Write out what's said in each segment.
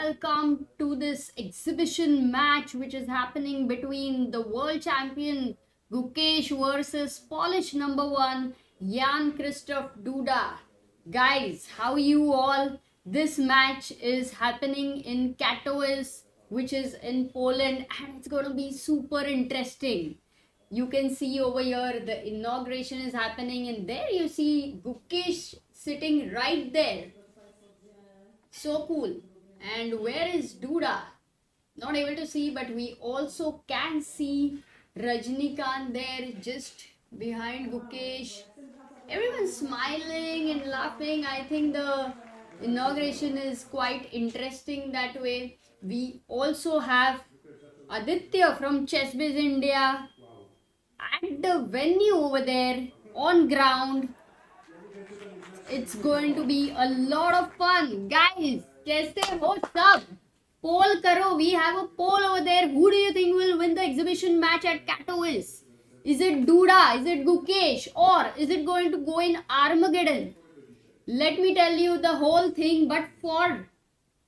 welcome to this exhibition match which is happening between the world champion Gukesh versus Polish #1 Krzysztof Duda. Guys, how are you all? This match is happening in Katowice, which is in Poland, and it's going to be super interesting. You can see over here the inauguration is happening, and there you see Gukesh sitting right there. So cool. And where is Duda? Not able to see, but we also can see Rajnikant there just behind Gukesh. Everyone's smiling and laughing. I think the inauguration is quite interesting that way. We also have Aditya from ChessBase India at the venue over there on ground. It's going to be a lot of fun. Guys, kaise ho sab? Poll karo. We have a poll over there. Who do you think will win the exhibition match at Katowice? Is it Duda? Is it Gukesh? Or is it going to go in Armageddon? Let me tell you the whole thing. But for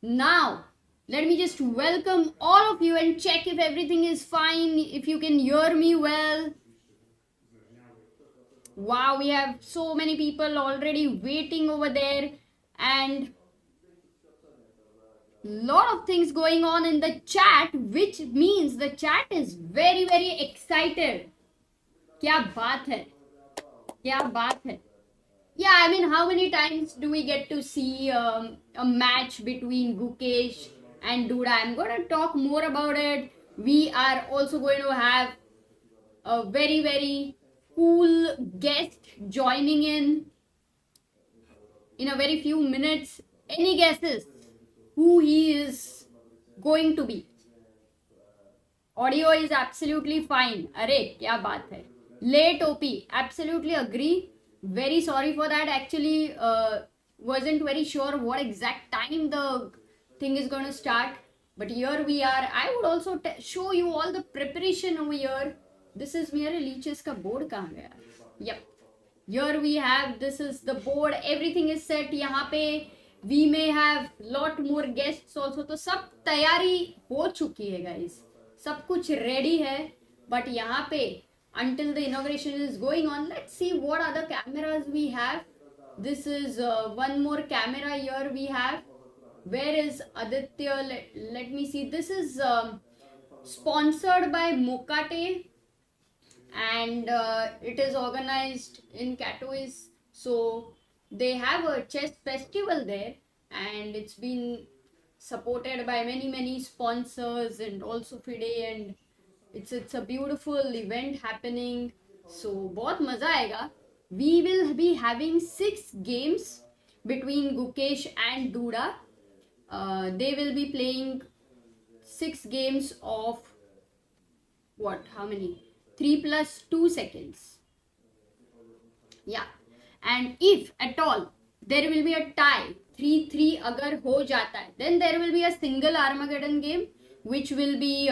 now, let me just welcome all of you and check if everything is fine. If you can hear me well. Wow, we have so many people already waiting over there, and lot of things going on in the chat, which means the chat is very excited. Kya baat hai? Kya baat hai? Yeah, I mean, how many times do we get to see a match between Gukesh and Duda? I'm going to talk more about it. We are also going to have a very cool guest joining in a very few minutes. Any guesses who he is going to be? Audio is absolutely fine. Arey, kya baat hai? Late OP, absolutely agree. Very sorry for that. Actually, wasn't very sure what exact time the thing is going to start. But here we are. I would also show you all the preparation over here. This is मेरे leeches का board कहाँ गया? Yep. Here we have, this is the board. Everything is set. यहाँ पे we may have lot more guests also. तो सब तैयारी हो चुकी है guys. सब कुछ ready है. But यहाँ पे until the inauguration is going on, let's see what other cameras we have. This is one more camera here we have. Where is Aditya? Let me see. This is sponsored by Mokate. And it is organized in Katowice, so they have a chess festival there, and it's been supported by many sponsors and also FIDE, and it's a beautiful event happening. So बहुत मजा आएगा. We will be having 6 games between Gukesh and Duda. They will be playing 6 games of what? How many? 3 plus 2 seconds. Yeah. And if at all there will be a tie, 3-3 agar ho jata hai, then there will be a single Armageddon game, which will be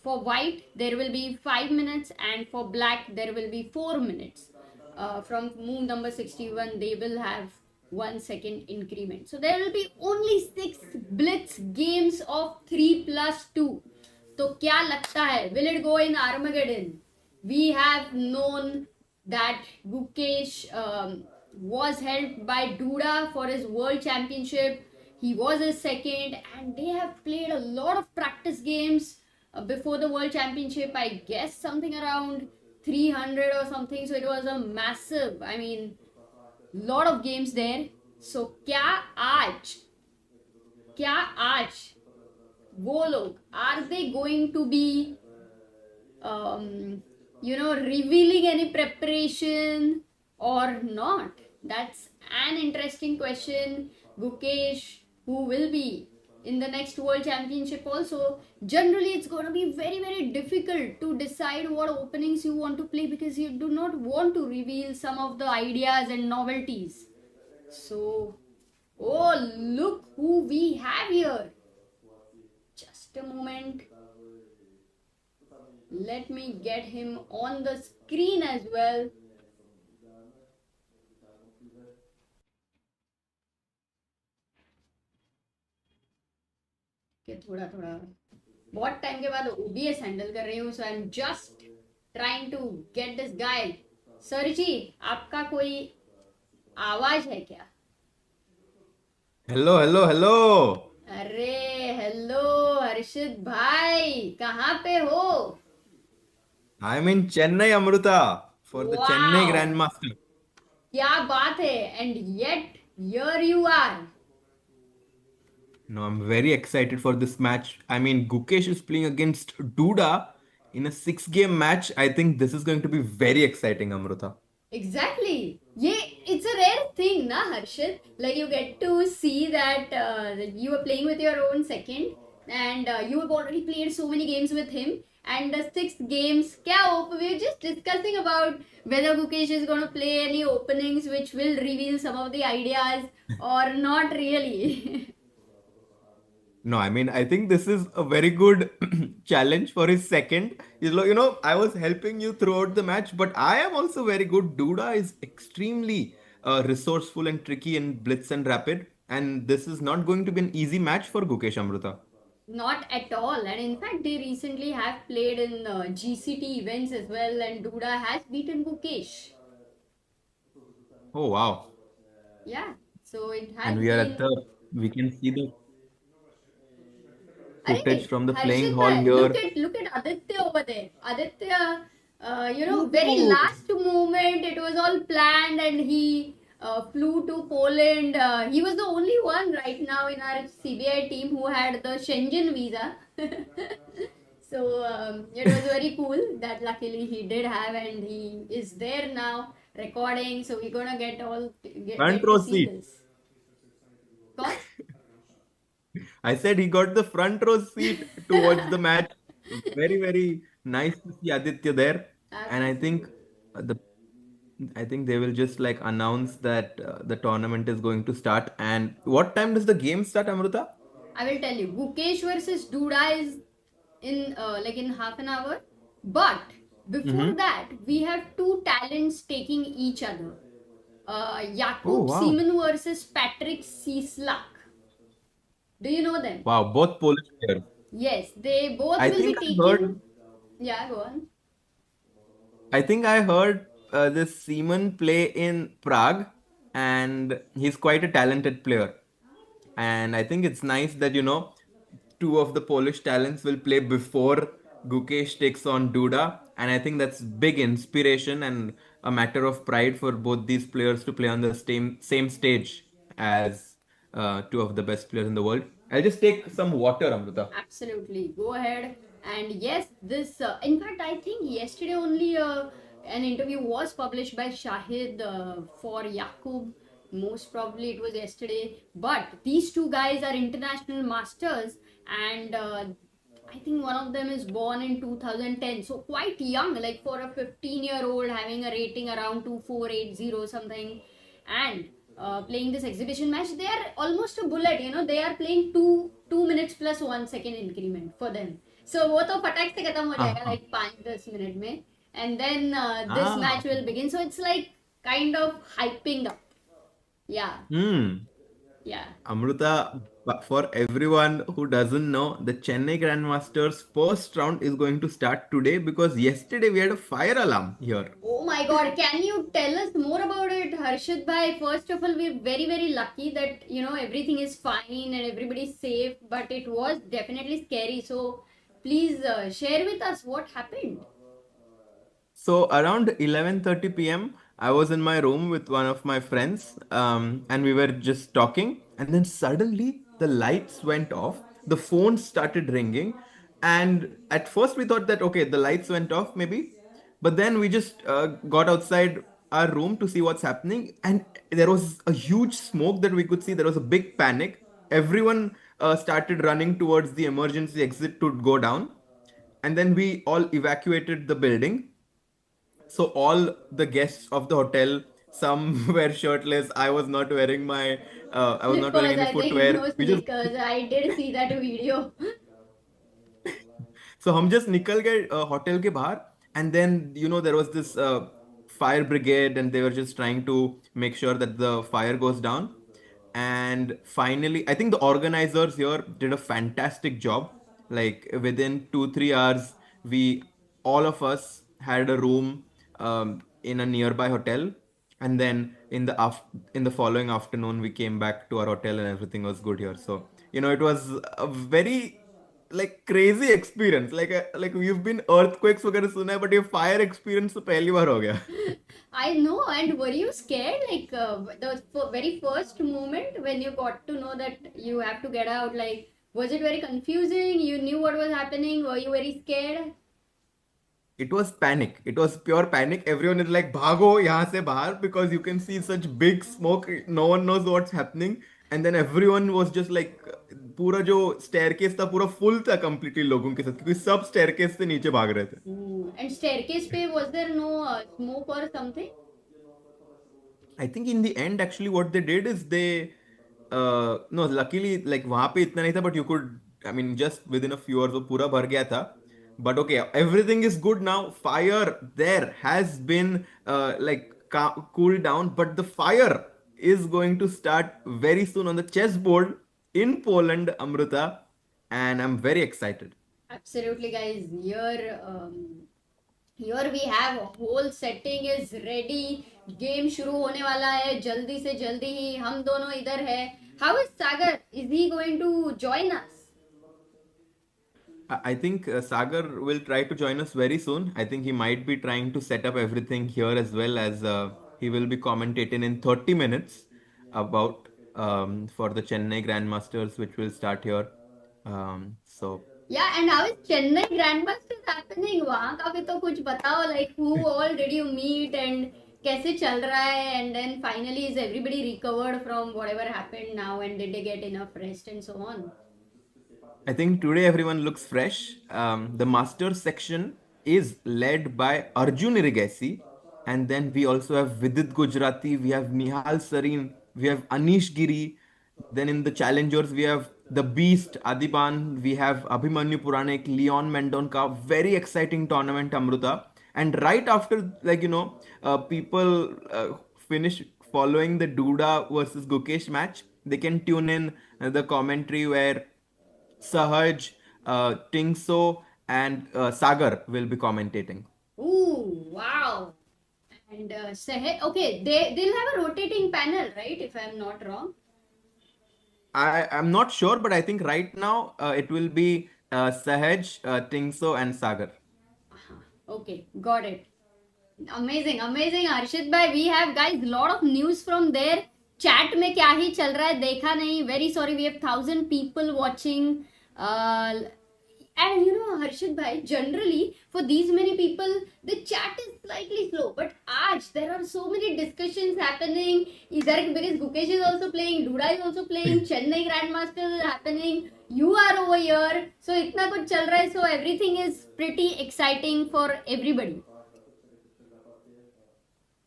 for white there will be 5 minutes, and for black there will be 4 minutes. From move number 61 they will have 1 second increment. So there will be only 6 blitz games of 3 plus 2. तो क्या लगता है? Will it go in Armageddon? We have known that Gukesh was helped by Duda for his world championship. He was his second, and they have played a lot of practice games before the world championship. I guess something around 300 or something. So it was a massive, I mean, lot of games there. So क्या आज वो लोग, are they going to be revealing any preparation or not? That's an interesting question. Gukesh, who will be in the next world championship also, generally it's going to be very difficult to decide what openings you want to play, because you do not want to reveal some of the ideas and novelties. So, oh, look who we have here. Just a moment. Let me get him on the screen as well. कि थोड़ा थोड़ा बहुत time के बाद OBS handle कर रही हूँ, so I am just trying to get this guy. Sir ji, आपका कोई आवाज है क्या? Hello hello hello. अरे हेलो हर्षित भाई, कहाँ पे हो? I am in Chennai Amrita for the Chennai wow, grand master. क्या बात है. And yet here you are. No, I'm very excited for this match. I mean, Gukesh is playing against Duda in a six-game match. I think this is going to be very exciting, Amruta. Exactly. Yeah, it's a rare thing, na Harshit? Like you get to see that you are playing with your own second, and you have already played so many games with him. And the sixth games, we were just discussing about whether Gukesh is going to play any openings which will reveal some of the ideas or not really. No, I mean, I think this is a very good challenge for his second. I was helping you throughout the match, but I am also very good. Duda is extremely resourceful and tricky in blitz and rapid, and this is not going to be an easy match for Gukesh Amruta. Not at all. And in fact, they recently have played in GCT events as well, and Duda has beaten Gukesh. Oh, wow. Yeah, so it And has we are at been. we can see the footage Arey, from the playing Harshit hall bhai, look here. at Aditya over there. Aditya, very Ooh. last moment, it was all planned, and he flew to Poland. He was the only one right now in our CBI team who had the Schengen visa. So it was very cool that luckily he did have, and he is there now recording. So we're gonna Front get to row see seat. this. Kौन? I said he got the front row seat to watch the match. Very, very nice to see Aditya there. And uh, the I think they will just like announce that the tournament is going to start. And what time does the game start, Amruta? I will tell you. Gukesh versus Duda is in in half an hour. But before Mm-hmm. that, we have two talents taking each other. Oh, Jakub wow. Seaman versus Patrick Cieslak. Do you know them? Wow, both Polish players. Yes, they both I will think be I taking. heard Yeah, go on. this Seaman play in Prague, and he's quite a talented player. And I think it's nice that, two of the Polish talents will play before Gukesh takes on Duda. And I think that's big inspiration and a matter of pride for both these players to play on the same stage as two of the best players in the world. I'll just take some water, Amruta. Absolutely. Go ahead. And yes, this, in fact, I think yesterday only an interview was published by Shahid for Yakub. Most probably it was yesterday. But these two guys are international masters, and I think one of them is born in 2010. So quite young, like for a 15-year-old having a rating around 2480 something. And playing this exhibition match, they are almost a bullet. They are playing 2 minutes plus 1 second increment for them. So वो तो फटाक से खत्म हो जाएगा Uh-huh. like 5-10 minute में, and then this Ah. match will begin. So it's like kind of hyping up. Yeah, Hmm. yeah. Amruta, but for everyone who doesn't know, the Chennai Grandmasters first round is going to start today because yesterday we had a fire alarm here. Oh my God, can you tell us more about it, Harshit bhai? First of all, we're very, very lucky that everything is fine and everybody's safe, but it was definitely scary. So please share with us what happened. So around 11:30 p.m., I was in my room with one of my friends, and we were just talking, and then suddenly the lights went off, the phone started ringing, and at first we thought that okay, the lights went off maybe, but then we just got outside our room to see what's happening, and there was a huge smoke that we could see. There was a big panic. Everyone started running towards the emergency exit to go down, and then we all evacuated the building. So all the guests of the hotel, some were shirtless. I was not wearing Slippers, any I think, footwear. no We just sneakers. I did see that video. so हम just निकल गए hotel के बाहर, and then there was this fire brigade, and they were just trying to make sure that the fire goes down. And finally, I think the organizers here did a fantastic job. Like within 2 3 hours, we all of us had a room in a nearby hotel, and then in the following afternoon, we came back to our hotel, and everything was good here. So it was a very like crazy experience. Like we've been earthquakes वगैरह सुना है, but ये fire experience तो पहली बार हो गया. I know. And were you scared? Like the very first moment when you got to know that you have to get out, like, was it very confusing? You knew what was happening? Were you very scared? It was panic. It was pure panic. Everyone is like, "Bhago यहाँ से बाहर," because you can see such big smoke. No one knows what's happening. And then everyone was just like, पूरा जो staircase था पूरा full था completely लोगों के साथ, क्योंकि सब staircase से नीचे भाग रहे थे. Ooh. And staircase pe was there no smoke or something? I think in the end, actually, what they did is no, luckily, like वहाँ पे इतना नहीं था, but you could, I mean, just within a few hours वो पूरा भर गया था. But okay, everything is good now. Fire there has been cooled down, but the fire is going to start very soon on the chessboard in Poland, Amrita, and I'm very excited. Absolutely, guys. Here we have a whole setting is ready. Game शुरू होने वाला है जल्दी से जल्दी ही. हम दोनों इधर है. How is Sagar? Is he going to join us? I think Sagar will try to join us very soon. I think he might be trying to set up everything here as well, as he will be commentating in 30 minutes about for the Chennai Grandmasters, which will start here. So Yeah, and how is Chennai Grandmasters happening? वहाँ का भी तो कुछ बताओ. Like who all did you meet and कैसे चल रहा है? And then finally is everybody recovered from whatever happened now, and did they get enough rest and so on? I think today everyone looks fresh. The Masters section is led by Arjun Irigesi, and then we also have Vidit Gujarati, we have Nihal Sareen, we have Anish Giri. Then in the challengers we have the Beast Adiban, we have Abhimanyu Puranik, Leon Mendonca. Very exciting tournament, Amruta. And right after, people finish following the Duda versus Gukesh match, they can tune in the commentary where Sahaj, Tingso, and Sagar will be commentating. Ooh, wow. And okay, they'll have a rotating panel, right? If I'm not wrong. I'm not sure, but I think right now it will be Sahaj, Tingso, and Sagar. Okay, got it. Amazing, amazing, Harshit bhai. We have guys lot of news from there. Chat में क्या ही चल रहा है देखा नहीं. Very sorry, we have 1,000 people watching. And you know, Harshit bhai, generally for these many people, the chat is slightly slow. But आज there are so many discussions happening. Either because Gukesh is also playing, Duda is also playing, Chennai Grandmasters is happening. You are over here, so इतना कुछ चल रहा है. So everything is pretty exciting for everybody.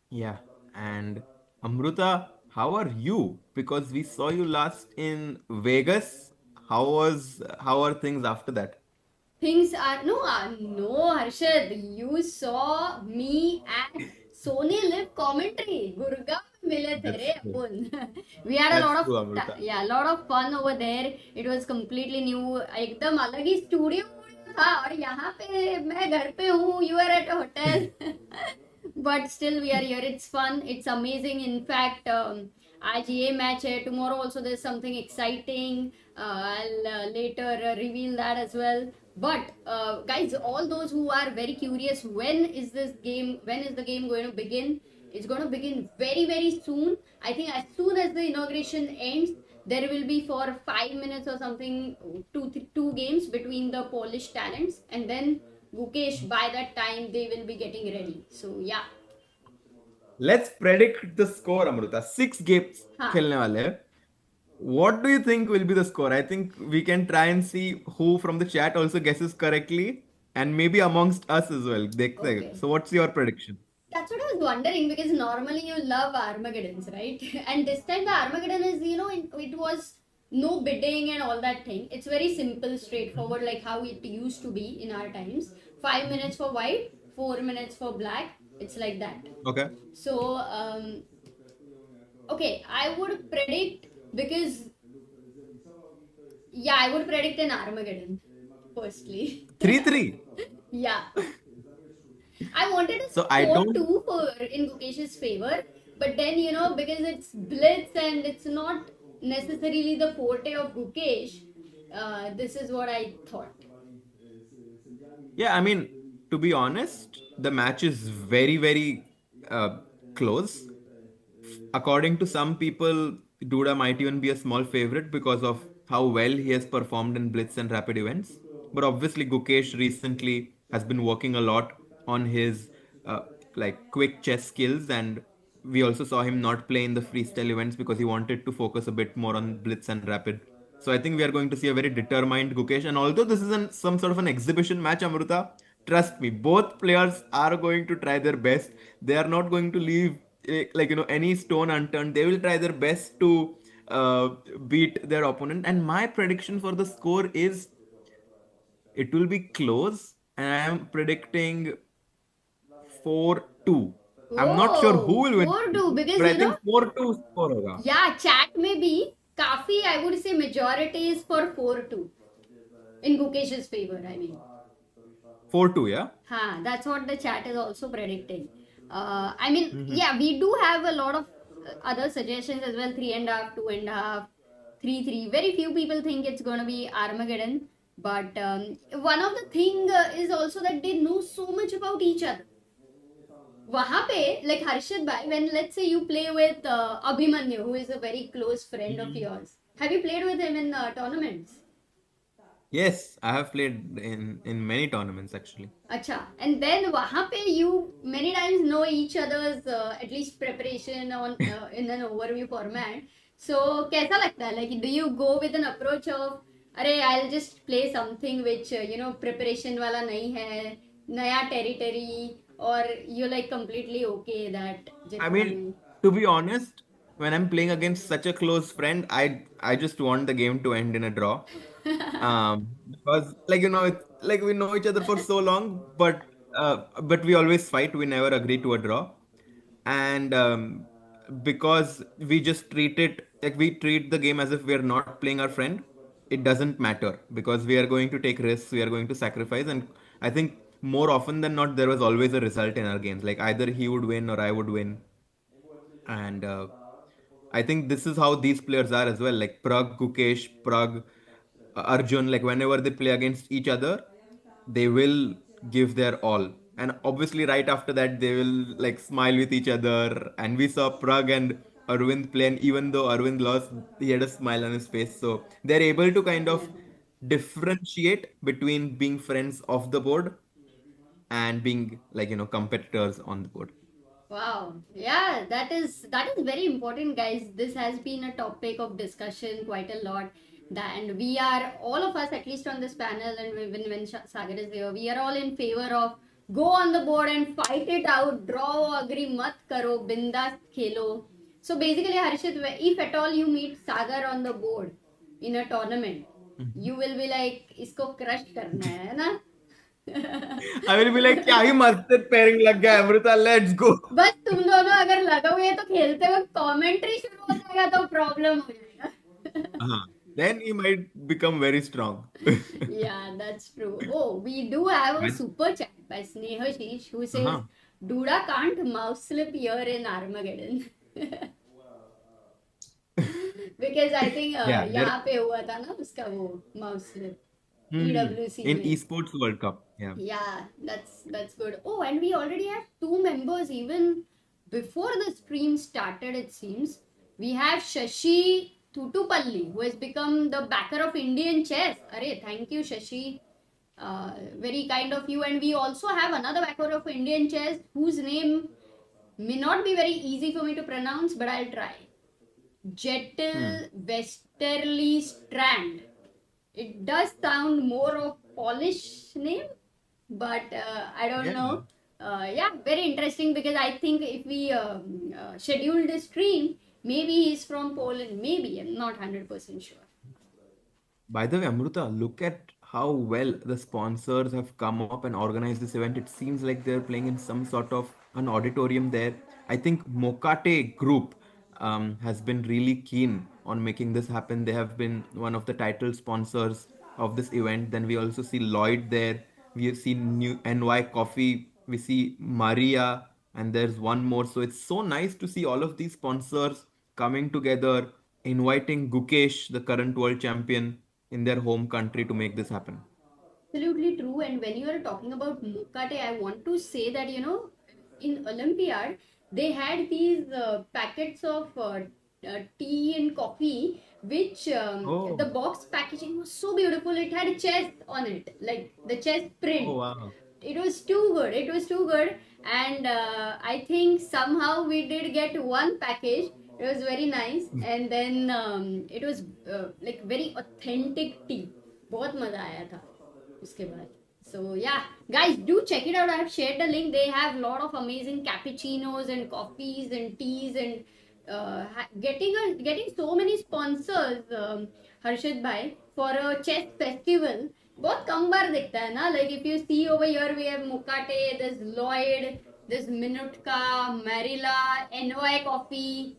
Yeah, and Amruta, how are you? Because we saw you last in Vegas. How are things after that? Things are no, Harshad. You saw me at Sony Live commentary. Gurgaon में मिले थे रे That's true. Upon. We had a That's lot true, of Amruta. yeah, a lot of fun over there. It was completely new. एकदम अलग ही studio था और यहाँ पे मैं घर पे हूँ. You are at a hotel. But still we are here. It's fun. It's amazing. In fact, आज ये मैच है. Tomorrow also there's something exciting. I'll later reveal that as well. But guys, all those who are very curious, when is the game going to begin? It's going to begin very, very soon. I think as soon as the inauguration ends, there will be for 5 minutes or something two games between the Polish talents, and then Gukesh, by that time they will be getting ready. So yeah. Let's predict the score, Amruta. 6 games हाँ. खेलने वाले हैं. What do you think will be the score? I think we can try and see who from the chat also guesses correctly, and maybe amongst us as well. देखते हैं. Okay. So what's your prediction? That's what I was wondering, because normally you love Armageddons, right? And this time the Armageddon is, it was no bidding and all that thing. It's very simple, straightforward, like how it used to be in our times. 5 minutes for white, 4 minutes for black. It's like that. Okay. So, okay, I would predict because yeah, I would predict an Armageddon, firstly. 3-3. Yeah. I wanted a So I don't. 4-2 for in Gukesh's favor, but then because it's blitz and it's not necessarily the forte of Gukesh, this is what I thought. Yeah, I mean, to be honest, the match is very, very uh, close. According to some people, Duda might even be a small favorite because of how well he has performed in blitz and rapid events. But obviously, Gukesh recently has been working a lot on his uh, like quick chess skills, and we also saw him not play in the freestyle events because he wanted to focus a bit more on blitz and rapid. So I think we are going to see a very determined Gukesh. And although this is some sort of an exhibition match, Amruta, trust me, both players are going to try their best. They are not going to leave any stone unturned. They will try their best to uh, beat their opponent. And my prediction for the score is it will be close. And I am predicting 4-2. I'm not sure who Oh, will win, 4-2 because but I think 4-2 score hoga. yeah, chat में भी काफी I would say majority is for 4-2 in Gukesh's favor. I mean. 4-2, yeah? That's what the chat is also predicting. I mean, yeah, we do have a lot of other suggestions as well 3.5, 2.5, 3-3. Very few people think it's going to be Armageddon. But one of the thing is also that they know so much about each other. वहाँ पे like Harshit bhai, when let's say you play with Abhimanyu, who is a very close friend of yours, have you played with him in tournaments? Yes, I have played in many tournaments actually. अच्छा, and then वहाँ पे you many times know each other's at least preparation on in an overview format. So कैसा लगता है? Like, do you go with an approach of अरे I'll just play something which preparation वाला नहीं है, नया territory, or you're like completely okay that I जितना mean, नहीं. to be honest, when I'm playing against such a close friend, I just want the game to end in a draw. Because it's like we know each other for so long, but we always fight. We never agree to a draw, and because we just treat it like we treat the game as if we are not playing our friend. It doesn't matter because we are going to take risks, we are going to sacrifice, and I think more often than not there was always a result in our games. Like either he would win or I would win, and I think this is how these players are as well. Like Prag, Gukesh, Prag, Arjun. Like whenever they play against each other, they will give their all. And obviously, right after that, they will like smile with each other. And we saw Prag and Arvind play, and even though Arvind lost, he had a smile on his face. So they're able to kind of differentiate between being friends off the board and being competitors on the board. Wow. Yeah, that is very important, guys. This has been a topic of discussion quite a lot. And we are all of us, at least on this panel, and when Sagar is here, we are all in favor of go on the board and fight it out, draw, agree, mat karo, bindas khelo. So basically, Harshit, if at all you meet Sagar on the board in a tournament, you will be like, इसको crush करना है ना? I will be like, क्या ही मस्त pairing लग गया Amrita, let's go. बस तुम दोनों अगर लगे हुए तो खेलते वक्त कमेंट्री शुरू हो जाएगा तो प्रॉब्लम हो जाएगा. Then he might become very strong. Yeah, that's true. Oh, we do have a But- super chat by Snehashish who says Uh-huh. Duda can't mouse slip here in Armageddon. Because I think Yeah, यहाँ पे हुआ था ना उसका वो mouse slip EWC in में. esports World Cup. Yeah. Yeah, that's good. Oh, and we already have two members even before the stream started, it seems. We have Shashi Thutupalli, who has become the backer of Indian chess. Arey, thank you, Shashi. Very kind of you. And we also have another backer of Indian chess whose name may not be very easy for me to pronounce, but I'll try. Jetil Westerly Strand. It does sound more of Polish name, but I don't Yeah. know. Yeah, very interesting because I think if we schedule the stream, maybe he's from Poland. Maybe I'm not 100% sure. By the way, Amruta, look at how well the sponsors have come up and organized this event. It seems like they're playing in some sort of an auditorium there. I think Mokate Group has been really keen on making this happen. They have been one of the title sponsors of this event. Then we also see Lloyd there. We have seen new NY Coffee. We see Maria, and there's one more. So it's so nice to see all of these sponsors coming together, inviting Gukesh, the current world champion, in their home country to make this happen. Absolutely true. And when you are talking about Mukate, I want to say that, in Olympiad, they had these packets of tea and coffee, which the Oh, box packaging was so beautiful. It had chess on it, like the chess oh print. wow. It was too good. It was too good. And I think somehow we did get one package. It was very nice. And then it was like very authentic tea. बहुत मजा आया था उसके बाद. So yeah, guys, do check it out. I have shared the link. They have a lot of amazing cappuccinos and coffees and teas and getting so many sponsors, Harshit bhai, for a chess festival. बहुत कम बार दिखता है ना. Like if you see over here, we have Mukate, there's Lloyd, there's Minutka, Marilla, NY Coffee,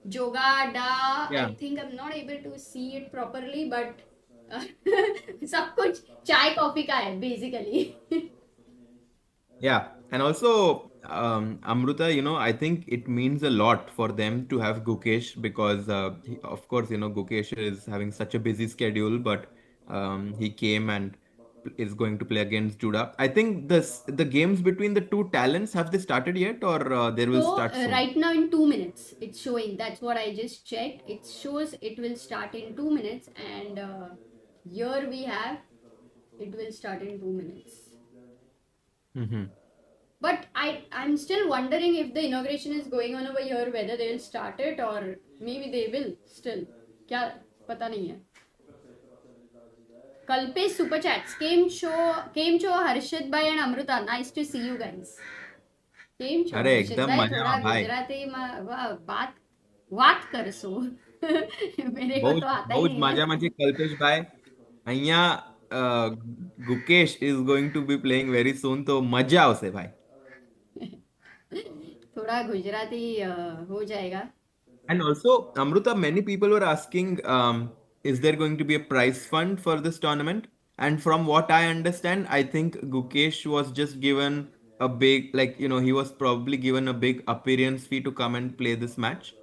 Jogada. I Yeah. think I'm not able to see it properly, but सब कुछ चाय coffee का है basically. Yeah, and also Amruta, I think it means a lot for them to have Gukesh because, of course, Gukesh is having such a busy schedule, but he came and is going to play against Judah. I think the games between the two talents have they started yet, or they will So start soon? right now in 2 minutes it's showing. That's what I just checked. It shows it will start in 2 minutes, and here we have it will start in 2 minutes. Mm-hmm. But I'm still wondering if the inauguration is going on over here, whether they'll start it or maybe they will still. क्या पता नहीं है. Kalpesh super chats. Came show Harshit bhai and Amruta. Nice to see you guys. केम छो अरे हर्षित एकदम भाई, मजा थोड़ा भाई. ગુજરાતીમાં વાત વાત કરશો. मेरे को બહુ तो आता બહુ ही જ नहीं है. મજામાં છે કલ્પેશભાઈ. અહીંયા Gukesh is going to be playing very soon, તો મજા આવશે ભાઈ. थोड़ा गुजराती हो जाएगा. And also, Amruta, many people were asking, is there going to be a prize fund for this tournament? And from what I understand, I think Gukesh was just given a big, like, he was probably given a big appearance fee to come and play this match.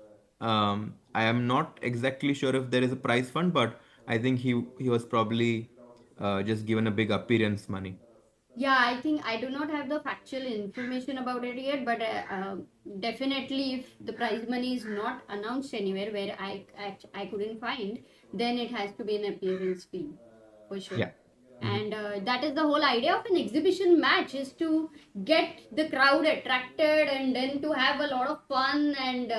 I am not exactly sure if there is a prize fund, but I think he was probably just given a big appearance money. Yeah, I think I do not have the factual information about it yet, but definitely if the prize money is not announced anywhere where I couldn't find, then it has to be an appearance fee for sure. Yeah. And that is the whole idea of an exhibition match, is to get the crowd attracted and then to have a lot of fun. And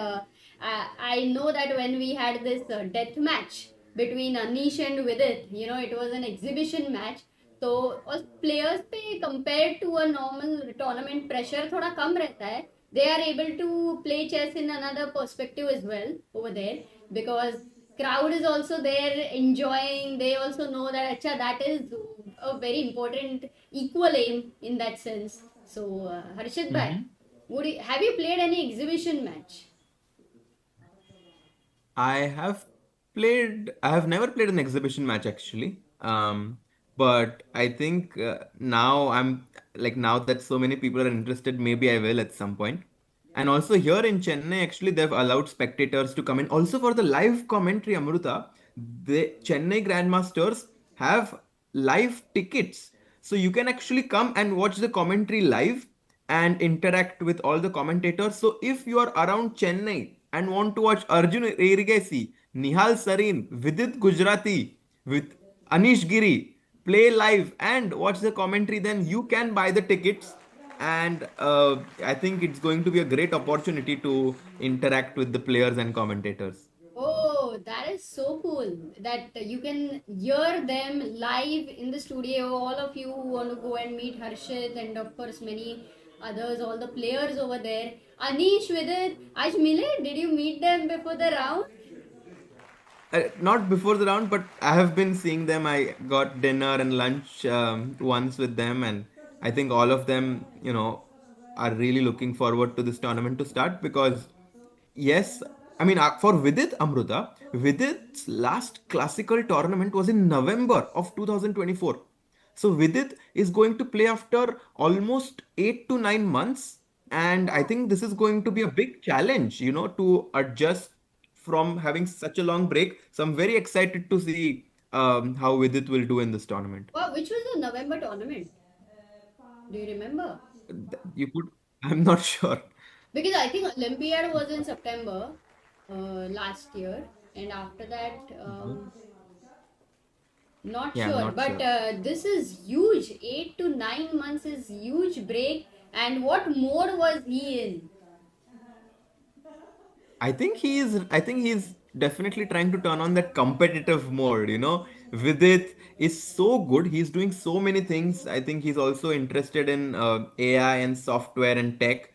I know that when we had this death match between Anish and Vidit, it was an exhibition match. तो और players पे compare to a normal tournament pressure थोड़ा कम रहता है. They are able to play chess in another perspective as well over there, because crowd is also there enjoying. They also know that acha, that is a very important equal aim in that sense. So Harshit bhai, Mhm. have you played any exhibition match? I have never played an exhibition match actually. But I think now that so many people are interested, maybe I will at some point. And also here in Chennai, actually, they've allowed spectators to come in. Also for the live commentary, Amruta, the Chennai Grandmasters have live tickets. So you can actually come and watch the commentary live and interact with all the commentators. So if you are around Chennai and want to watch Arjun Erigesi, Nihal Sarin, Vidit Gujarati, with Anish Giri, play live and watch the commentary, then you can buy the tickets. And I think it's going to be a great opportunity to interact with the players and commentators. Oh, that is so cool that you can hear them live in the studio. All of you who want to go and meet Harshit and of course many others, all the players over there. Anish, Vidit, Aj Mile, did you meet them before the round? Not before the round, but I have been seeing them. I got dinner and lunch once with them, and I think all of them, are really looking forward to this tournament to start because, yes, I mean, for Vidit Amruta, Vidit's last classical tournament was in November of 2024. So Vidit is going to play after almost 8 to 9 months. And I think this is going to be a big challenge, to adjust from having such a long break. So I'm very excited to see how Vidit will do in this tournament. Wow, which was the November tournament? Do you remember? You could, I'm not sure. Because I think Olympiad was in September last year, and after that, Mhm. not Yeah, I'm sure. not But sure. this is huge. 8 to 9 months is huge break. And what mode was he in? I think he's definitely trying to turn on that competitive mode. Vidit is so good. He's doing so many things. I think he's also interested in AI and software and tech.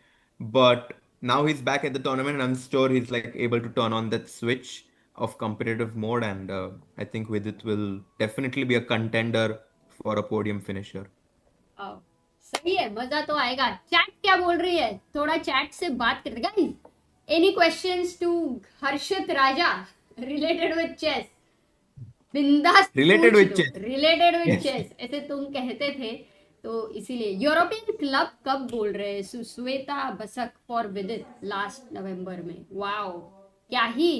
But now he's back at the tournament and I'm sure he's like able to turn on that switch of competitive mode and I think Vidit will definitely be a contender for a podium finisher. आओ, सही है, मजा तो आएगा. Chat क्या बोल रही है? थोड़ा चैट से बात करते guys. Any questions to Harshit Raja related with chess? बिंदास Related पूछ with लो. chess. Related with Yes. Chess ऐसे तुम कहते थे, तो इसीलिए यूरोपियन क्लब कब बोल रहे हैं? सुश्वेता बसक फॉर विदित लास्ट नवंबर में. वाओ, क्या ही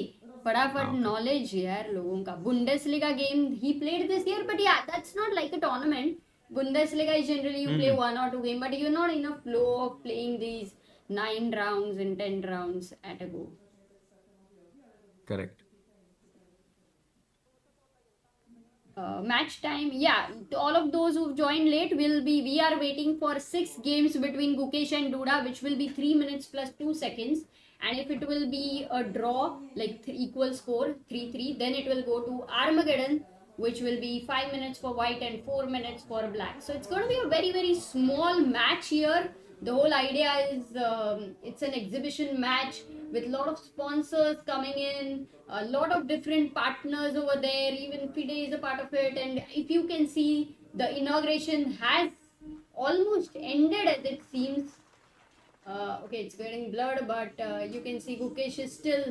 फटाफट Ah, okay. नॉलेज यार लोगों का. Bundesliga game he played this year, but yeah that's not like a tournament. Bundesliga is generally you play Hmm. one or two game, but you're not in a flow of playing these 9 rounds and 10 rounds at a go. Correct. Match time, yeah. All of those who've joined late will be. We are waiting for 6 games between Gukesh and Duda, which will be 3 minutes plus 2 seconds. And if it will be a draw, like equal score 3-3, then it will go to Armageddon, which will be 5 minutes for white and 4 minutes for black. So it's going to be a very very small match here. The whole idea is it's an exhibition match with a lot of sponsors coming in, a lot of different partners over there. Even FIDE is a part of it, and if you can see, the inauguration has almost ended as it seems. Okay, it's getting blurred, but you can see Gukesh is still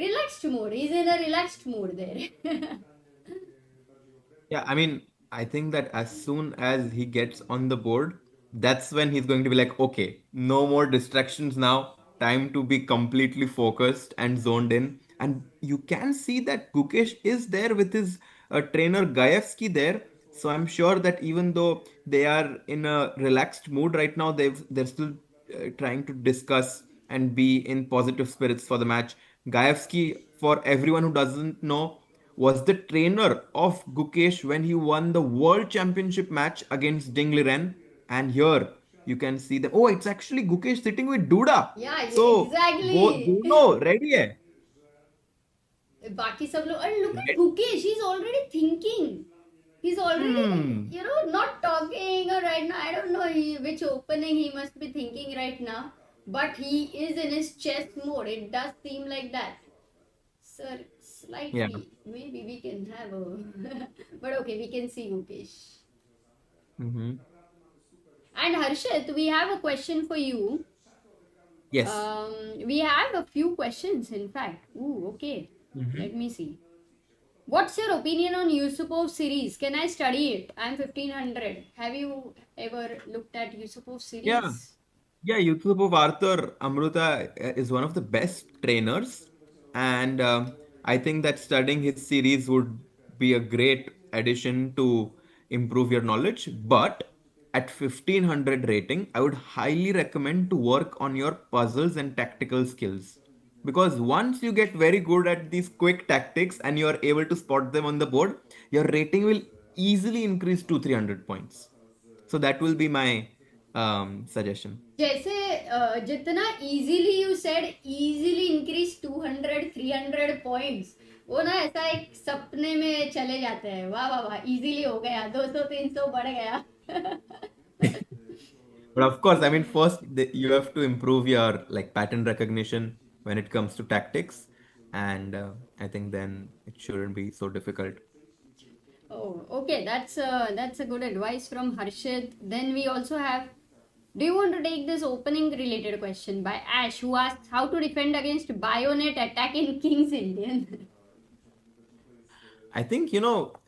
relaxed mode. He's in a relaxed mode there. Yeah, I mean, I think that as soon as he gets on the board, that's when he's going to be like, okay, no more distractions now. Time to be completely focused and zoned in. And you can see that Gukesh is there with his trainer Gaevsky there. So I'm sure that even though they are in a relaxed mood right now, they're still trying to discuss and be in positive spirits for the match. Gaevsky, for everyone who doesn't know, was the trainer of Gukesh when he won the World Championship match against Ding Liren. And here you can see that. Oh, it's actually Gukesh sitting with Duda. Yeah, So both exactly. dono ready hai. बाकी सब लोग, and look at Right? Gukesh, he's already thinking. He's already, Hmm. not talking right now. I don't know which opening he must be thinking right now, but he is in his chess mode. It does seem like that. Sir, Yeah. slightly. Maybe we can have a. But okay, we can see Gukesh. Hmm. And Harshit, we have a question for you. Yes. We have a few questions, in fact. Ooh, okay. Hmm. Let me see. What's your opinion on Yusupov series? Can I study it? I'm 1500. Have you ever looked at Yusupov Yeah. series? Yeah, YouTube of Arthur Amruta is one of the best trainers, and I think that studying his series would be a great addition to improve your knowledge. But at 1500 rating, I would highly recommend to work on your puzzles and tactical skills. Because once you get very good at these quick tactics and you are able to spot them on the board, your rating will easily increase to 300 points. So that will be my suggestion. जैसे जितना easily you said easily increase 200 300 points, वो ना ऐसा एक सपने में चले जाते हैं. वाह वाह वाह, easily हो गया, 200 300 बढ़ गया. But of course, I mean, first you have to improve your like pattern recognition when it comes to tactics, and I think then it shouldn't be so difficult. Oh, okay, that's a good advice from Harshit. Then we also have Do you want to take this opening related question by Ash, who asks how to defend against bayonet attack in King's Indian? I think,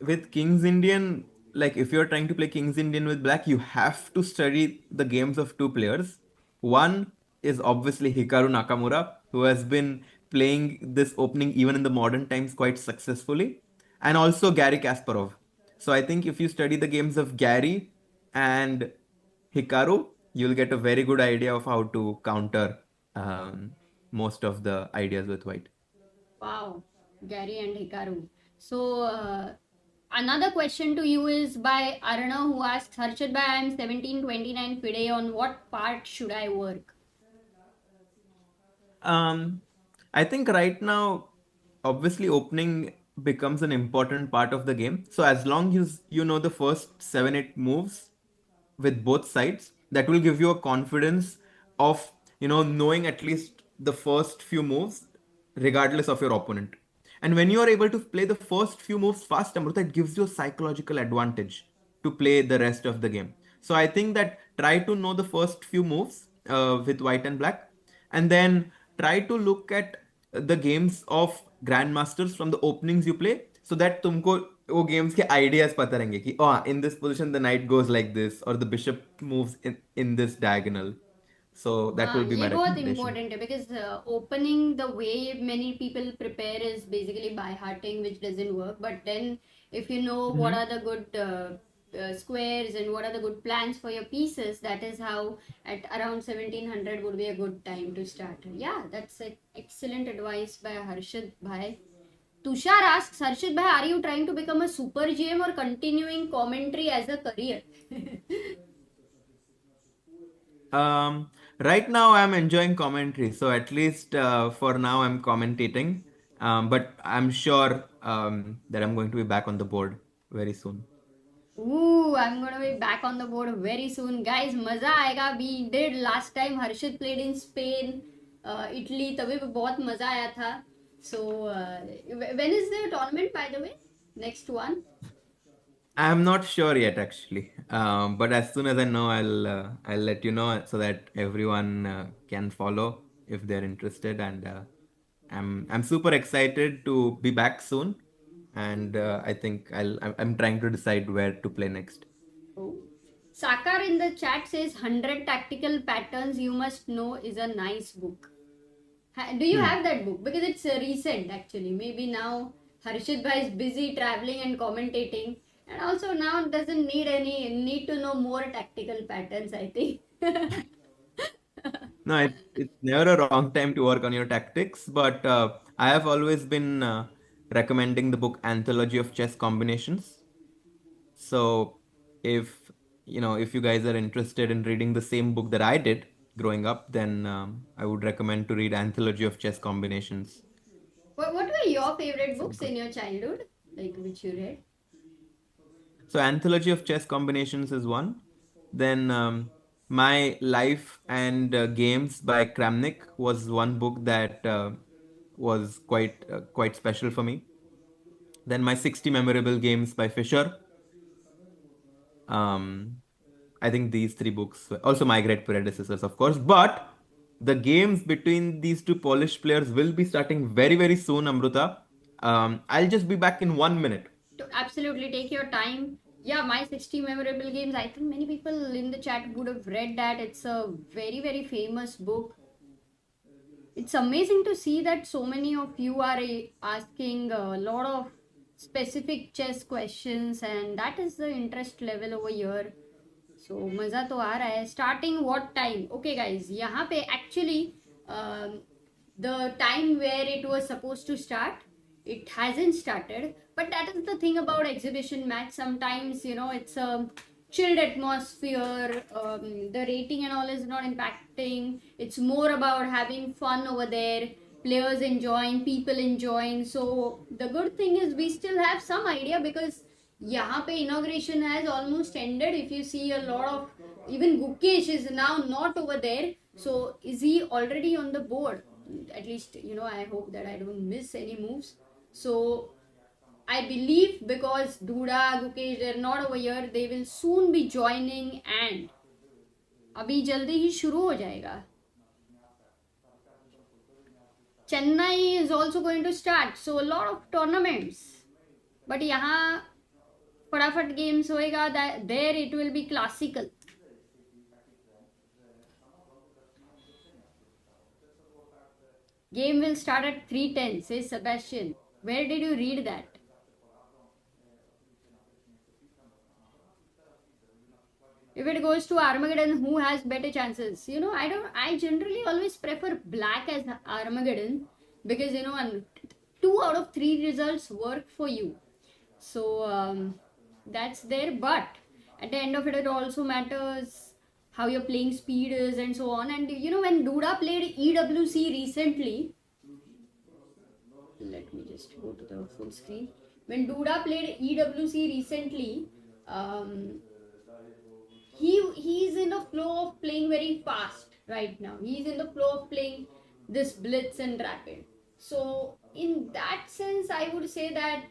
with King's Indian, like if you're trying to play King's Indian with black, you have to study the games of two players. One is obviously Hikaru Nakamura, who has been playing this opening even in the modern times quite successfully, and also Gary Kasparov. So I think if you study the games of Gary and Hikaru, you'll get a very good idea of how to counter um, most of the ideas with white. Wow, Gary and Hikaru. So, another question to you is by Arna, who asks, Harshad bhai, I am 1729 FIDE, on what part should I work? Um, I think right now, obviously, opening becomes an important part of the game. So as long as you know the first 7, 8 moves with both sides, that will give you a confidence of knowing at least the first few moves, regardless of your opponent. And when you are able to play the first few moves fast, Amrita, it gives you a psychological advantage to play the rest of the game. So I think that try to know the first few moves with white and black, and then try to look at the games of grandmasters from the openings you play, so that तुमको वो games के ideas पता रहेंगे कि in this position the knight goes like this or the bishop moves in this diagonal. So that हाँ will be ये my बहुत recommendation. important है because opening the way many people prepare is basically by hearting, which doesn't work. But then if you know what Mm-hmm. are the good squares and what are the good plans for your pieces, that is how at around 1700 would be a good time to start. Yeah, that's excellent advice by Harshad bhai. Tushar asks, Harshad bhai, are you trying to become a super GM or continuing commentary as a career? Right now I'm enjoying commentary, so at least for now I'm commentating. But I'm sure that I'm going to be back on the board very soon. Ooh, I'm gonna be back on the board very soon, guys. मजा आएगा. We did last time. Harshit played in Spain, Italy. तभी भी बहुत मजा आया था. So, when is the tournament, by the way? Next one. I'm not sure yet, actually. But as soon as I know, I'll let you know so that everyone can follow if they're interested. And I'm super excited to be back soon. And I think I'm trying to decide where to play next. Oh. Sakar in the chat says 100 tactical patterns you must know is a nice book. Do you Hmm. have that book? Because it's recent actually. Maybe now Harshit bhai is busy traveling and commentating, and also now doesn't need to know more tactical patterns. I think. No, it's never a wrong time to work on your tactics, but I have always been recommending the book Anthology of Chess Combinations. So if you guys are interested in reading the same book that I did growing up, then I would recommend to read Anthology of Chess Combinations. What were your favorite So books good. in your childhood? Like which you read? So Anthology of Chess Combinations is one. Then My Life and Games by Kramnik was one book that was quite special for me. Then My 60 Memorable Games by Fisher. Um, I think these three books were also my great predecessors, of course. But the games between these two Polish players will be starting very, very soon, Amruta. I'll just be back in 1 minute. To absolutely take your time. Yeah, my 60 memorable games. I think many people in the chat would have read that. It's a very famous book. It's amazing to see that so many of you are asking a lot of specific chess questions, and that is the interest level over here. So मज़ा तो आ रहा है. Starting what time? Okay guys, यहाँ पे actually the time where it was supposed to start, it hasn't started. But that is the thing about exhibition match. Sometimes it's a chilled atmosphere. The rating and all is not impacting. It's more about having fun over there, players enjoying, people enjoying. So the good thing is we still have some idea because यहाँ पे inauguration has almost ended. If you see a lot of, even Gukesh is now not over there. So is he already on the board? At least I hope that I don't miss any moves. So I believe because Duda, Gukesh, they're not over here, they will soon be joining, and अभी जल्दी ही शुरू हो जाएगा. Chennai is also going to start, so a lot of tournaments. But यहाँ फटाफट games होएगा. There it will be classical. Game will start at 3:10, says Sebastian. Where did you read that? If it goes to Armageddon, who has better chances? I generally always prefer black as Armageddon because, 2 out of 3 results work for you. So that's there. But at the end of it, it also matters how your playing speed is and so on. And, when Duda played EWC recently, let me just go to the full screen. When Duda played EWC recently, he's in the flow of playing very fast right now. He's in the flow of playing this blitz and rapid. So in that sense, I would say that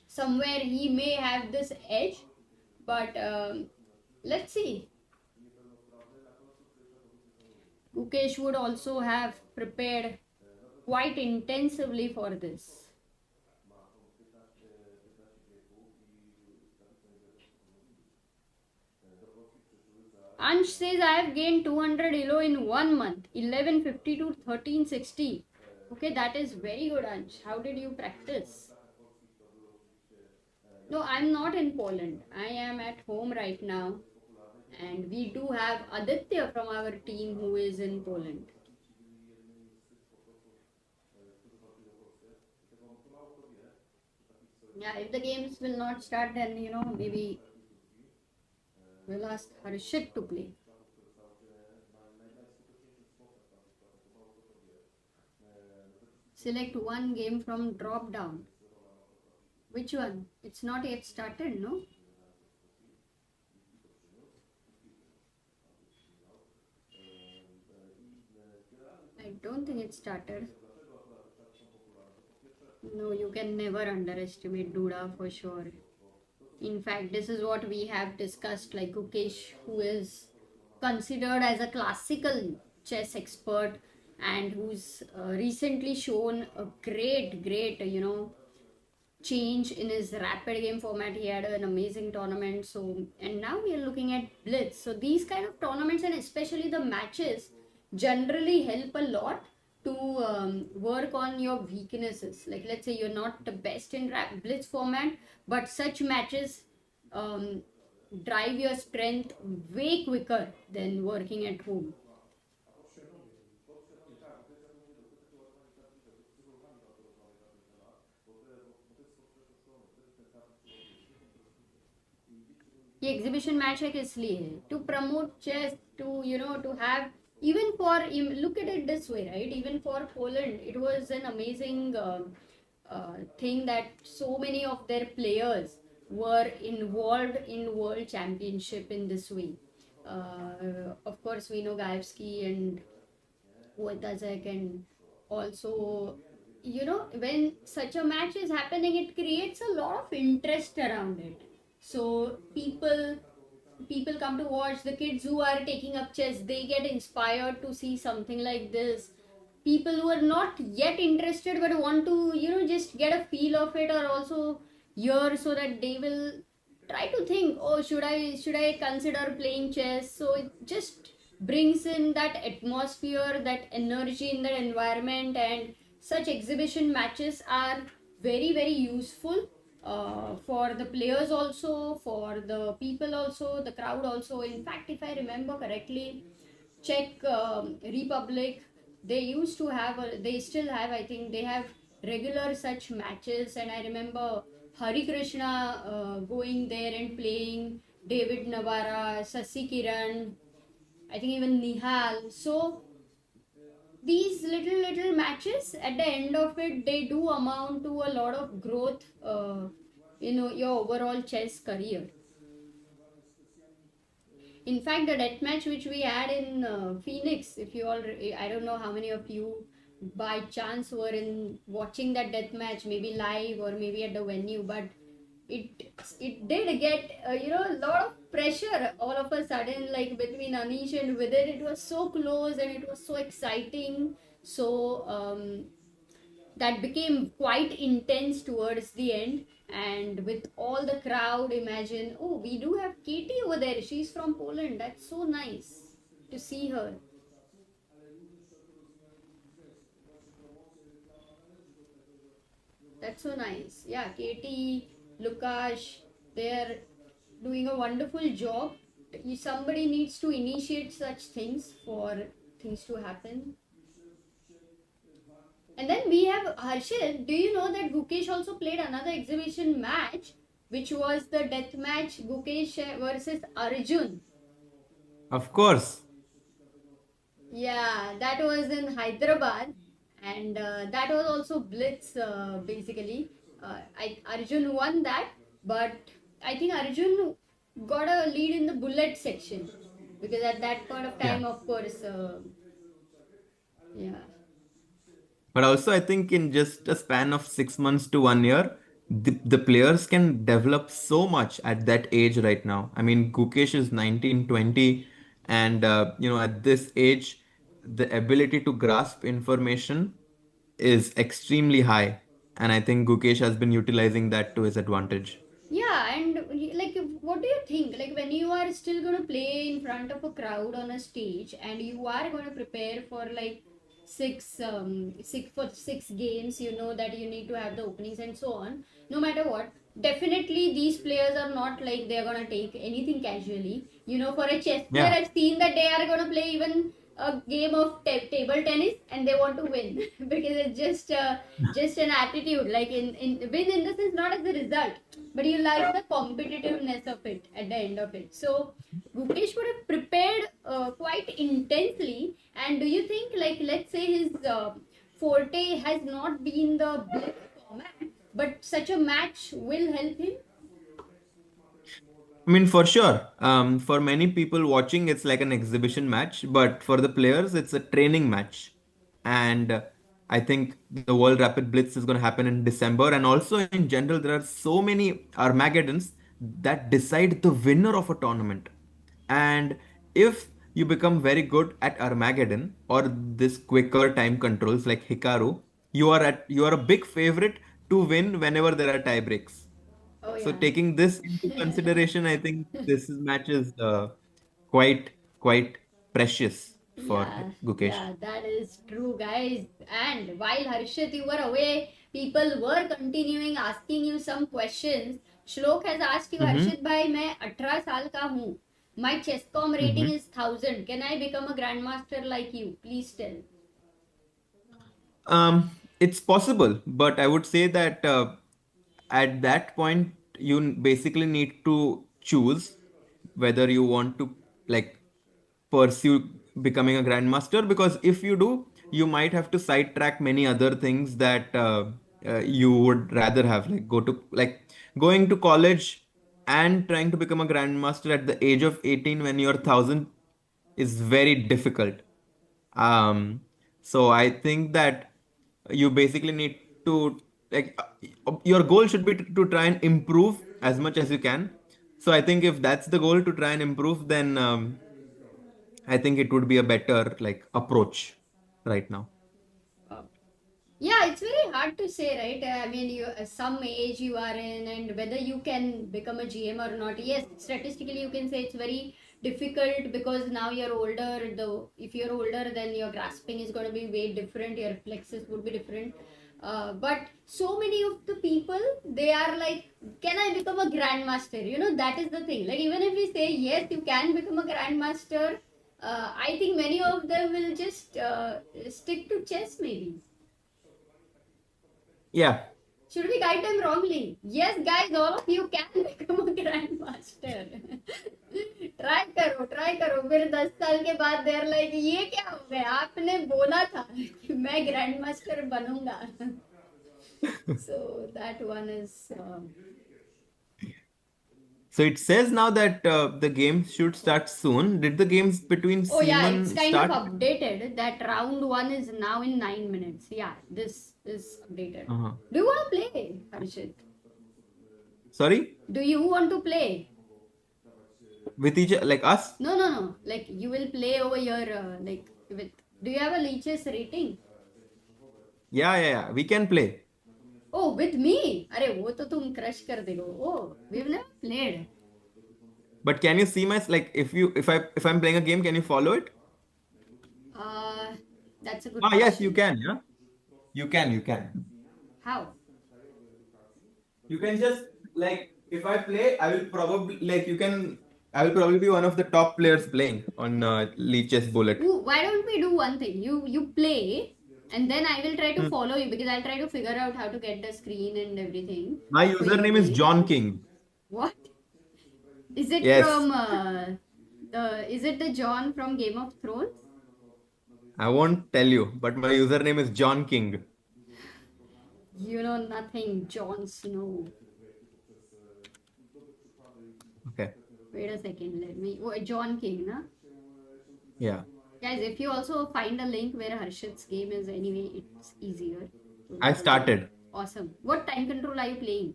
somewhere he may have this edge, but let's see. Gukesh would also have prepared quite intensively for this. Ansh says I have gained 200 elo in 1 month, 1150 to 1360. Okay, that is very good, Ansh. How did you practice? No, I'm not in Poland. I am at home right now. And we do have Aditya from our team who is in Poland. Yeah, if the games will not start, then, maybe we'll ask Harshit to play. Select one game from drop down. Which one? It's not yet started, no? I don't think it started. No, you can never underestimate Duda for sure. In fact, this is what we have discussed, like Gukesh, who is considered as a classical chess expert and who's recently shown a great, change in his rapid game format. He had an amazing tournament. So, and now we are looking at blitz. So these kind of tournaments and especially the matches generally help a lot to work on your weaknesses. Like, let's say you're not the best in blitz format, but such matches drive your strength way quicker than working at home. ये exhibition match है किस लिए है? To promote chess, to have, even for, look at it this way, right? Even for Poland, it was an amazing thing that so many of their players were involved in world championship in this way. Of course, we know Gaevsky and Wojtaszek, and also, when such a match is happening, it creates a lot of interest around it. So people come to watch. The kids who are taking up chess, they get inspired to see something like this. People who are not yet interested but want to, just get a feel of it, or also hear, so that they will try to think, oh, should I consider playing chess? So it just brings in that atmosphere, that energy in the environment, and such exhibition matches are very, very useful for the players also, for the people also, the crowd also. In fact, if I remember correctly, Czech Republic, they still have, I think they have regular such matches. And I remember Hari Krishna going there and playing, David Navara, Sasi Kiran, I think even Nihal. So these little matches, at the end of it, they do amount to a lot of growth your overall chess career. In fact, the death match which we had in Phoenix, if you all, I don't know how many of you by chance were in watching that death match, maybe live or maybe at the venue, but it did get a lot of pressure all of a sudden, like between Anish and Vidit. It was so close and it was so exciting. So that became quite intense towards the end. And with all the crowd, imagine, oh, we do have Katie over there. She's from Poland. That's so nice to see her. That's so nice. Yeah, Katie, Lukash, they're doing a wonderful job. Somebody needs to initiate such things for things to happen. And then we have Harshit. Do you know that Gukesh also played another exhibition match, which was the death match Gukesh versus Arjun? Of course. Yeah, that was in Hyderabad, and that was also blitz basically. Arjun won that, but I think Arjun got a lead in the bullet section because at that point of Yeah. time, of course, yeah. But also, I think in just a span of 6 months to 1 year, the players can develop so much at that age right now. I mean, Gukesh is 19, 20, and at this age, the ability to grasp information is extremely high. And I think Gukesh has been utilizing that to his advantage. Yeah, and like, what do you think? Like, when you are still going to play in front of a crowd on a stage, and you are going to prepare for like six games, you know that you need to have the openings and so on. No matter what, definitely these players are not like they're going to take anything casually. For a chess player, Yeah. I've seen that they are going to play even a game of table tennis and they want to win because it's just an attitude, like in win in the sense not as a result, but you like the competitiveness of it at the end of it. So Gukesh would have prepared quite intensely. And do you think, like, let's say his forte has not been the blitz format, but such a match will help him? I mean, for sure. For many people watching, it's like an exhibition match, but for the players, it's a training match. And I think the World Rapid Blitz is going to happen in December. And also, in general, there are so many Armageddons that decide the winner of a tournament. And if you become very good at Armageddon or this quicker time controls like Hikaru, you are a big favorite to win whenever there are tie breaks. Oh So yeah. taking this into consideration, I think match is quite precious for Yeah, Gukesh. yeah, that is true, guys. And while Harshit, you were away, people were continuing asking you some questions. Shlok has asked you, Mm-hmm. Harshit bhai, मैं 18 साल का हूँ. My chesscom rating Mm-hmm. is 1000. Can I become a grandmaster like you? Please tell. It's possible, but I would say that at that point, you basically need to choose whether you want to like pursue becoming a grandmaster, because if you do, you might have to sidetrack many other things that you would rather have, like going to college and trying to become a grandmaster at the age of 18 when you're 1000 is very difficult. So I think that you basically need to your goal should be to try and improve as much as you can. So I think if that's the goal, to try and improve, then I think it would be a better like approach right now. Uh, Yeah, it's very hard to say, right? I mean, some age you are in, and whether you can become a GM or not. Yes, statistically, you can say it's very difficult because now you're older. Though, if you're older, then your grasping is going to be way different. Your reflexes would be different. But so many of the people, they are like, can I become a grandmaster? That is the thing. Like, even if we say yes, you can become a grandmaster, I think many of them will just stick to chess, maybe. Yeah. Should we guide them wrongly? Yes, guys, all of you can become a grandmaster. Try करो फिर 10 साल के बाद देर like ये क्या हो गया आपने बोला था कि मैं ग्रैंड मास्टर बनूंगा. So that one is So it says now that the game should start soon. Did the games between oh yeah, it's Seaman kind of start? updated. That round one is now in 9 minutes. Yeah, this is updated. Uh-huh. Do you want to play, Harshit? Sorry? Do you want to play? With each, like us? No. Like you will play over here. Like with. Do you have a leeches rating? Yeah. We can play. Oh, with me? अरे वो तो तुम crush कर देगो. Oh, we've never played. But can you see my, like, if I'm playing a game, can you follow it? Uh, that's a good Ah, yes, you question. can. Yeah, you can. How? You can just, like, if I play, I will probably, like, I will probably be one of the top players playing on Leech's Bullet. Ooh, why don't we do one thing? You play, and then I will try to Hmm. follow you because I'll try to figure out how to get the screen and everything My for your username is game. John King. What? Is it Yes, from is it the John from Game of Thrones? I won't tell you, but my username is John King. You know nothing, Jon Snow. Okay. Wait a second, let me. Oh, John King, na? Yeah. Guys, if you also find a link where Harshit's game is anyway, it's easier. So I that will be started. awesome. What time control are you playing?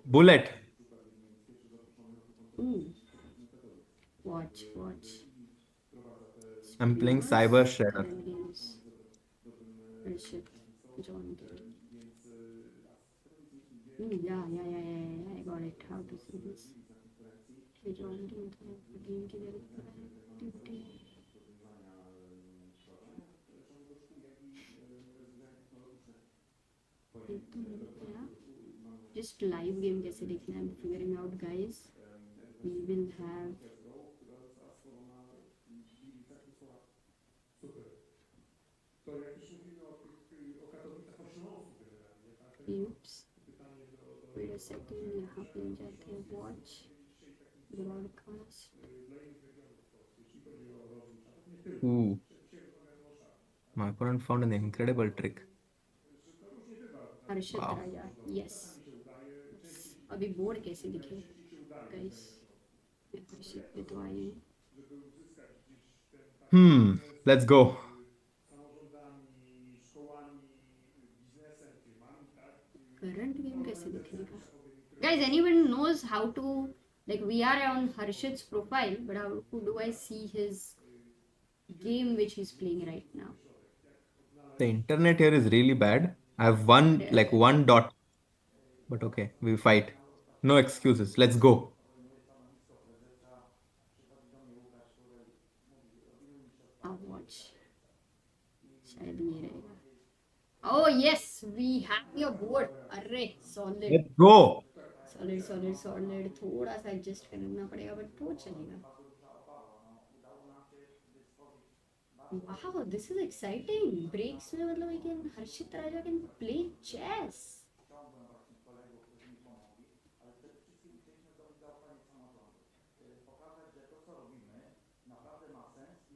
Bullet. Ooh. Watch. I'm playing Streamers, Cyber Shredder. current games. Harshit, John King. Yeah. I got it. How to see this? John King. Game की activity. Just live game कैसे देखना है? I'm figuring out, guys. We will have. Oops. Wait a second. यहाँ पे जाते हैं. Watch. Broadcast. Ooh. My opponent found an incredible trick. Harshit Wow. Raja. Yes. अभी board कैसे दिखे? Guys. मैं हर्षित पे तो आई हूँ. Let's go. Current game कैसे दिखेगा? Guys, anyone knows how to, like, we are on Harshit's profile, but how do I see his game which he's playing right now? The internet here is really bad. I have one dot. But okay, we fight. No excuses. Let's go. I'll watch. शायद ये रहेगा. Oh yes, we have your board. अरे solid. Let's go. solid. थोड़ा सा adjust करना पड़ेगा, but वो चलेगा. Wow, this is exciting. Breaks में मतलब I can Harshit Raja can play chess.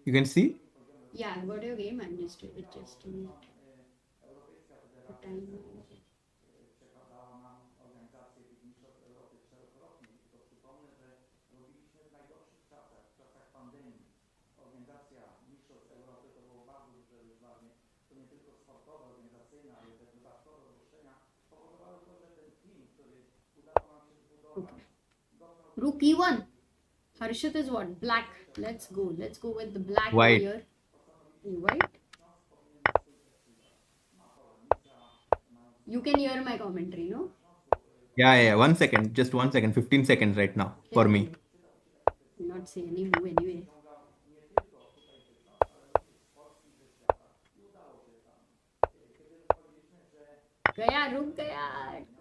You can see? Yeah, I've got your game. I'm just adjusting it. The time. Okay. Rook e1. Harshit is what? Black. Let's go with the black White. here. White. You can hear my commentary, no? Yeah. 1 second. Just 1 second. 15 seconds right now for me. Not say any move anyway. रुक गया.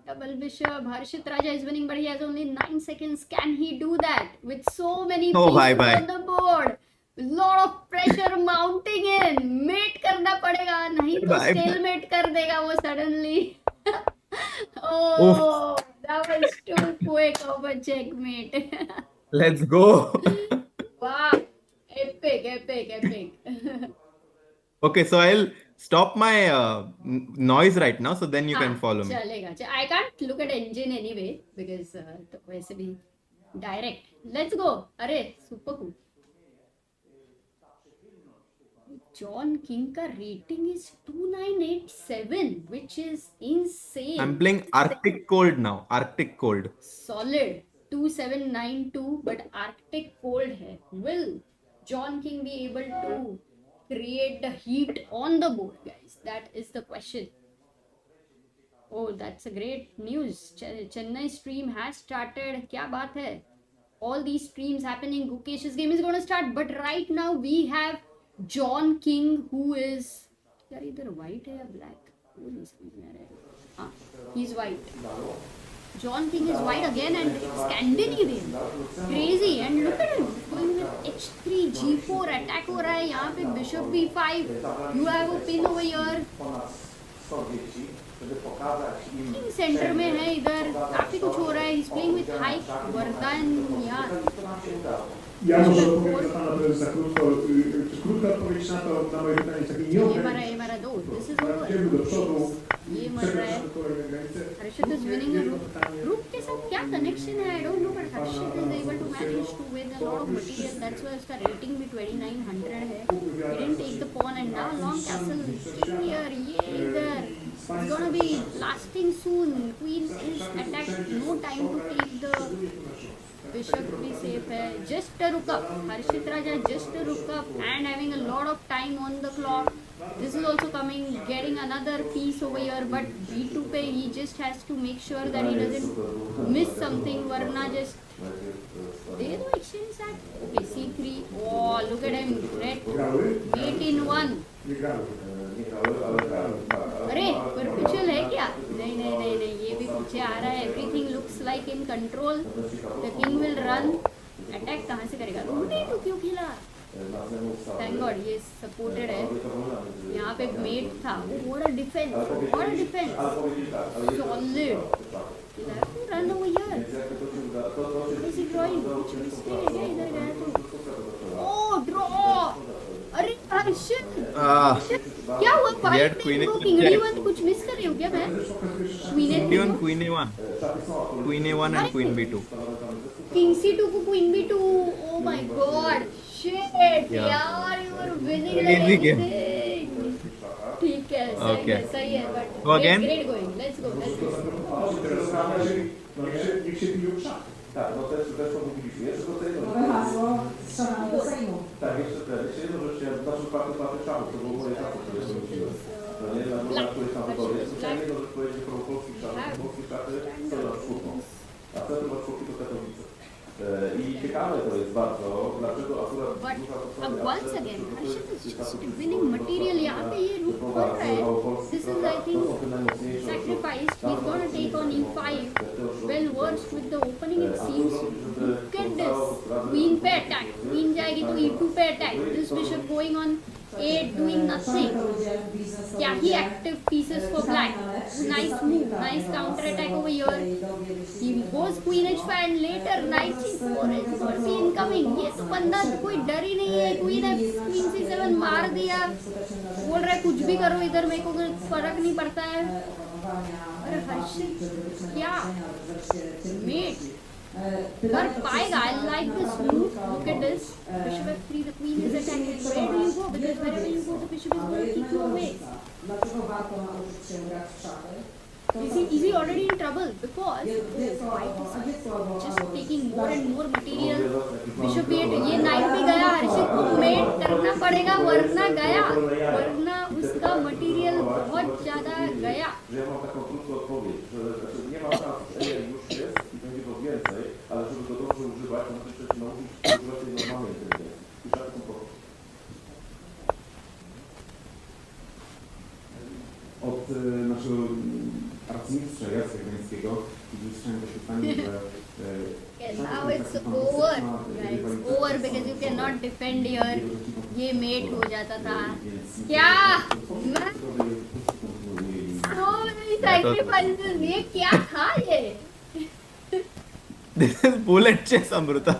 Double bishop. Harshit Raja is winning, but he has only 9 seconds. Can he do that with so many pieces on the board? Lot of pressure mounting in. Mate करना पड़ेगा, नहीं तो stalemate कर देगा वो suddenly. Oh, that was too quick of a checkmate. Let's go. Wow, epic. Okay, so I'll stop my noise right now, so then you can follow me. चलेगा. I can't look at engine anyway because तो वैसे भी direct. Let's go. अरे super cool. John king का rating is 2987, which is insane. I'm playing Arctic Cold now. Arctic Cold. Solid 2792, but Arctic cold hai. Will John King be able to create the heat on the board, guys? That is the question. Oh, that's a great news. Chennai stream has started. क्या बात है? All these streams happening. Gukesh's game is going to start. But right now we have John King, who is यार इधर white है या black? वो नहीं समझ में आ रहा है. हाँ, he's white. John King is white again and Scandinavian. Crazy. And look at him going with h3, g4 attack हो रहा है. यहाँ पे bishop b5. You have a pin over here. King center में है इधर. काफी कुछ हो रहा है. He's playing with high वरदान यार. Ja może odpowiem dla pana prezesa krótko. Krótka odpowiedź na to, na moje pytanie jest takie ये मरा दो. This is over. Idziemy do przodu. ये मर रहा है. Harshit is winning a rook. Rook के साथ क्या connection है? I don't know, but Harshit is able to manage to win a lot of material. That's why उसका rating भी 2900 है. He didn't take the pawn and now long castle king here. ये इधर. It's gonna be lasting soon. Queen is attacked. No time to take the bishop भी safe है. Just a rook up. Harshit Raja just a rook up and having a lot of time on the clock. This is also coming, getting another piece over here, but b2 पे he just has to make sure that he doesn't miss something, वरना just दे दो exchange sack. Okay, c3. Oh, look at him, red mate in one. अरे perpetual है क्या? नहीं नहीं नहीं नहीं, ये भी पीछे आ रहा है. Everything looks like in control. The king will run. Attack कहाँ से करेगा? rook क्यों खेला? Thank God ये supported है. यहाँ पे mate था. What a defense! What a defense! Solid. He'll have to run over here. What is he drawing? कुछ mistake है क्या इधर गया तो? Oh, draw! अरे हर्षित! क्या हुआ? Five नहीं वो king d1 कुछ miss कर रही हूँ क्या मैं? Queen a1. Queen a1 and queen b2. King c2 को queen b2. Oh my God! Shit! यार you are winning Easy game. everything. ठीक है, सही है, but Go again? great going. Let's go. Teraz niech się biją w szach. Tak, no też mówiliśmy, jeszcze do tego. Nowe hasło strzelane do Sejmu. Tak, jeszcze jedną rzecz, ja zawsze patrzę szachów, to było moje czasy, które wróciłem. No nie, na których tam wybory. Chciałem jedną rzecz powiedzieć pro polskich szachów. Polskich szachy stoją nad czwórką, a centrum od czwórki to Katowice. I ciekawe to jest bardzo, dlaczego akurat... But once again, Harshit is just winning material. यहाँ पे ये rook कर रहा है. This is I think sacrificed. He's gonna take on e5. Well versed with the opening it seems. Look at this. Queen पे attack. Queen जाएगी तो e2 पे attack. This bishop going on a8 doing nothing. क्या ही active pieces for black. Nice move. Nice counter attack over here. He goes queen h5 and later knight c4 is going to be incoming. ये तो बंदा कोई डर ही नहीं है. queen c7 मार दिया. बोल रहा है कुछ भी करो इधर मेरे को फर्क नहीं पड़ता है. अरे हर्षित क्या मेट कर पाएगा. I like this move. Look at this. Bishop f3. The queen is attacking. Where do you go? Because wherever you go, the bishop is going to kick you away. Dlaczego warto nauczyć się grać w szachy? Is he already in trouble? Because white is just taking more and more material. Bishop b8. ये knight भी गया. हर्षित को met करना पड़ेगा वरना गया. वरना उसका material बहुत ज़्यादा गया. Że ja mam taką krótką odpowiedź, że nie ma szans, już jest i będzie to więcej, ale żeby go dobrze używać, to muszę się nauczyć używać tej normalnej inteligencji. I szachy są proste. Od naszego arcymistrza Jacka Gdańskiego usłyszałem takie pytanie, że Okay, now it's over, guys. Over because you cannot defend here. ये met हो जाता था. क्या? So many sacrifices. ये क्या था ये? This is bullet chess, Amruta.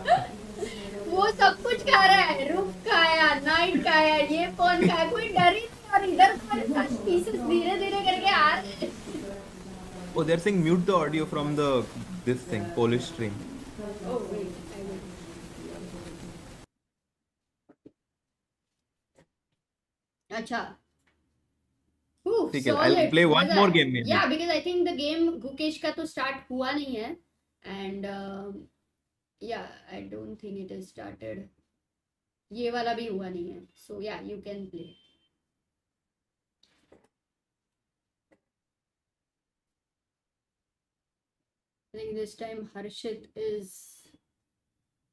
वो सब कुछ खा रहा है. रुक खाया, नाइट खाया, ये पॉन खाया. कोई डर ही नहीं. और इधर हमारे पास पीसेस धीरे धीरे करके आ रहे हैं. Oh, they're saying mute the audio from this thing, Polish stream. Oh wait, I will. अच्छा, Ooh, ठीक है, I'll solid. play one मजा more है. game maybe. Yeah, because I think the game Gukesh का तो start हुआ नहीं है, and yeah, I don't think it is started. ये वाला भी हुआ नहीं है, so yeah, you can play. I think this time Harshit is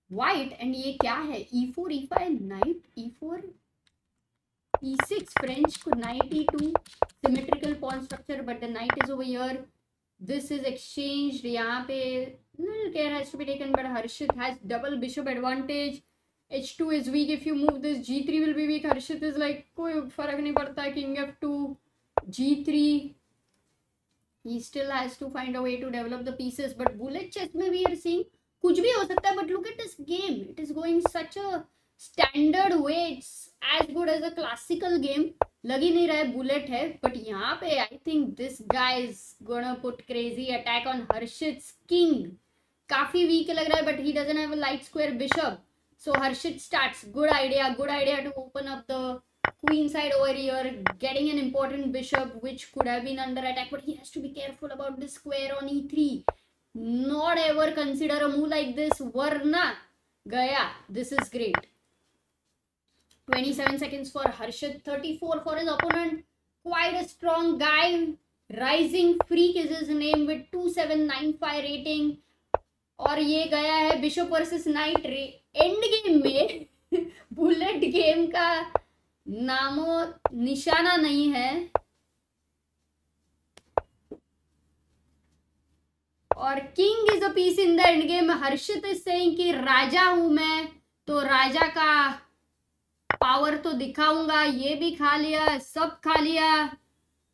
white, and ये क्या है? E4, E5, knight, E4, E6, French, knight E2, symmetrical pawn structure, but the knight is over here. This is exchanged. यहाँ पे little care has to be taken, but Harshit has double bishop advantage. H2 is weak. If you move this, G3 will be weak. Harshit is like कोई फर्क नहीं पड़ता. King F2, G3. He still has to find a way to develop the pieces. But bullet chess में we are seeing कुछ भी हो सकता है. But look at this game. It is going such a standard way. It's as good as a classical game. लग ही नहीं रहा है बुलेट है, बट यहाँ पे I think this guy is gonna put crazy attack on Harshit's king. काफी weak लग रहा है, but he doesn't have a light square bishop, so Harshit starts. Good idea to open up the queen side over here, getting an important bishop which could have been under attack, but he has to be careful about the square on e3. Not ever consider a move like this, varna gaya. This is great. 27 seconds for Harshit, 34 for his opponent. Quite a strong guy. Rising Freak is his name with 2795 rating. और ये गया है bishop versus knight end game में. Bullet game का नामो निशाना नहीं है. और king is a piece in the end game. Harshit is saying कि राजा हूं मैं, तो राजा का पावर तो दिखाऊंगा. ये भी खा लिया, सब खा लिया.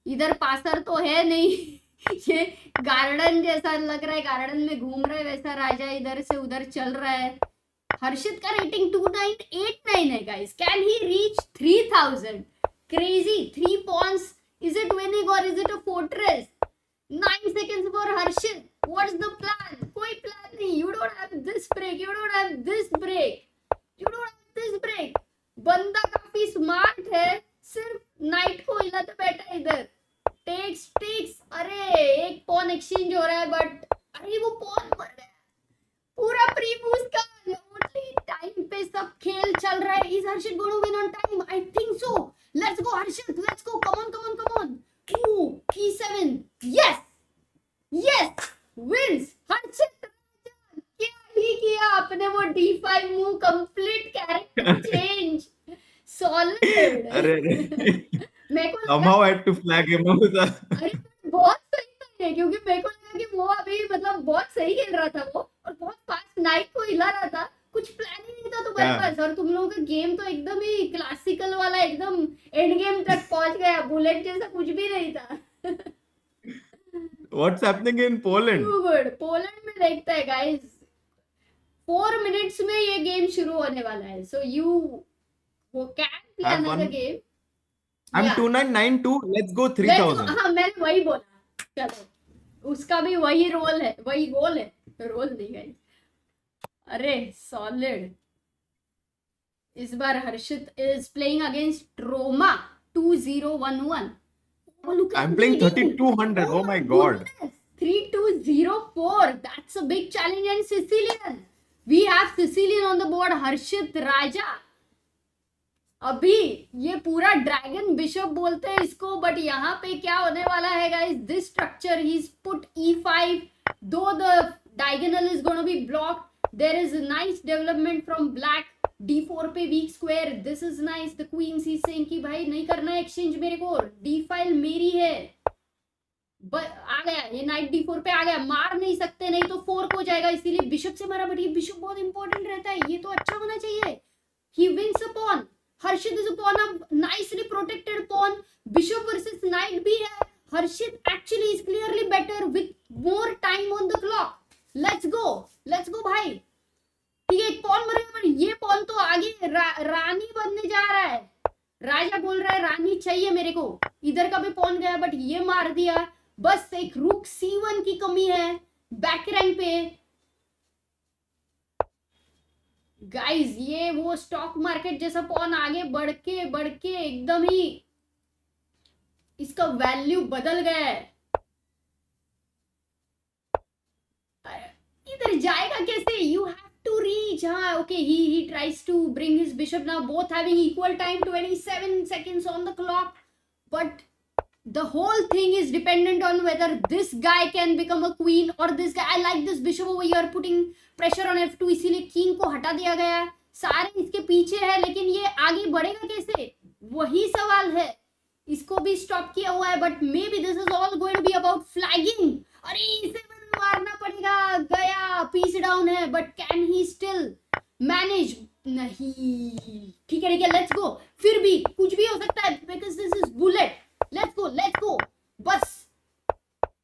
इधर पासर तो है नहीं. ये गार्डन जैसा लग रहा है, गार्डन में घूम रहा है वैसा राजा इधर से उधर चल रहा है. हर्षित का रेटिंग 2989 है guys. Can he reach 3000? Crazy. 3 pawns. Is it winning और is it a fortress? 9 seconds for Harshit. What's the plan? कोई प्लान नहीं. You don't have this break. You don't have this break. You don't have this break. बंदा काफी smart है, सिर्फ night को हिलाते बैठा इधर. टेक्स. अरे एक पॉन एक्सचेंज हो रहा है, बट अरे वो पॉन मर गया. पूरा प्री मूव का ओनली टाइम पे सब खेल चल रहा है. Is Harshit going to win on time? I think so. Let's go Harshit, let's go. Come on. E7. Yes wins. Harshit क्या ही किया आपने. वो D5 move, complete character change. Solid. अरे मेरे को somehow I had to flag him out. अरे बहुत सही था ये, क्योंकि मेरे को लगा कि वो अभी मतलब बहुत सही खेल रहा था वो, और बहुत फास्ट नाइट को हिला रहा था. कुछ प्लान ही नहीं था तुम्हारे पास. और तुम लोगों का गेम तो एकदम ही क्लासिकल वाला, एकदम एंड गेम तक पहुंच गया. बुलेट जैसा कुछ भी नहीं था. What's happening in Poland? Too good. Poland में देखता है गाइस. 4 मिनट्स में ये गेम शुरू होने वाला है. So you can play I've another won. Game. I'm Yeah. 2992. Let's go 3000. हाँ, मैंने वही बोला. चलो, उसका भी वही रोल है, वही गोल है. रोल नहीं गई. अरे सॉलिड. इस बार Harshit is playing against Roma 2011. I'm playing 3200. Oh my god. 3204. That's a big challenge. And Sicilian. We have Sicilian on the board. Harshit Raja. अभी ये पूरा ड्रैगन बिशप बोलते हैं इसको, बट यहाँ पे क्या होने वाला है guys. This structure he is put E5, though the diagonal is gonna be blocked. There is nice development from black. D4 पे weak square. This is nice. The queen see saying कि भाई नहीं करना है एक्सचेंज मेरे को, D5 मेरी है. आ गया ये नाइट D4 पे आ गया. मार नहीं सकते, नहीं तो फोर्क हो जाएगा, इसीलिए बिशप से मारा. बट ये बिशप बहुत इंपॉर्टेंट रहता है, ये तो अच्छा होना चाहिए. He wins a pawn. Harshit is upon a nicely protected pawn. Bishop versus knight भी है. Harshit actually is clearly better with more time on the clock. Let's go भाई. ठीक है, एक पॉन मरेगा, पर ये पॉन तो आगे रानी बनने जा रहा है. राजा बोल रहा है रानी चाहिए मेरे को. इधर का भी पॉन गया, बट ये मार दिया. बस एक रुक C1 की कमी है बैक रैंक पे. गाइस ये वो स्टॉक मार्केट जैसा पॉन आगे बढ़ के एकदम ही इसका वैल्यू बदल गया है। इधर जाएगा कैसे? You have to reach. हाँ okay, he tries to bring his bishop now, both having equal time, 27 seconds on the clock, but the whole thing is dependent on whether this guy can become a queen or this guy. I like this bishop over here putting pressure on f2, इसीलिए king को हटा दिया गया। सारे इसके पीछे है, लेकिन ये आगे बढ़ेगा कैसे, वही सवाल है। इसको भी स्टॉप किया हुआ है, but may be this is all going to be about flagging. अरे इसे मारना पड़ेगा, गया, पीस डाउन है, but can he still manage? नहीं, ठीक है लेट्स गो। फिर भी कुछ भी हो सकता है, because this is bullet. Let's go, बस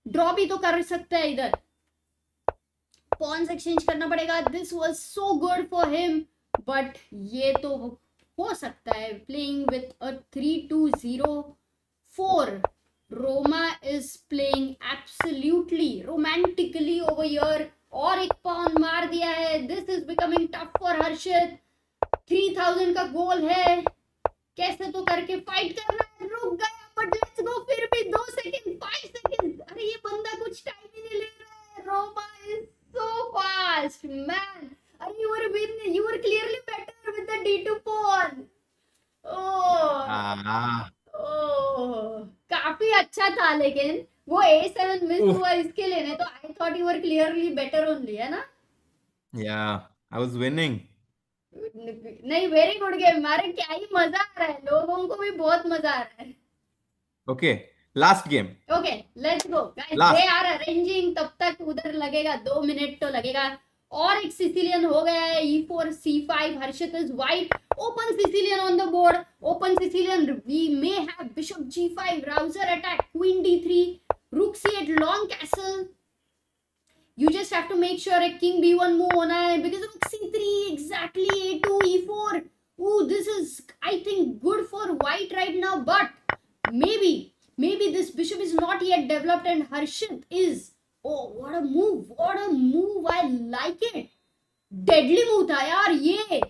ड्रॉ भी तो कर सकता है इधर। पॉन्स एक्सचेंज करना पड़ेगा। This was so good for him, but ये तो हो सकता है। Playing with a 3-2-0-4, Roma is playing absolutely romantically over here, और एक पॉन मार दिया है। This is becoming tough for Harshit. 3000 का गोल है, कैसे तो करके फाइट करना है। रुक गया, बट लेट्स गो। फिर भी 2 सेकंड, 5 सेकंड। अरे ये बंदा कुछ टाइम ही नहीं ले रहा है। Roma is so fast man. अरे you were clearly better with the d2 pawn. काफी अच्छा था, लेकिन वो a7 मिस हुआ इसके लिए, नहीं तो I thought you were clearly better only, है ना? Yeah, I was winning. नहीं, वेरी गुड गेम। अरे क्या ही मजा आ रहा है, लोगों को भी बहुत मजा आ रहा है। Okay, last game. Okay let's go guys, Last. They are arranging. तब तक उधर लगेगा 2 मिनट तो लगेगा। और एक सिसिलियन हो गया है, e4 c5, Harshit is white. Open Sicilian on the board, open Sicilian. We may have bishop g5, Rauzer attack, queen d3, rook c8, long castle. You just have to make sure एक king b1 move होना है, because rook c3, exactly, a2, e4. Ooh, this is, I think, good for white right now, but maybe this bishop is not yet developed, and Harshit is. Oh, what a move! What a move! I like it. Deadly move था यार ये.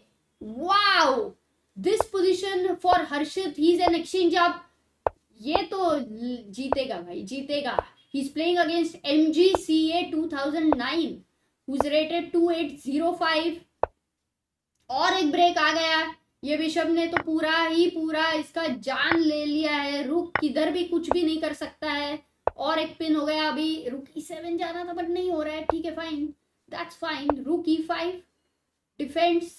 Wow! This position for Harshit, he's an exchange up. ये तो जीतेगा भाई, जीतेगा। He's playing against MGCA 2009, who's rated 2805. और एक ब्रेक आ गया। ये बिशप ने तो पूरा इसका जान ले लिया है। रुक किधर भी कुछ भी नहीं कर सकता है। और एक पिन हो गया। अभी रुक e7 जाना था, बट नहीं हो रहा है। ठीक है, फाइन, दैट्स फाइन। रुक e5 डिफेंस,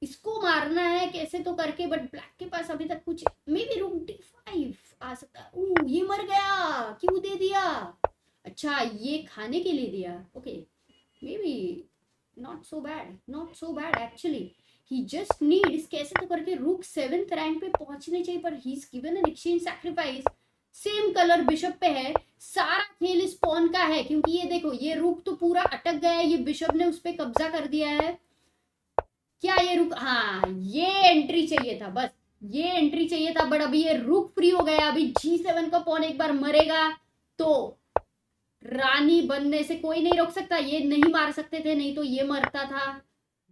इसको मारना है कैसे तो करके, बट ब्लैक के पास अभी तक कुछ। मे बी रुक d5 आ सकता है। ये मर गया, क्यों दे दिया? अच्छा, ये खाने के लिए दिया। Okay, may be not so bad actually. He just needs कैसे तो करके रुक 7th रैंक पे पहुंचने चाहिए, पर he's given an exchange sacrifice। Same colour bishop पे है। सारा खेल इस पॉन का है, क्योंकि ये देखो, ये रुक तो पूरा अटक गया है। ये बिशप ने उस पे कब्जा कर दिया है। क्या ये रुक, हाँ ये एंट्री चाहिए था, बस ये एंट्री चाहिए था, बट अभी ये रुक फ्री हो गया। अभी g7 का पॉन एक बार मरेगा तो रानी बनने से कोई नहीं रोक सकता। ये नहीं मार सकते थे, नहीं तो ये मरता था।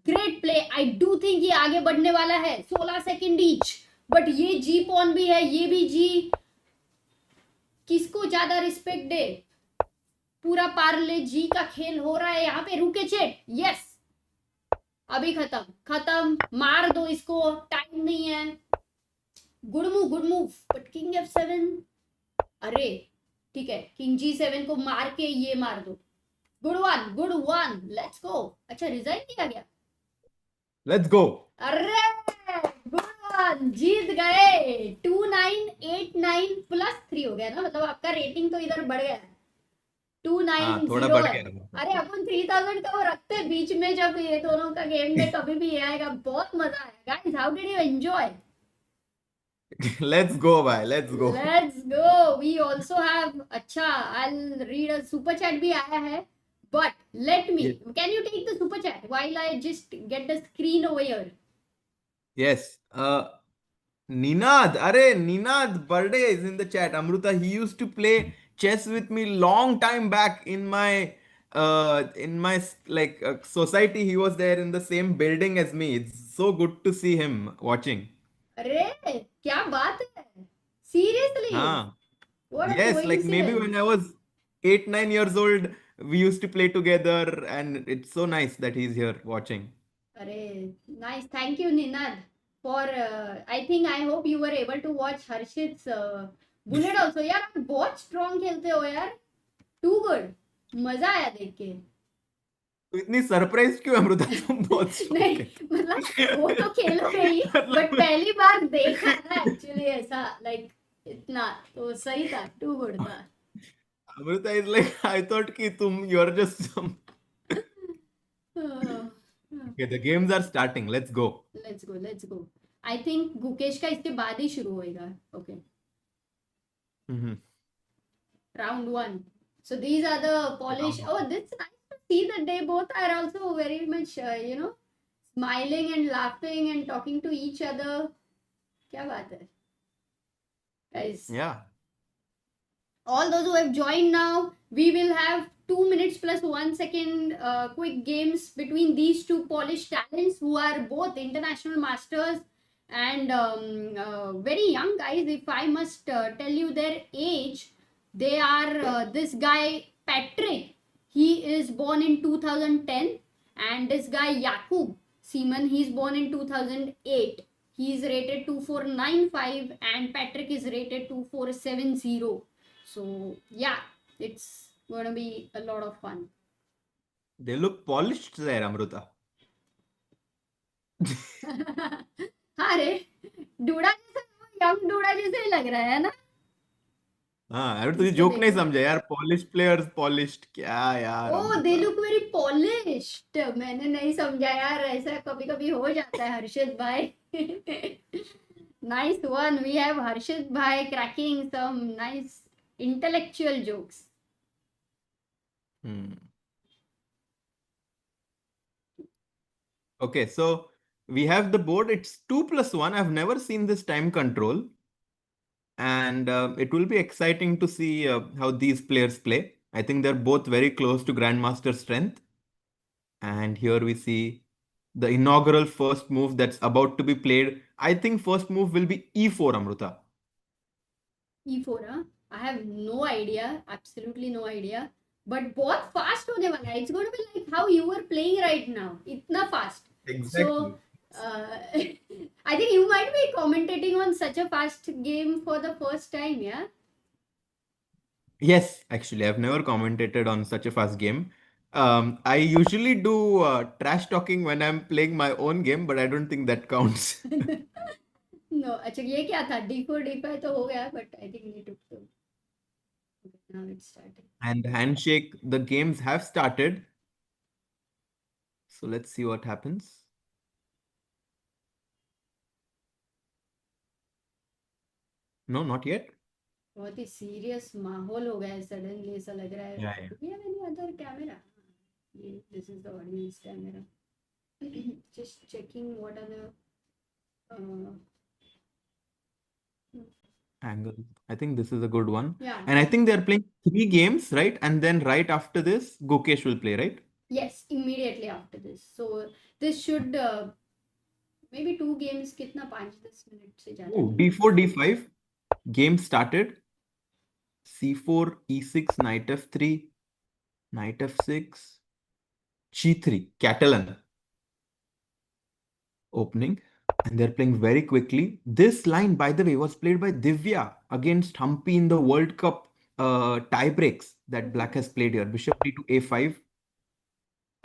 Great play. I do think ये आगे बढ़ने वाला है। 16 सेकंड ईच, बट ये जी पॉन भी है, ये भी जी। किसको ज्यादा रिस्पेक्ट दे? पूरा पार्ले जी का खेल हो रहा है यहाँ पे। रुके चेट, यस, अभी खत्म। मार दो इसको, टाइम नहीं है। Good move, but king f7। अरे ठीक है, किंग g7 को मार के ये मार दो। Good one, let's go. अच्छा, रिजाइन किया गया, Let's go. अरे गुड वन, जीत गए। 2989 +3 हो गया ना, मतलब आपका रेटिंग तो इधर बढ़ गया। हाँ, थोड़ा बढ़ 2901। गया। अरे अपन 3000 का वो रखते हैं बीच में, जब ये दोनों का गेम में कभी भी ये आएगा। बहुत मजा आया guys. How did you enjoy? Let's go, bhai. Let's go. Let's go. We also have, अच्छा, I'll read a super chat भी आया है, but let me, Yes. can you take the super chat while I just get the screen over here? Yes. Ninad birthday is in the chat. Amruta, he used to play chess with me long time back in my in my society, he was there in the same building as me. It's so good to see him watching. अरे क्या बात है? Seriously? Ah, What a yes, like maybe when I coincidence. was 8, 9 years old, we used to play together, and it's so nice that he's here watching. अरे nice. Thank you, Ninad, for I think I hope you were able to watch Harshit's bullet also. यार आप बहुत strong खेलते हो यार. Too good. मजा आया देख के. तो इतनी सरप्राइज क्यों अमृता, तुम बहुत strong नहीं है। मतलब वो तो खेलोगे ही, बट पहली बार देखा ना एक्चुअली ऐसा लाइक इतना तो सही था. Too good था. Amrita is like, I thought कि you're just some. Uh, Okay, the games are starting. Let's go. Let's go, let's go. I think Gukesh का इसके बाद ही शुरू होएगा. Okay. Mm-hmm. Round 1. So these are the polished. Oh, this is nice to see that they both are also very much, smiling and laughing and talking to each other. क्या बात है? Guys, Yeah. all those who have joined now, we will have 2 minutes plus 1 second quick games between these two polished talents who are both international masters and very young guys. If I must tell you their age, they are this guy Patrick, he is born in 2010, and this guy Jakub Seaman, he's born in 2008. He is rated 2495 and Patrick is rated 2470. So yeah, it's gonna be a lot of fun. They look polished there, Amruta. हाँ रे, DUDA जैसे, young DUDA जैसे ही लग रहा है ना. हाँ, अरे तुझे इसको जोक नहीं देखो. समझा यार, polished players polished क्या यार Oh, they Amrita. look very polished. मैंने नहीं समझा यार, ऐसा कभी कभी हो जाता है हर्षित भाई. Nice one. We have Harshit bhai cracking some nice intellectual jokes. Okay, so we have the board. It's 2+1. I've never seen this time control. And it will be exciting to see how these players play. I think they're both very close to Grandmaster strength. And here we see the inaugural first move that's about to be played. I think first move will be E4, Amruta. E4, huh? I have no idea, absolutely no idea. But बहुत fast होने वाला है. It's going to be like how you were playing right now. इतना fast. So I think you might be commentating on such a fast game for the first time, yeah? Yes, actually, I've never commentated on such a fast game. I usually do trash talking when I'm playing my own game, but I don't think that counts. No, अच्छा ये क्या था? D4, D5 तो हो गया, but I think we took the. Okay, now it's starting. And handshake, the games have started. So let's see what happens. No, not yet. बहुत ही serious माहौल हो गया है सडनली, ऐसा लग रहा है. Yeah, yeah. Do we have any other camera? ये this is the audience camera. Just checking what are the Angle. I think this is a good one. yeah. And I think they're playing 3 games, right? And then right after this, Gukesh will play, right? Yes, immediately after this. So this should maybe 2 games कितना 5-10 minute से ज़्यादा. Oh, D4, D5. Game started. C4, E6, Knight F3, Knight F6, G3, Catalan. Opening. And they're playing very quickly. This line, by the way, was played by Divya against Humpy in the World Cup tie breaks that Black has played here. Bishop D to A5.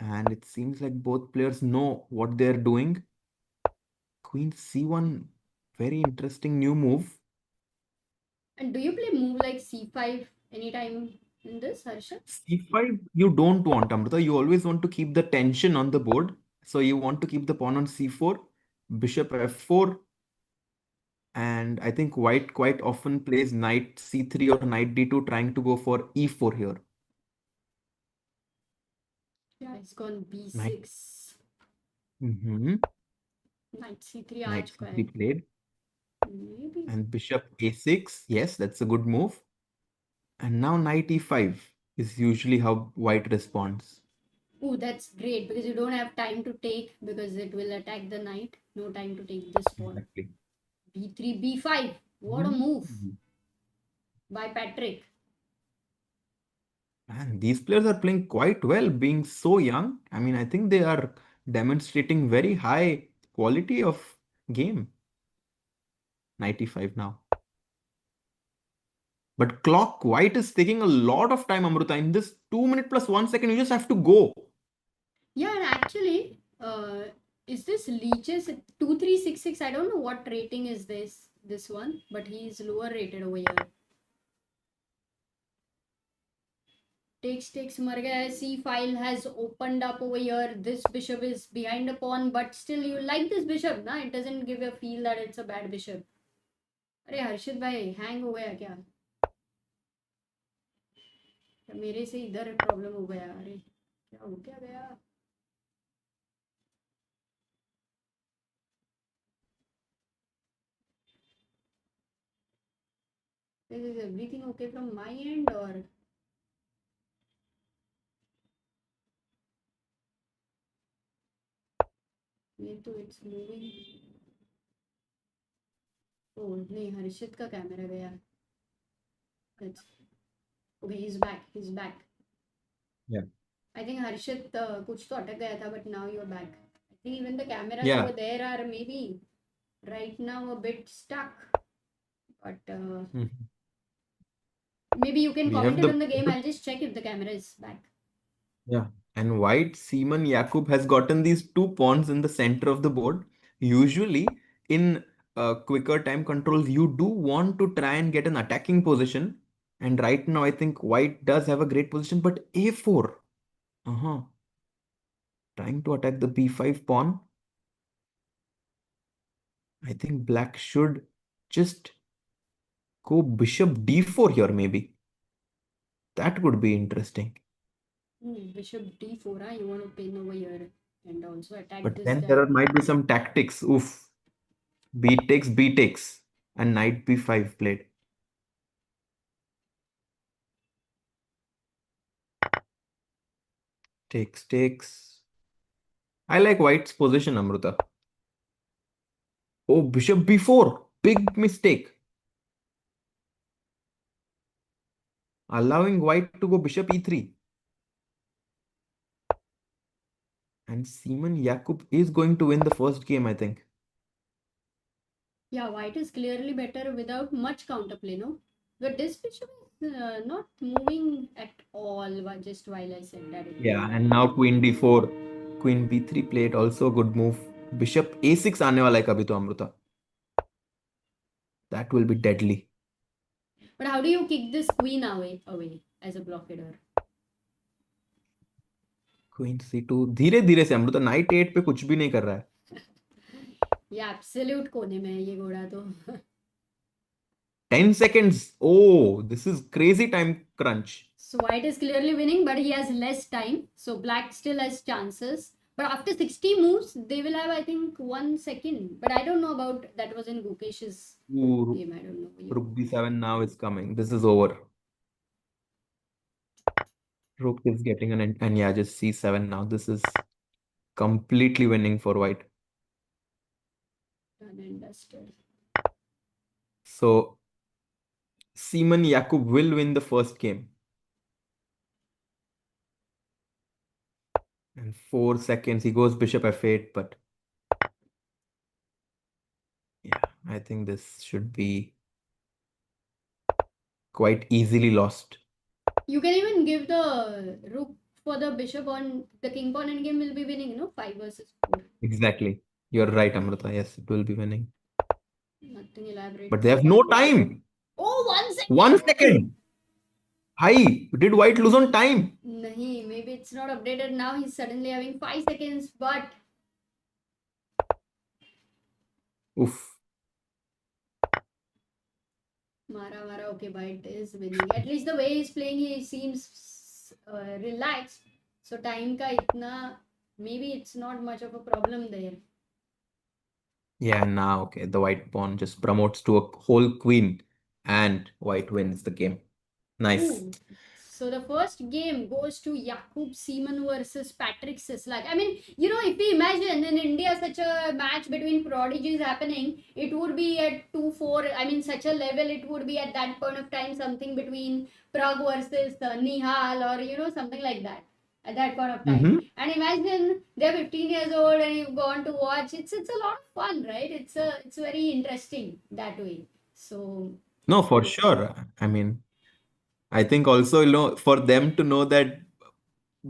And it seems like both players know what they're doing. Queen C1, very interesting new move. And do you play move like C5 anytime in this, Harsha? C5, you don't want, Amrita. You always want to keep the tension on the board. So you want to keep the pawn on C4, Bishop F4. And I think white quite often plays Knight C3 or Knight D2, trying to go for E4 here. Yeah, it's gone B6. Knight C3 Knight आज का है. C3 played. Maybe. And Bishop A6. Yes, that's a good move. And now Knight E5. is usually how white responds. Ooh, that's great because you don't have time to take because it will attack the knight. No time to take this pawn. Exactly. B3, B5. What a move by Patrick. Man, these players are playing quite well, being so young. I mean, I think they are demonstrating very high quality of game. 95 now. But clock white is taking a lot of time, Amruta. In this 2 minute plus 1 second, you just have to go. Yeah, and actually, is this Leech's 2366? I don't know what rating is this one, but he's lower rated over here. Takes mar gaya. C file has opened up over here. This bishop is behind a pawn, but still you like this bishop, na? It doesn't give a feel that it's a bad bishop. अरे हर्षित भाई hang हो गया क्या? मेरे से इधर problem हो गया. अरे क्या हो क्या गया? Is everything okay from my end or? ये तो it's moving. Oh नहीं, हर्षित का कैमरा गया. Okay, he's back. Yeah. I think Harshit कुछ तो अटक गया था, but now you're back. I think even the cameras Yeah. over there are maybe right now a bit stuck. But maybe you can We comment have it the on the game. I'll just check if the camera is back. Yeah, and white Seaman Yakub has gotten these two pawns in the center of the board. Usually, in quicker time controls, you do want to try and get an attacking position. And right now, I think white does have a great position, but a4. Uh-huh. Trying to attack the b5 pawn. I think black should just go bishop d4 here, maybe. That would be interesting. Bishop d4, huh? You want to pin over here and also attack But this then guy. there might be some tactics. Oof. B takes, and knight b5 played. Takes. I like white's position, Amruta. Oh, bishop b4. Big mistake. Allowing white to go bishop e3. And Seaman Yakub is going to win the first game, I think. Yeah, white is clearly better without much counterplay, no? But this bishop is not moving at all just while I said that. Yeah, and now queen d4. Queen b3 played, also a good move. Bishop a6 आने वाला है कभी तो Amrita. That will be deadly. But how do you kick this queen away as a blockader? Queen c2. धीरे धीरे से Amrita. Knight 8 पे कुछ भी नहीं कर रहा है. ये एब्सोल्यूट कोने में है ये घोड़ा तो. 10 seconds. Oh, this is crazy time crunch. So white is clearly winning, but he has less time. So black still has chances. But after 60 moves, they will have, I think, 1 second. But I don't know about that was in Gukesh's Ooh, game. I don't know. Rook b7 now is coming. This is over. Rook is getting and yeah, just c7 now. This is completely winning for white. Done and dusted. So Seaman Yakub will win the first game. And 4 seconds, he goes bishop f8, but yeah, I think this should be quite easily lost. You can even give the rook for the bishop on the king pawn endgame will be winning, 5 versus 4. Exactly. You're right, Amrita. Yes, it will be winning. Nothing elaborate. But they have no time. Oh, 1 second. 1 second. Hi, did white lose on time? Nahi, maybe it's not updated now. He's suddenly having 5 seconds, but Oof. Mara, okay, white is winning. At least the way he's playing, he seems relaxed. So time ka itna, maybe it's not much of a problem there. Yeah, now, okay, the white pawn just promotes to a whole queen and white wins the game. Nice. Ooh, So the first game goes to Jakub Seaman versus Patrick Sislak. I mean, you know, if we imagine in India such a match between prodigies happening, it would be at 2-4. I mean, such a level, it would be at that point of time something between Prague versus Nihal, or you know, something like that at that point of time. Mm-hmm. And imagine they're 15 years old and you've gone to watch. It's a lot of fun, right? It's very interesting that way. So No, for sure. I mean, I think also, for them to know that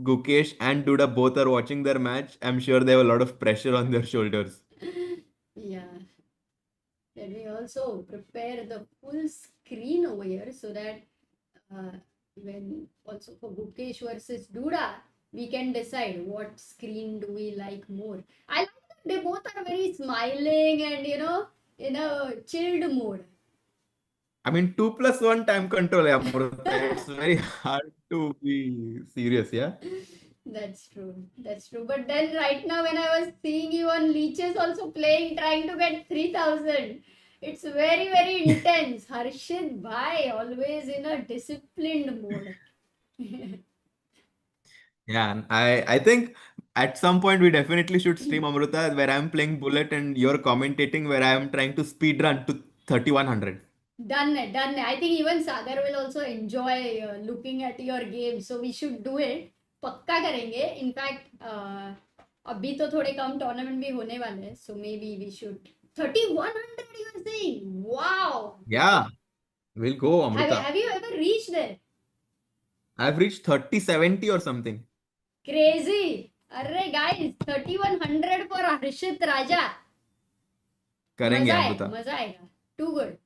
Gukesh and Duda both are watching their match, I'm sure they have a lot of pressure on their shoulders. yeah. Let me also prepare the full screen over here so that when also for Gukesh versus Duda, we can decide what screen do we like more. I like that they both are very smiling and you know in a chilled mode. I mean, 2+1 time control, yeah, Amrita. It's very hard to be serious, yeah? That's true. That's true. But then right now when I was seeing you on leeches also playing, trying to get 3000, it's very, very intense. Harshit Bhai always in a disciplined mode. Yeah, and I think at some point we definitely should stream Amrita where I'm playing Bullet and you're commentating where I am trying to speed run to 3100. Done it, done it. I think even Sagar will also enjoy looking at your game. So we should do it. पक्का करेंगे. In fact, अभी तो थोड़े कम tournament भी होने वाले हैं. So maybe we should 3100 you are saying. Wow. Yeah, we'll go, Amrita. Have you ever reached there? I've reached 3070 or something. Crazy. Arre guys, 3100 for Harshit Raja. करेंगे मजा अमृता. आएगा, मजा आएगा. Too good.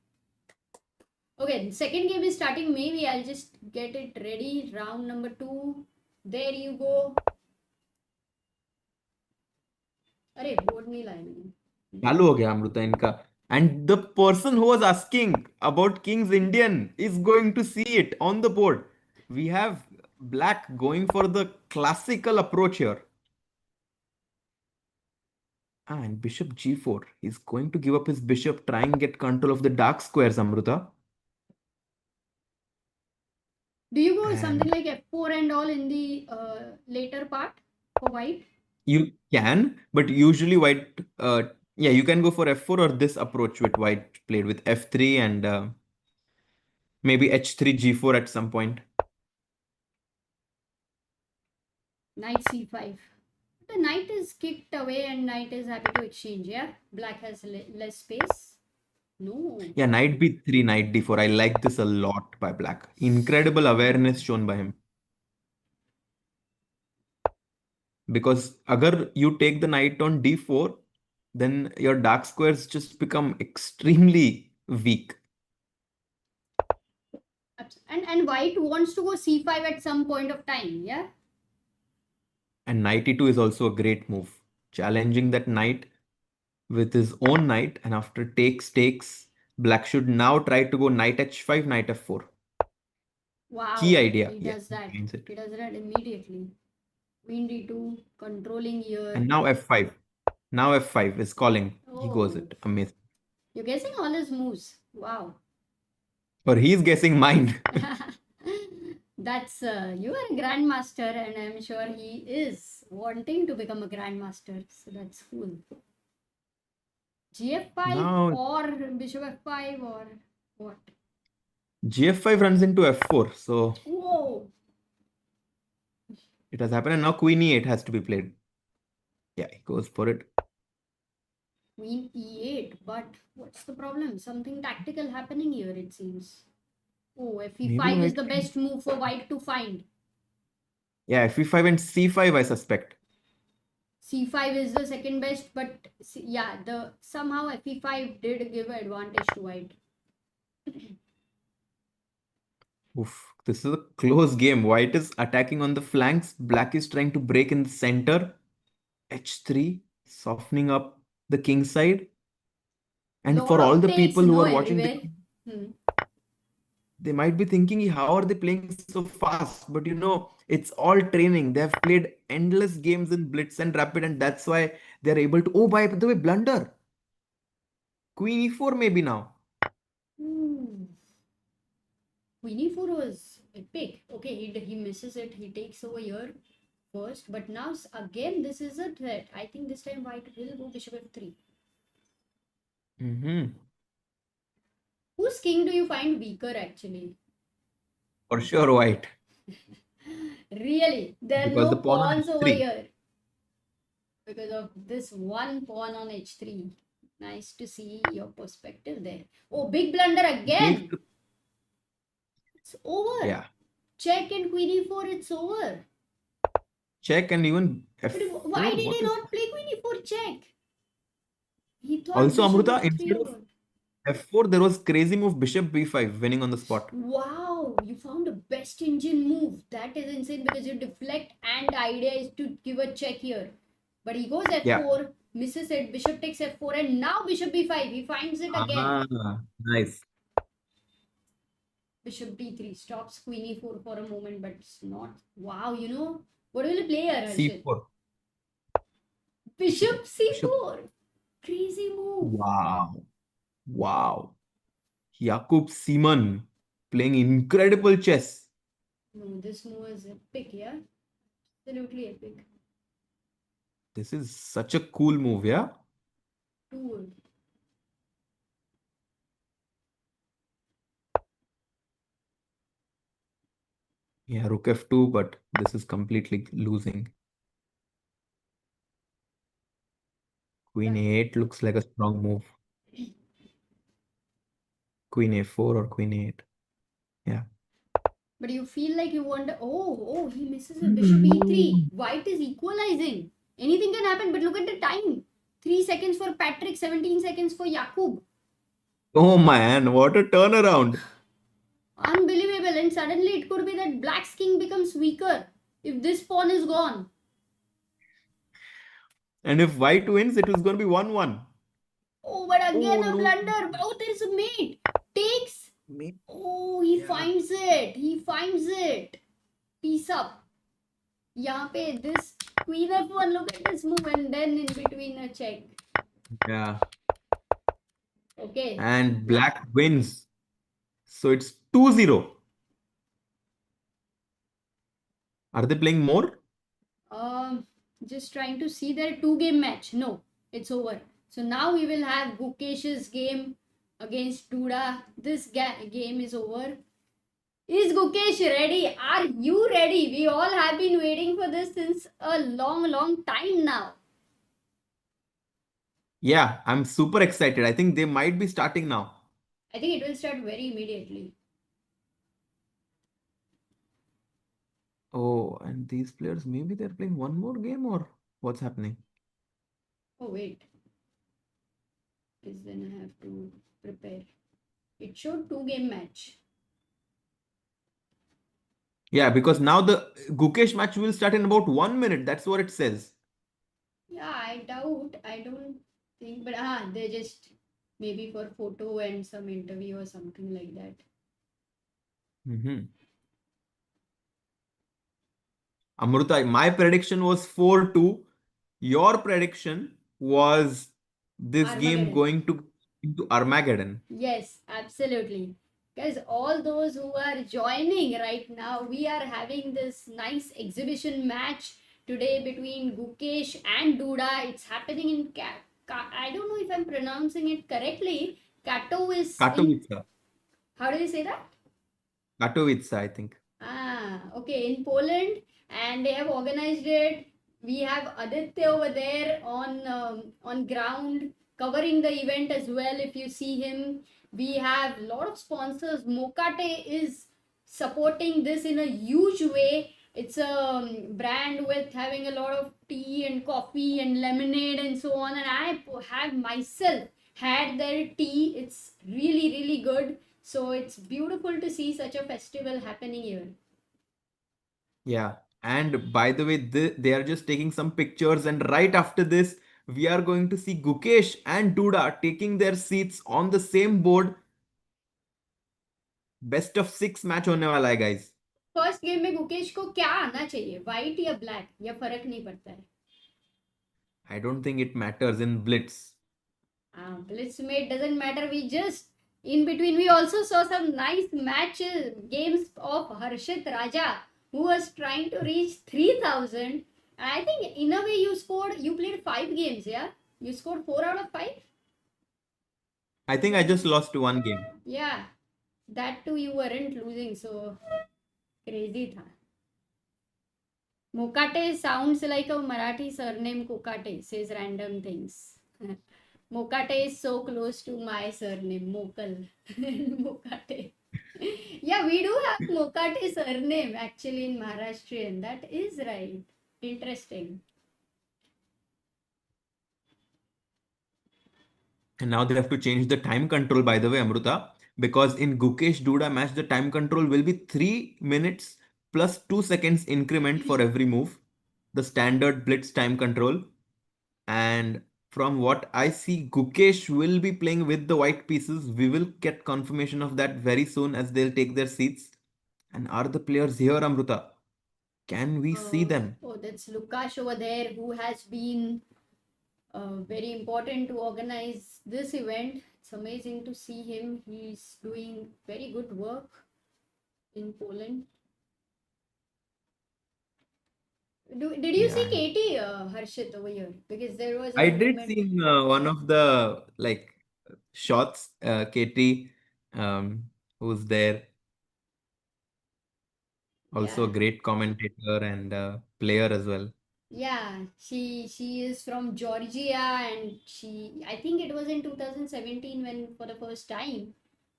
Okay, second game is starting. Maybe I'll just get it ready. Round number 2. There you go. अरे board नहीं लाया मैंने. चालू हो गया अमृता इनका. And the person who was asking about King's Indian is going to see it on the board. We have black going for the classical approach here. And bishop g4. He's going to give up his bishop, try and get control of the dark squares, Amrita. Do you go And- something like f4 and all in the later part for white? You can, but usually white, yeah, you can go for f4 or this approach with white played with f3 and maybe h3, g4 at some point. Knight c5. The knight is kicked away and knight is happy to exchange. Yeah, black has less space. No. Yeah, knight b3, knight d4. I like this a lot by black. Incredible awareness shown by him. Because agar you take the knight on d4, then your dark squares just become extremely weak. And white wants to go c5 at some point of time. Yeah. And knight e2 is also a great move. Challenging that knight with his own knight, and after takes, black should now try to go knight h5, knight f4. Wow. Key idea. He Yeah, does that. finds it. He does that immediately. Queen d2, controlling here. And now f5. Now f5 is calling. He goes Oh. it. Amazing. You're guessing all his moves. Wow. Or he's guessing mine. That's you are a grandmaster, and I'm sure he is wanting to become a grandmaster. So that's cool. GF5 Now- or bishop f5 or what? gf5 runs into f4. So Whoa! it has happened. And now queen e8 has to be played. Yeah, he goes for it. Queen e8, but what's the problem? Something tactical happening here, it seems. Oh, fe5 Maybe is the white- best move for white to find. Yeah, fe5 and c5, I suspect. C5 is the second best, but yeah, the somehow fe5 did give advantage to white. Oof, this is a close game. White is attacking on the flanks. Black is trying to break in the center. h3, softening up the king side. And Lot for all of the takes, people who no, are watching, everywhere. they might be thinking, how are they playing so fast? But it's all training. They have played endless games in Blitz and Rapid, and that's why they're able to. Oh, by the way, blunder. Queen e4 maybe now. Ooh. Queen e4 was epic. Okay, he misses it. He takes over here first, but now again this is a threat. I think this time white will go bishop f3. Mm-hmm. Whose king do you find weaker actually? For sure, white. Really, there are Because no the pawn on pawns over h3. here because of this one pawn on h3. Nice to see your perspective there. Oh, big blunder It needs again. to- It's over. Yeah. Check and queen e4. It's over. Check and even But f4. why did What he is not play queen e4 check? He thought also bishop Amruta, f3 instead of over. f4, there was crazy move bishop b5 winning on the spot. Wow, you found the best engine move. That is insane because you deflect and the idea is to give a check here. But he goes Yeah. f4, misses it, bishop takes f4 and now bishop b5. He finds it again. Nice. Bishop d3 stops queen e4 for a moment, but it's not. Wow, what will you play here, Harshit? c4. Bishop Bishop. c4. Crazy move. Wow. Wow. Jakub Seaman playing incredible chess. No, this move is epic, yeah? Absolutely epic. This is such a cool move, yeah? Cool. Yeah, rook f2, but this is completely losing. Queen a8 looks like a strong move. Queen a4 or queen a8. Yeah. But you feel like you want. Oh, he misses a bishop e3. White is equalizing. Anything can happen, but look at the time. 3 seconds for Patrick, 17 seconds for Jakub. Oh man, what a turnaround. Unbelievable. And suddenly it could be that Black's king becomes weaker if this pawn is gone. And if white wins, it is going to be 1-1. Oh, but again Oh, a no. blunder. Oh, there is a mate. Takes. Mate. Oh, he Yeah. finds it. He finds it. Piece up. यहाँ पे this queen f1, look at this move and then in between a check. Yeah. Okay. And black wins. So it's 2-0. Are they playing more? Just trying to see their 2-game match. No, it's over. So now we will have Gukesh's game against Duda. This game is over. Is Gukesh ready? Are you ready? We all have been waiting for this since a long time now. Yeah, I'm super excited. I think they might be starting now. I think it will start very immediately. Oh, and these players, maybe they're playing one more game or what's happening? Oh, wait. Because then I have to prepare. It showed 2-game match. Yeah, because now the Gukesh match will start in about 1 minute. That's what it says. Yeah, I doubt. I don't think. But they're just maybe for photo and some interview or something like that. Amruta, my prediction was 4-2. Your prediction was this game Armageddon. going to into Armageddon. Yes, absolutely. Guys, all those who are joining right now, we are having this nice exhibition match today between Gukesh and Duda. It's happening in I don't know if I'm pronouncing it correctly. Katowice. Katowice. How do you say that? Katowice, I think. Okay, in Poland, and they have organized it. We have Aditya over there on ground covering the event as well. If you see him, we have a lot of sponsors. Mokate is supporting this in a huge way. It's a brand with having a lot of tea and coffee and lemonade and so on. And I have myself had their tea. It's really good. So it's beautiful to see such a festival happening here. Yeah. And by the way, they are just taking some pictures. And right after this, we are going to see Gukesh and Duda taking their seats on the same board. Best of 6 match होने वाला है, guys. First game में गुकेश को क्या आना चाहिए, white या black, या फर्क नहीं पड़ता है? I don't think it matters in blitz. Blitz में it doesn't matter. We just In between, we also saw some nice matches, games of Harshit Raja, who was trying to reach 3000. I think in a way you played 5 games, yeah? You scored 4 out of 5? I think I just lost one game. Yeah, that too you weren't losing, so crazy tha. Mokate sounds like a Marathi surname Kokate, says random things. Mokate is so close to my surname, Mokal. Mokate. Yeah, we do have Mokate surname actually in Maharashtrian. That is right. Interesting. And now they have to change the time control, by the way, Amruta, because in Gukesh Duda match, the time control will be 3 minutes plus 2 seconds increment for every move, the standard blitz time control. And from what I see, Gukesh will be playing with the white pieces. We will get confirmation of that very soon as they'll take their seats. And are the players here, Amruta? Can we see them? Oh, that's Lukash over there who has been very important to organize this event. It's amazing to see him. He's doing very good work in Poland. Did you see Yeah. Katie, Harshit, over here? Because there was a I did moment. see one of the shots, Katie, who's there, also a Yeah, great commentator and player as well. yeah. She is from Georgia, and I think it was in 2017 when for the first time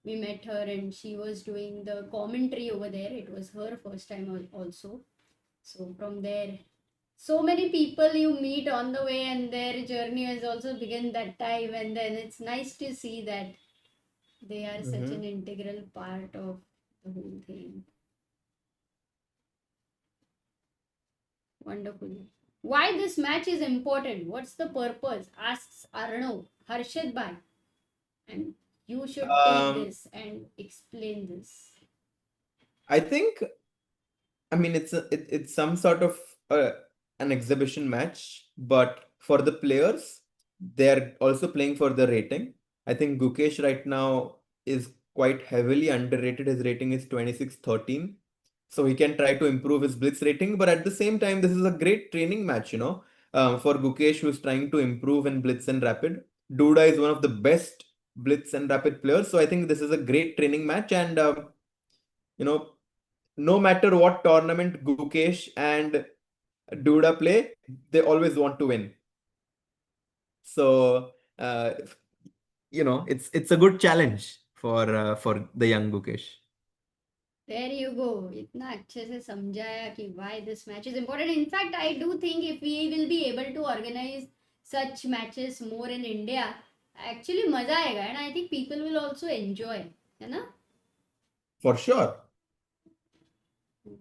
we met her, and she was doing the commentary over there. It was her first time also. So from there, so many people you meet on the way, and their journey has also begun that time. And then it's nice to see that they are such an integral part of the whole thing. Wonderful. Why this match is important? What's the purpose? Asks Arnav, Harshad Bhai. And you should take Um, this and explain this. I think, I mean, it's some sort of uh, an exhibition match, but for the players, they're also playing for the rating. I think Gukesh right now is quite heavily underrated. His rating is 2613. So he can try to improve his blitz rating, but at the same time, this is a great training match, for Gukesh, who's trying to improve in blitz and rapid. Duda is one of the best blitz and rapid players, so I think this is a great training match, and you know, no matter what tournament Gukesh and Duda play, they always want to win. So it's a good challenge for the young Gukesh. There you go. इतना अच्छे से समझाया कि why this match is important. In fact, I do think if we will be able to organize such matches more in India, actually मजा आएगा, and I think people will also enjoy, है ना? For sure.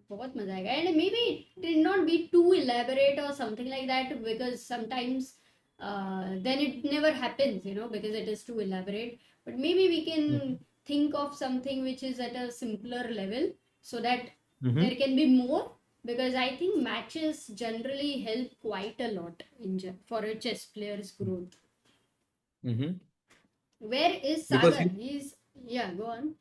बहुत मजा आएगा, and maybe it did not be too elaborate or something like that, because sometimes then it never happens, because it is too elaborate. But maybe we can think of something which is at a simpler level so that there can be more, because I think matches generally help quite a lot for a chess player's growth. Where is Because Sagar? Go on.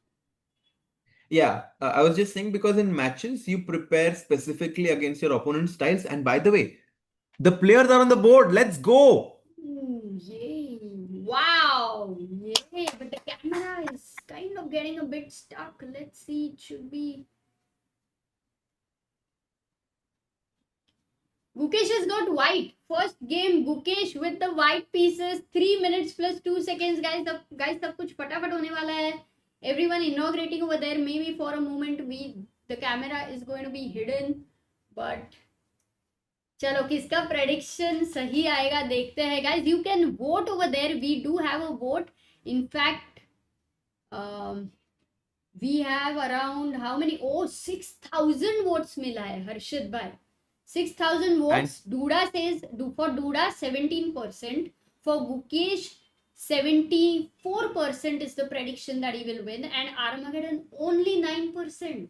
Yeah, I was just saying because in matches you prepare specifically against your opponent's styles. And by the way, the players are on the board. Let's go. Ooh, yay. Wow. Yay. But the camera is kind of getting a bit stuck. Let's see. It should be. Gukesh has got white. First game, Gukesh with the white pieces. 3 minutes plus 2 seconds, guys. सब कुछ फटाफट होने वाला है. Everyone inaugurating over there. Maybe for a moment the camera is going to be hidden. But चलो किसका prediction सही आएगा देखते हैं, guys. You can vote over there. We do have a vote. In fact, we have around how many? 6,000 votes मिला है हर्षित भाई. 6,000 votes. Duda says for Duda 17%. For Gukesh 74% is the prediction that he will win, and Armageddon only 9%.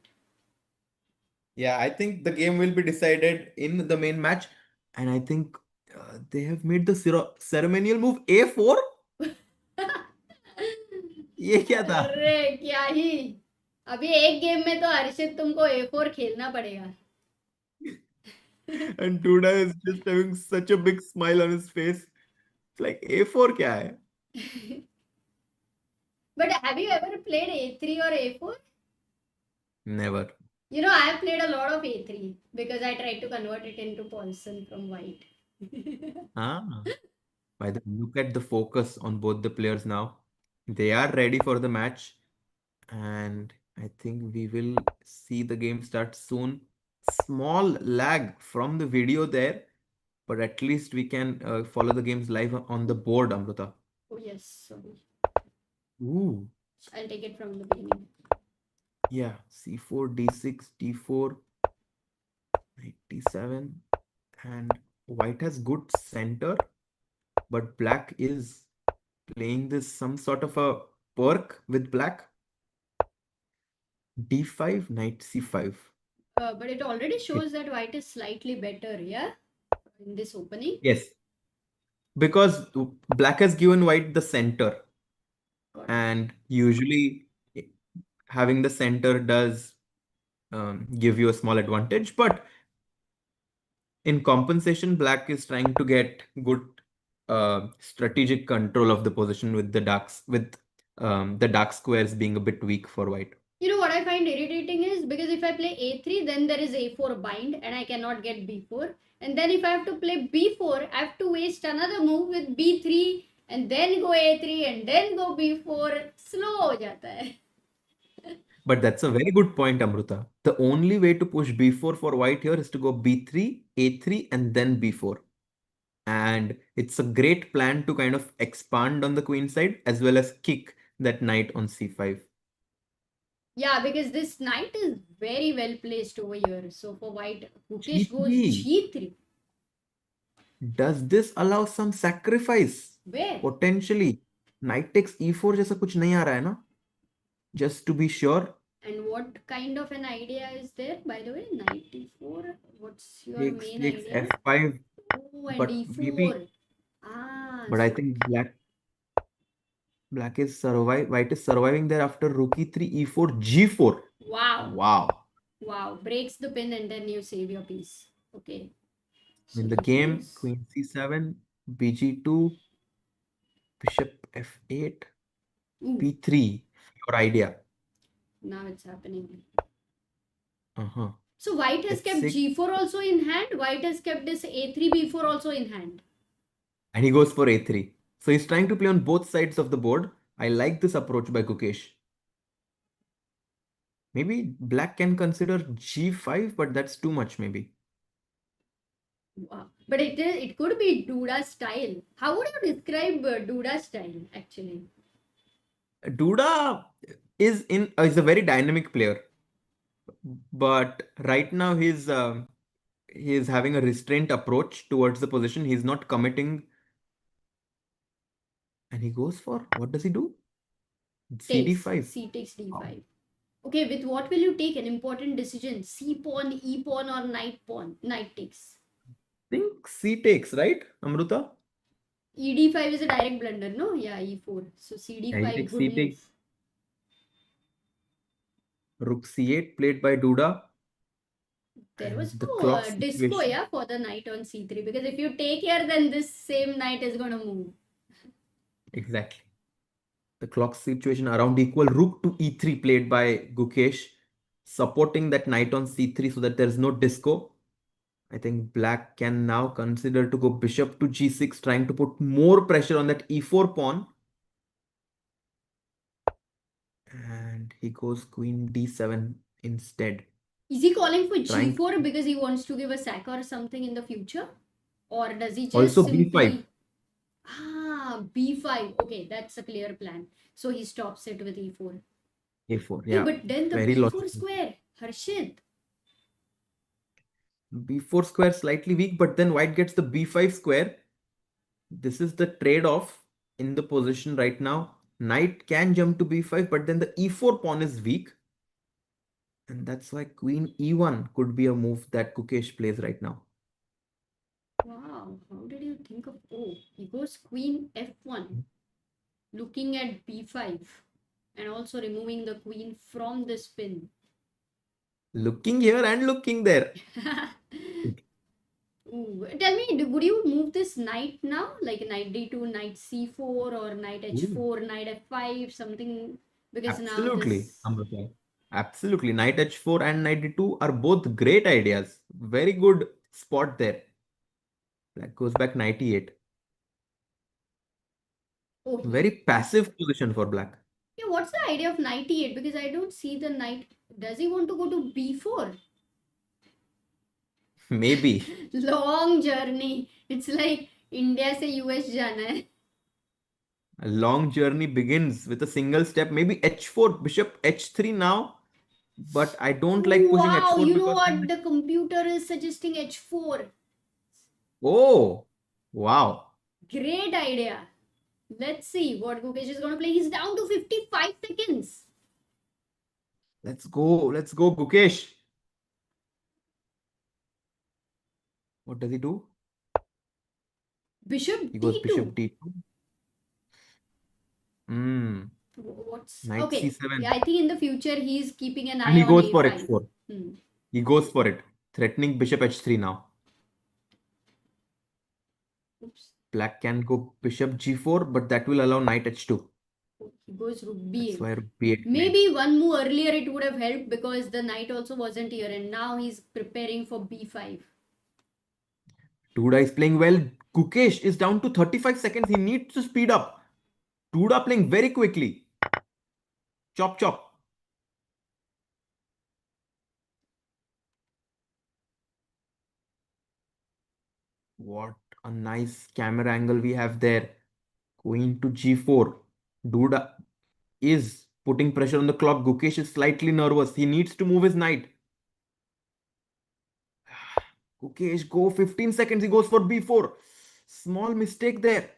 Yeah, I think the game will be decided in the main match, and I think they have made the ceremonial move A4. ये क्या था? अरे क्या ही, अभी एक game में तो हर्षित तुमको A4 खेलना पड़ेगा. And Duda is just having such a big smile on his face. It's like A4 क्या है? But have you ever played A3 or A4? Never. You know, I have played a lot of A3 because I tried to convert it into Paulson from white. Ah. By the look at the focus on both the players now. They are ready for the match, and I think we will see the game start soon. Small lag from the video there, but at least we can follow the games live on the board, Amruta. Oh yes, sorry. Ooh, I'll take it from the beginning. yeah, c4, d6, d4, knight d7, and white has good center, but black is playing this some sort of a perk with black. d5, knight c5. But it already shows that white is slightly better, yeah, in this opening. Yes, because black has given white the center, Got it. and usually having the center does give you a small advantage. But in compensation, black is trying to get good strategic control of the position with the dark squares being a bit weak for white. You know what I find irritating is because if I play A3, then there is A4 bind and I cannot get B4. And then if I have to play B4, I have to waste another move with B3 and then go A3 and then go B4. Slow हो जाता है. But that's a very good point, Amruta. The only way to push b4 for white here is to go b3, a3, and then b4. And it's a great plan to kind of expand on the queen side as well as kick that knight on c5. Yeah, because this knight is very well placed over here. So for white, Gukesh goes g3. G3. Does this allow some sacrifice? Where? Potentially. Knight takes e4 जैसा कुछ नहीं आ रहा है ना? Just to be sure. And what kind of an idea is there, by the way? Knight D4. What's your Takes main takes idea? f5. Oh, and But D4. maybe. Ah, But I so think black is white is surviving there after rook e3, e4, g4. wow, Wow. wow, breaks the pin and then you save your piece. Okay, so In the he game, goes. queen c7, bg2, bishop f8, Ooh, b3. Your idea. now it's happening. Uh-huh. So white has kept h6, G4 also in hand. White has kept this A3, B4 also in hand. and he goes for a3. So he's trying to play on both sides of the board. I like this approach by Gukesh. Maybe black can consider g5, but that's too much maybe. Wow. But it could be Duda style. How would you describe Duda style actually? Duda is a very dynamic player, but right now he's having a restrained approach towards the position. He's not committing, and he goes for what does he do? Takes. cd5. C takes D5. Okay, with what will you take? An important decision. C pawn, E pawn, or knight pawn? Knight takes. Think c takes, right, Amruta? ED5 is a direct blunder, no? Yeah, E4. So Yeah, he CD5, takes good c move. takes. Rook c8 played by Duda. There was And the no clock disco, situation. yeah, for the knight on C3. Because if you take here, then this same knight is going to move. Exactly. The clock situation around equal. Rook to e3 played by Gukesh, supporting that knight on c3 so that there's no disco. I think black can now consider to go bishop to g6, trying to put more pressure on that e4 pawn. And he goes queen d7 instead. Is he calling for Trying G4 because he wants to give a sack or something in the future? Or does he just also simply... b5. Ah, B5. Okay, that's a clear plan. So he stops it with E4. a4. Hey, Yeah. but then the Very B4 logical. square. Harshit. b4 square slightly weak, but then white gets the b5 square. This is the trade-off in the position right now. Knight can jump to b5, but then the e4 pawn is weak. And that's why queen e1 could be a move that Gukesh plays right now. Wow, how did you think of... Oh, he goes queen F1. Looking at B5. And also removing the queen from the spin. Looking here and looking there. Ooh. Tell me, would you move this knight now? Like knight d2, knight c4, or knight Ooh. h4, knight f5, something? Because now Absolutely, this... Amrita. Absolutely. Knight h4 and knight d2 are both great ideas. Very good spot there. Black goes back knight e8. Oh, Very passive position for black. yeah, what's the idea of knight e8? Because I don't see the knight. Does he want to go to b4? Maybe. Long journey. It's like India से US जाना है. A long journey begins with a single step. Maybe h4, bishop h3 now. But I don't like pushing Wow, h4 you know because what? The computer is suggesting h4. oh, wow. Great idea. Let's see what Gukesh is going to play. He's down to 55 seconds. Let's go, Gukesh. What does he do? Bishop He goes d2. bishop d2. What's Knight okay? c7. Yeah, I think in the future he's keeping an And eye he on goes for a5. h4. He goes for it, threatening bishop h3 now. Oops. Black can go bishop g4, but that will allow knight h2. He goes rook That's b8. why rook b8. Maybe one move earlier it would have helped because the knight also wasn't here, and now he's preparing for b5. Duda is playing well. Gukesh is down to 35 seconds. He needs to speed up. Duda playing very quickly. Chop, chop. What a nice camera angle we have there. Queen to g4. Duda is putting pressure on the clock. Gukesh is slightly nervous. He needs to move his knight. Gukesh, go 15 seconds. He goes for b4. Small mistake there.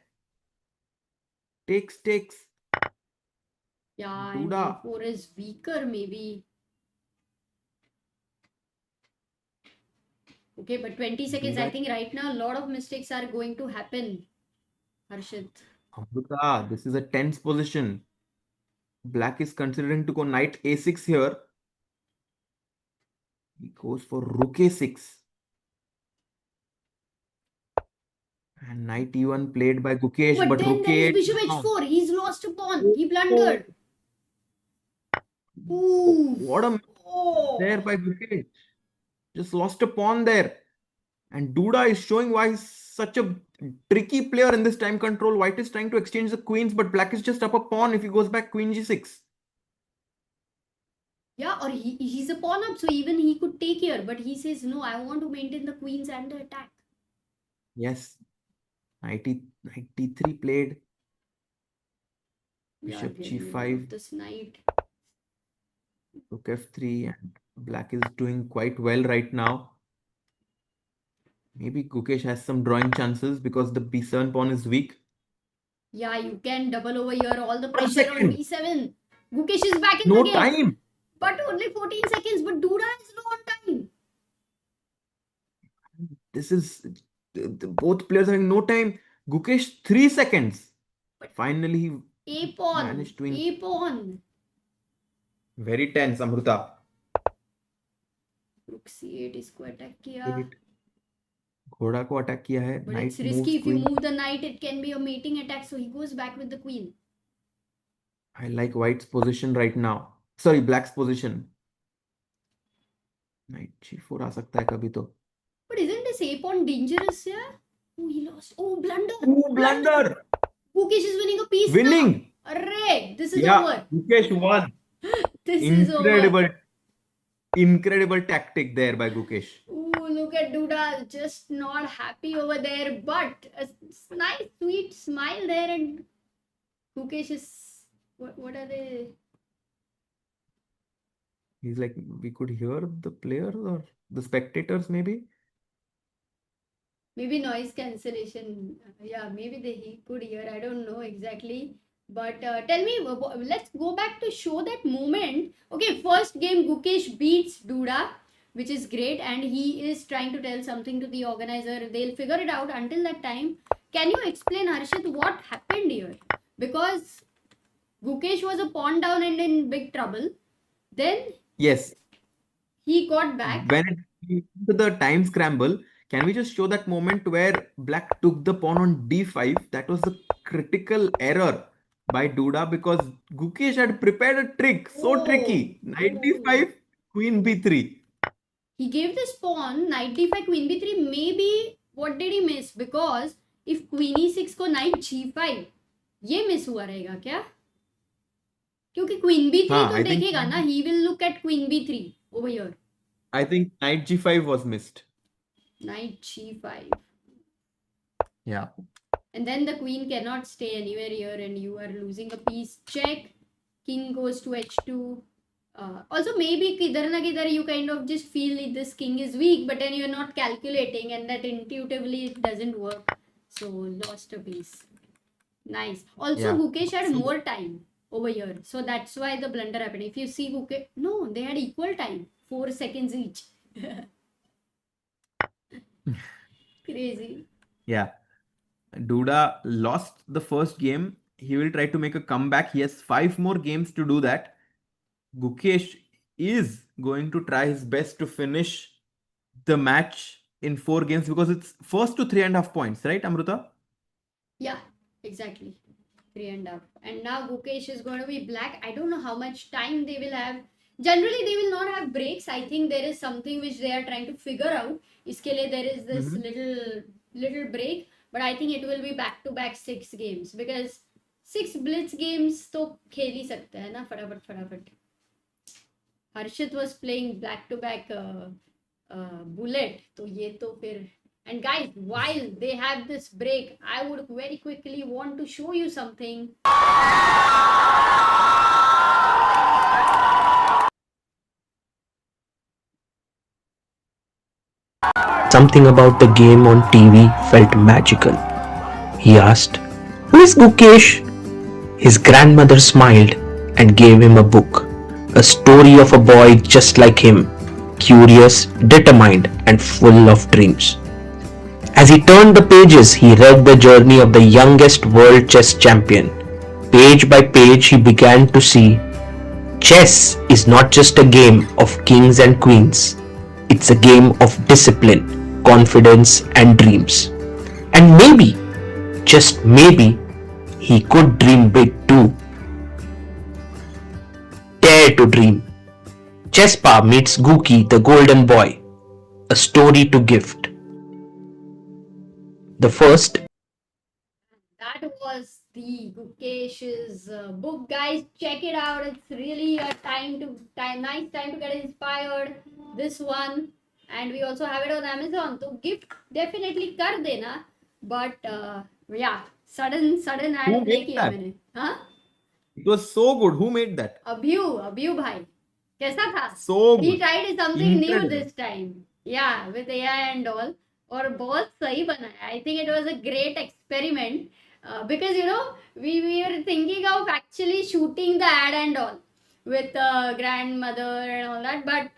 Takes. Yeah, and Duda. d4 is weaker maybe. Okay, but 20 seconds, I Duda. think right now a lot of mistakes are going to happen. Harshit. Amrita, this is a tense position. Black is considering to go knight a6 here. He goes for rook a6. And knight e1 played by Gukesh, But but then rook there is a8 bishop is down. h4. He's lost a pawn. He blundered. Oh, Ooh. what a there by Gukesh. Just lost a pawn there. And Duda is showing why he's such a tricky player in this time control. White is trying to exchange the queens, but black is just up a pawn if he goes back queen g6. Yeah, or he's a pawn up, so even he could take here. But he says, no, I want to maintain the queens and the attack. Yes. Knight d3 played. Bishop g5. This knight. Rook f3. And black is doing quite well right now. Maybe Gukesh has some drawing chances because the b7 pawn is weak. Yeah, you can double over here. All the 1 pressure on second. b7. Gukesh is back in No the game. time. But only 14 seconds. But Duda is low on time. This is both players having no time. Gukesh 3 seconds. Finally he A pawn. managed to A pawn. very tense, Amrita. Rook c8 इसको attack किया. घोड़ा को attack किया है. But Knight it's risky. moves If you queen. move the knight, it can be a mating attack. So he goes back with the queen. I like white's position right now. Sorry, black's position. Knight g4 आ सकता है कभी तो. But isn't this a pawn dangerous here? Oh, he lost. Oh, blunder. Oh, blunder. Gukesh is winning a piece Winning. now. Array, this is Yeah, over. Gukesh won. This is over. Incredible tactic there by Gukesh. Ooh, look at Duda, just not happy over there, but a nice, sweet smile there, and Gukesh is. What are they? He's like, we could hear the players or the spectators maybe. Maybe noise cancellation. Yeah, maybe he could hear. I don't know exactly. But tell me, let's go back to show that moment. Okay, first game Gukesh beats Duda, which is great, and he is trying to tell something to the organizer. They'll figure it out. Until that time, can you explain, Harshit, what happened here? Because Gukesh was a pawn down and in big trouble. Then Yes. he got back. When it came to the time scramble, can we just show that moment where Black took the pawn on d5? That was a critical error by Duda because Gukesh had prepared a trick. So tricky. Knight d5, queen b3. He gave this pawn, knight d5, queen b3. Maybe what did he miss? Because if queen e6 को knight g5, ये miss हुआ रहेगा क्या? क्योंकि queen b3 हाँ, तो I think देखेगा ना. He will look at queen b3 over here. I think knight g5 was missed. Knight g5. Yeah. And then the queen cannot stay anywhere here and you are losing a piece. Check. King goes to h2. Also, maybe kidhar na kidhar you kind of just feel this king is weak, but then you're not calculating and that intuitively it doesn't work. So, lost a piece. Nice. Also, Yeah. Gukesh had more time over here. So, that's why the blunder happened. If you see Gukesh, no, they had equal time. 4 seconds each. Crazy. Yeah. Duda lost the first game. He will try to make a comeback. He has 5 more games to do that. Gukesh is going to try his best to finish the match in 4 games because it's first to 3.5 points, right, Amruta? Yeah, exactly. 3.5. And now Gukesh is going to be black. I don't know how much time they will have. Generally, they will not have breaks. I think there is something which they are trying to figure out. Iske liye there is this little break. But I think it will be back to back 6 games because 6 blitz games तो खेल ही सकते हैं ना फटाफट फटाफट. Harshit was playing back to back bullet. तो ये तो फिर. And guys, while they have this break, I would very quickly want to show you something. Something about the game on TV felt magical. He asked, "Who is Gukesh?" His grandmother smiled and gave him a book, a story of a boy just like him, curious, determined, and full of dreams. As he turned the pages, he read the journey of the youngest world chess champion. Page by page, he began to see chess is not just a game of kings and queens. It's a game of discipline, confidence, and dreams. And maybe, just maybe, he could dream big too. Dare to dream. Chesspa meets Gookie the Golden Boy. A story to gift. The first. That was the Gukesh's book, guys. Check it out. It's really a nice time to get inspired. This one, and we also have it on Amazon. So gift definitely कर देना. But yeah, sudden ad Who play made किया that? मैंने. हाँ? It was so good. Who made that? अभ्यू भाई. कैसा था? So He good. tried something new Incredible. this time. Yeah, with AI and all. और बहुत सही बना है. I think it was a great experiment because you know we were thinking of actually shooting the ad and all with grandmother and all that, but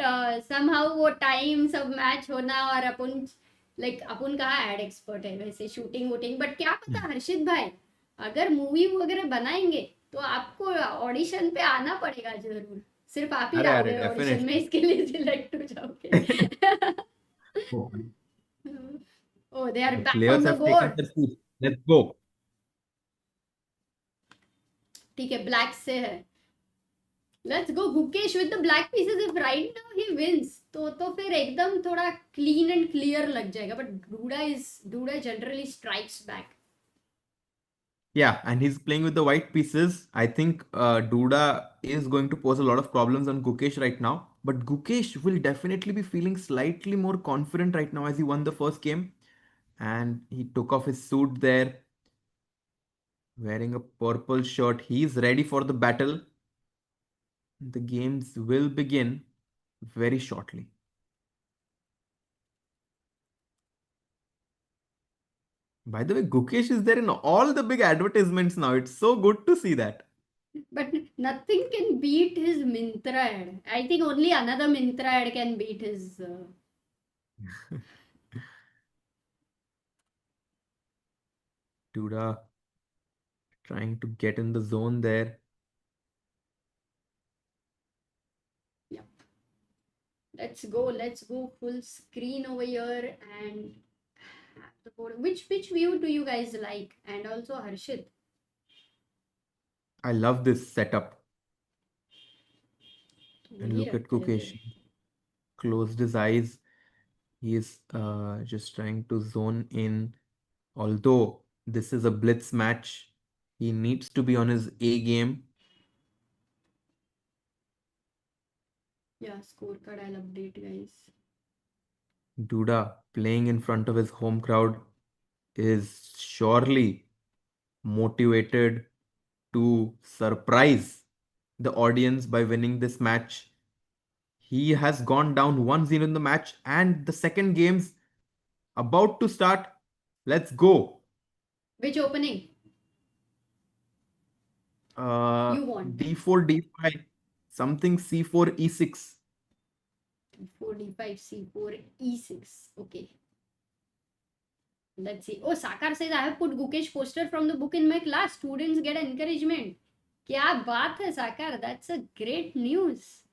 somehow वो time सब match होना और अपन कहाँ ad expert है वैसे shooting voting. but क्या पता हर्षित भाई अगर मूवी वगैरह बनाएंगे तो आपको ऑडिशन पे आना पड़ेगा जरूर. सिर्फ आप ही अरे, रहोगे अरे, ऑडिशन definitely. में, इसके लिए सिलेक्ट हो जाओगे. Oh, they are The back on players the have taken board. their seats. Let's go. ठीक है, black से है. Let's go Gukesh with the black pieces. If right now he wins, तो फिर एकदम थोड़ा clean and clear लग जाएगा. But Duda generally strikes back. Yeah, and he's playing with the white pieces. I think Duda is going to pose a lot of problems on Gukesh right now. But Gukesh will definitely be feeling slightly more confident right now as he won the first game. And he took off his suit there, wearing a purple shirt. He's ready for the battle. The games will begin very shortly. By the way, Gukesh is there in all the big advertisements now. It's so good to see that. But nothing can beat his Mintra ad. I think only another Mintra ad can beat his. Duda trying to get in the zone there. Let's go full screen over here and have the board. Which view do you guys like? And also Harshit. I love this setup. And वही look at रखते हैं Gukesh. फिर. Closed his eyes. He is just trying to zone in. Although this is a blitz match, he needs to be on his A game. Yeah, scorecard I'll update, guys. Duda playing in front of his home crowd is surely motivated to surprise the audience by winning this match. He has gone down 1-0 in the match, and the second game's about to start. Let's go. Which opening? You want? D4, D5, something C4, E6. D4, D5, C4, E6. Okay. Let's see. Oh, Sakar says, I have put Gukesh poster from the book in my class. Students get encouragement. क्या बात है Sakar? That's a great news.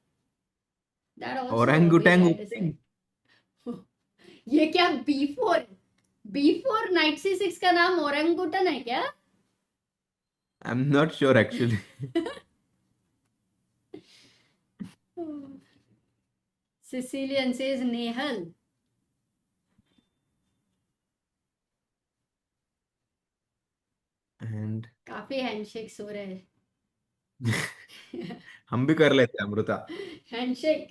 That also Orangutan we had to say. opening. ये क्या B4? B4 Knight C6 का नाम ओरंगुटन है क्या? I'm not sure actually. Sicilian says Nehal. And काफी हैंडशेक्स हो रहे हैं. हम भी कर लेते हैं Amrita. Handshake.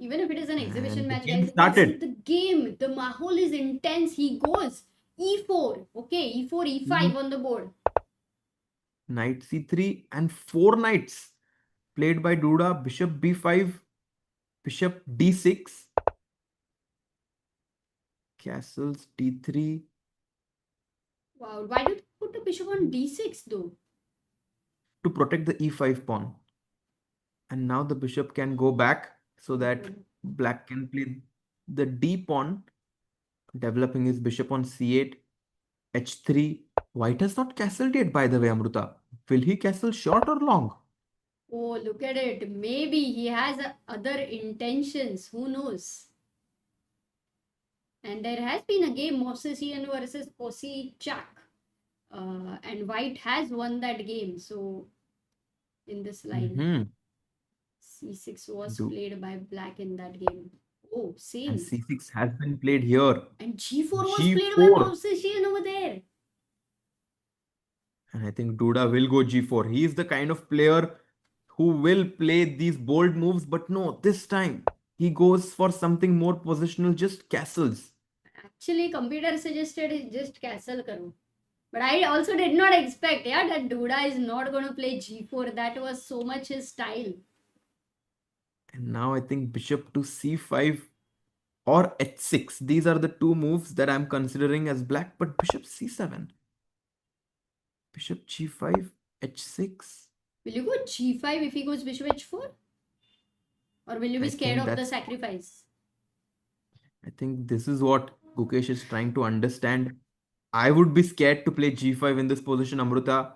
Even if it is an exhibition And the match, game guys, let's see started. the game. The mahol is intense. He goes E4. Okay, E4, E5 on the board. Knight C3 and 4 knights played by Duda. Bishop B5, Bishop D6, castles D3. Wow, why did you put the bishop on D6 though? To protect the E5 pawn. And now the bishop can go back so that black can play the D pawn, developing his bishop on C8, H3. White has not castled yet, by the way, Amruta. Will he castle short or long? Oh, look at it. Maybe he has other intentions. Who knows? And there has been a game, Mosesian versus Osichak. And White has won that game. So, in this line, C6 was played by Black in that game. Oh, same. And C6 has been played here. And G4 was G4. played by Mosesian over there. And I think Duda will go G4. He is the kind of player who will play these bold moves, but no, this time he goes for something more positional, just castles. Actually, computer suggested just castle karo. But I also did not expect, that Duda is not going to play G4. That was so much his style. And now I think bishop to C5 or H6. These are the two moves that I'm considering as black, but bishop C7. Bishop G5, H6. Will you go G5 if he goes bishop H4? Or will you be scared of the sacrifice? I think this is what Gukesh is trying to understand. I would be scared to play G5 in this position, Amruta.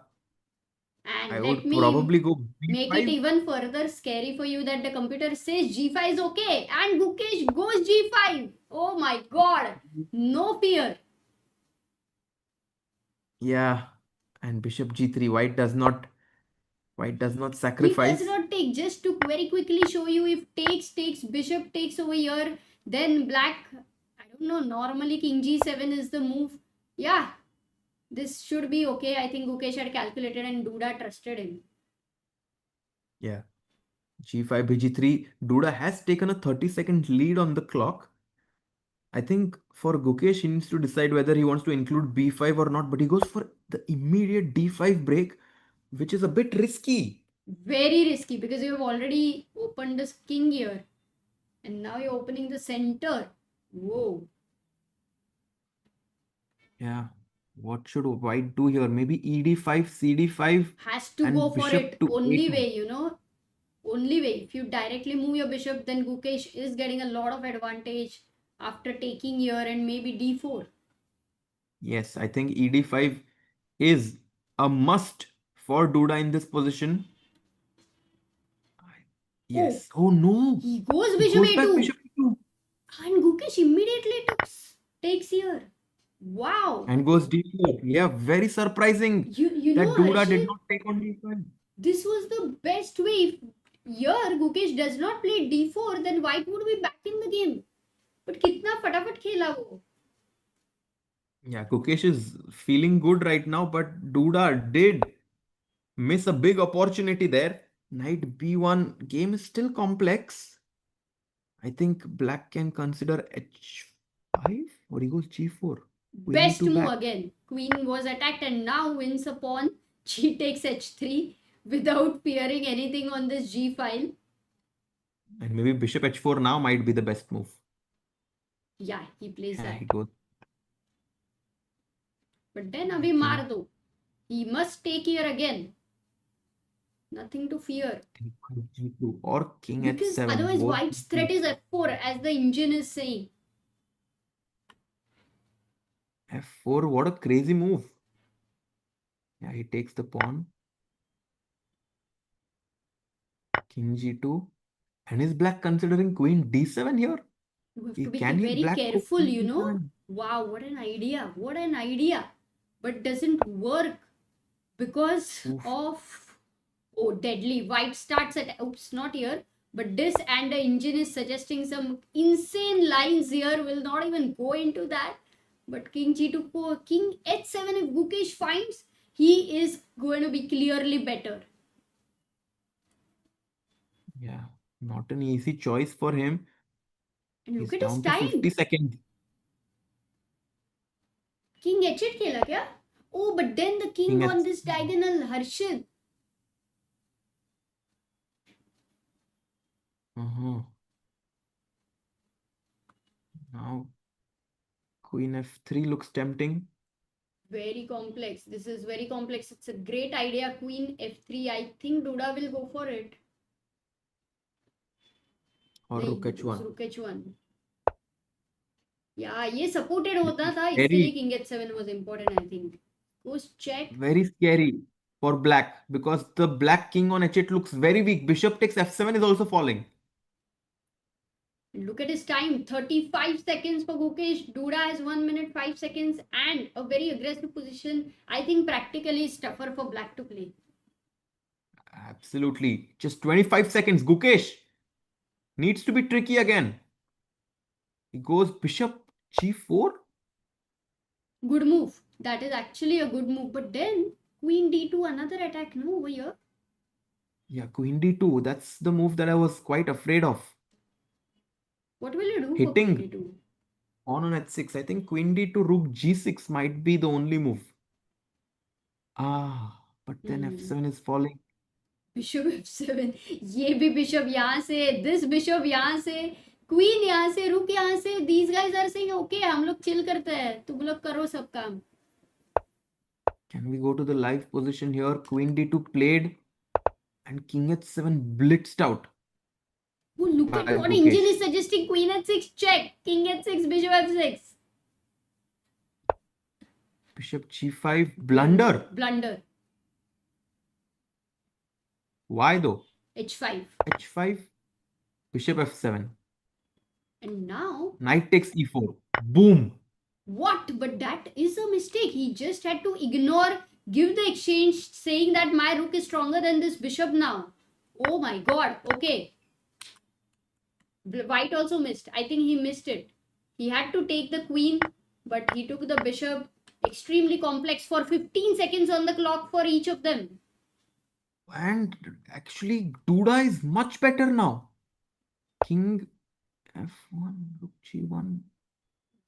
And I let would me probably go B5. make it even further scary for you that the computer says G5 is okay. And Gukesh goes G5. Oh my god. No fear. Yeah. And bishop G3. White does not sacrifice. He does not take. Just to very quickly show you, if takes, bishop takes over here, then black, I don't know, normally king G7 is the move. Yeah, this should be okay. I think Gukesh had calculated and Duda trusted him. Yeah. G5, Bg3. Duda has taken a 30-second lead on the clock. I think for Gukesh, he needs to decide whether he wants to include B5 or not, but he goes for the immediate D5 break, which is a bit risky. Very risky because you have already opened this king here. And now you're opening the center. Whoa. Yeah. What should White do here? Maybe ED5, CD5. Has to and go for bishop it. to Only A2. way, Only way. If you directly move your bishop, then Gukesh is getting a lot of advantage after taking here and maybe D4. Yes, I think ED5 is a must for Duda in this position. Yes. Oh no. He goes He bishop goes back a2. bishop e2 And Gukesh immediately takes here. Wow. and goes d4. Yeah, very surprising You that know, Duda did Harshit, not take on d5. this was the best way. If here Gukesh does not play d4, then white would be back in the game. But कितना फटाफट खेला वो. Yeah, Gukesh is feeling good right now, but Duda did miss a big opportunity there. Knight b1 game is still complex. I think black can consider h5 or he goes g4. Queen Best e2 move back. again. Queen was attacked and now wins a pawn. She takes h3 without fearing anything on this g file. And maybe bishop h4 now might be the best move. Yeah, he plays Yeah, that. he goes. But then abhi maar do. He must take here again. Nothing to fear. g2 or king Because h7. otherwise both white's threat is f4 as the engine is saying. f4, what a crazy move. Yeah, he takes the pawn. King g2. And is black considering queen d7 here? You have to be Can he very black careful, queen you know. d7? Wow, what an idea. What an idea. But doesn't work because Oof. of, oh, deadly. White starts at, oops, not here. But this and the engine is suggesting some insane lines here. Will not even go into that. But king g2, king h7, if Gukesh finds, he is going to be clearly better. Yeah, not an easy choice for him. And He's look at his down to 50 time. seconds. King h8 खेला क्या? Oh, but then the king King on h- this diagonal, Harshit. Uh-huh. Now queen f3 looks tempting. Very complex. This is very complex. It's a great idea. Queen f3. I think Duda will go for it. Or नहीं, rook h1. rook h1. Yeah, ये supported होता था Very, इसलिए king h7 was important, I think. Goes check. very scary for black because the black king on h8 looks very weak. Bishop takes f7 is also falling. Look at his time. 35 seconds for Gukesh. Duda has 1 minute 5 seconds and a very aggressive position. I think practically is tougher for black to play. Absolutely. Just 25 seconds. Gukesh needs to be tricky again. He goes bishop g4. Good move. That is actually a good move. But then queen d2, another attack, no, over here. Yeah, queen d2. That's the move that I was quite afraid of. What will you do Hitting for queen d2? Pawn on h6. I think queen d2, rook g6 might be the only move. Ah, but then f7 is falling. Bishop f7. ये भी bishop यहाँ से, this bishop यहाँ से, queen यहाँ से, rook यहाँ से. These guys are saying, okay, हम लोग chill करते हैं, तुम लोग करो सब काम. Can we go to the live position here? Queen d2 played and king h7 blitzed out. Oh, look at by what Gukesh. engine is suggesting. Queen h6 check, king h6, bishop f6. Bishop g5 blunder. Blunder. Why though? h5. h5, bishop f7. And now, Knight takes e4. Boom. what? But that is a mistake. He just had to ignore, give the exchange saying that my rook is stronger than this bishop now. Oh my god. Okay. White also missed. I think he missed it. He had to take the queen, but he took the bishop. Extremely complex for 15 seconds on the clock for each of them. And actually, Duda is much better now. King f1, rook g1.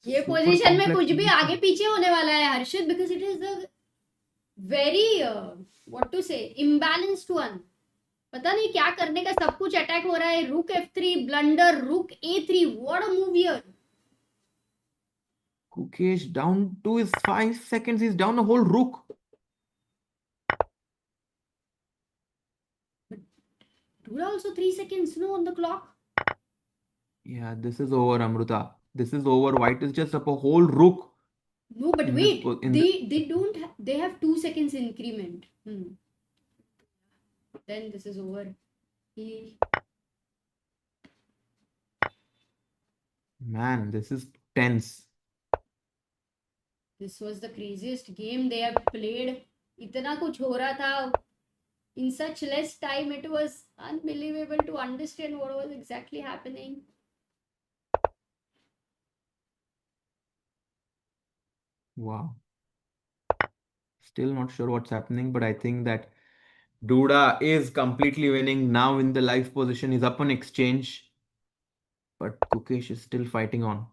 ये Super position में complex कुछ भी position. आगे पीछे होने वाला है हर्षित, because it is a very what to say imbalanced one. पता नहीं क्या करने का, सब कुछ अटैक हो रहा है. Rook f3 blunder, rook a3. What a move here. Gukesh down to his 5 seconds. He's down a whole rook. Duda also 3 seconds no on the clock. Yeah, this is over, Amruta. This is over. White is just up a whole rook. No, but in wait, this in the they don't they have 2 seconds increment. Then this is over. He man, this is tense. This was the craziest game they have played. इतना कुछ हो रहा था. In such less time, it was unbelievable to understand what was exactly happening. Wow. Still not sure what's happening, but I think that Duda is completely winning now in the live position. He's up on exchange, but Gukesh is still fighting on.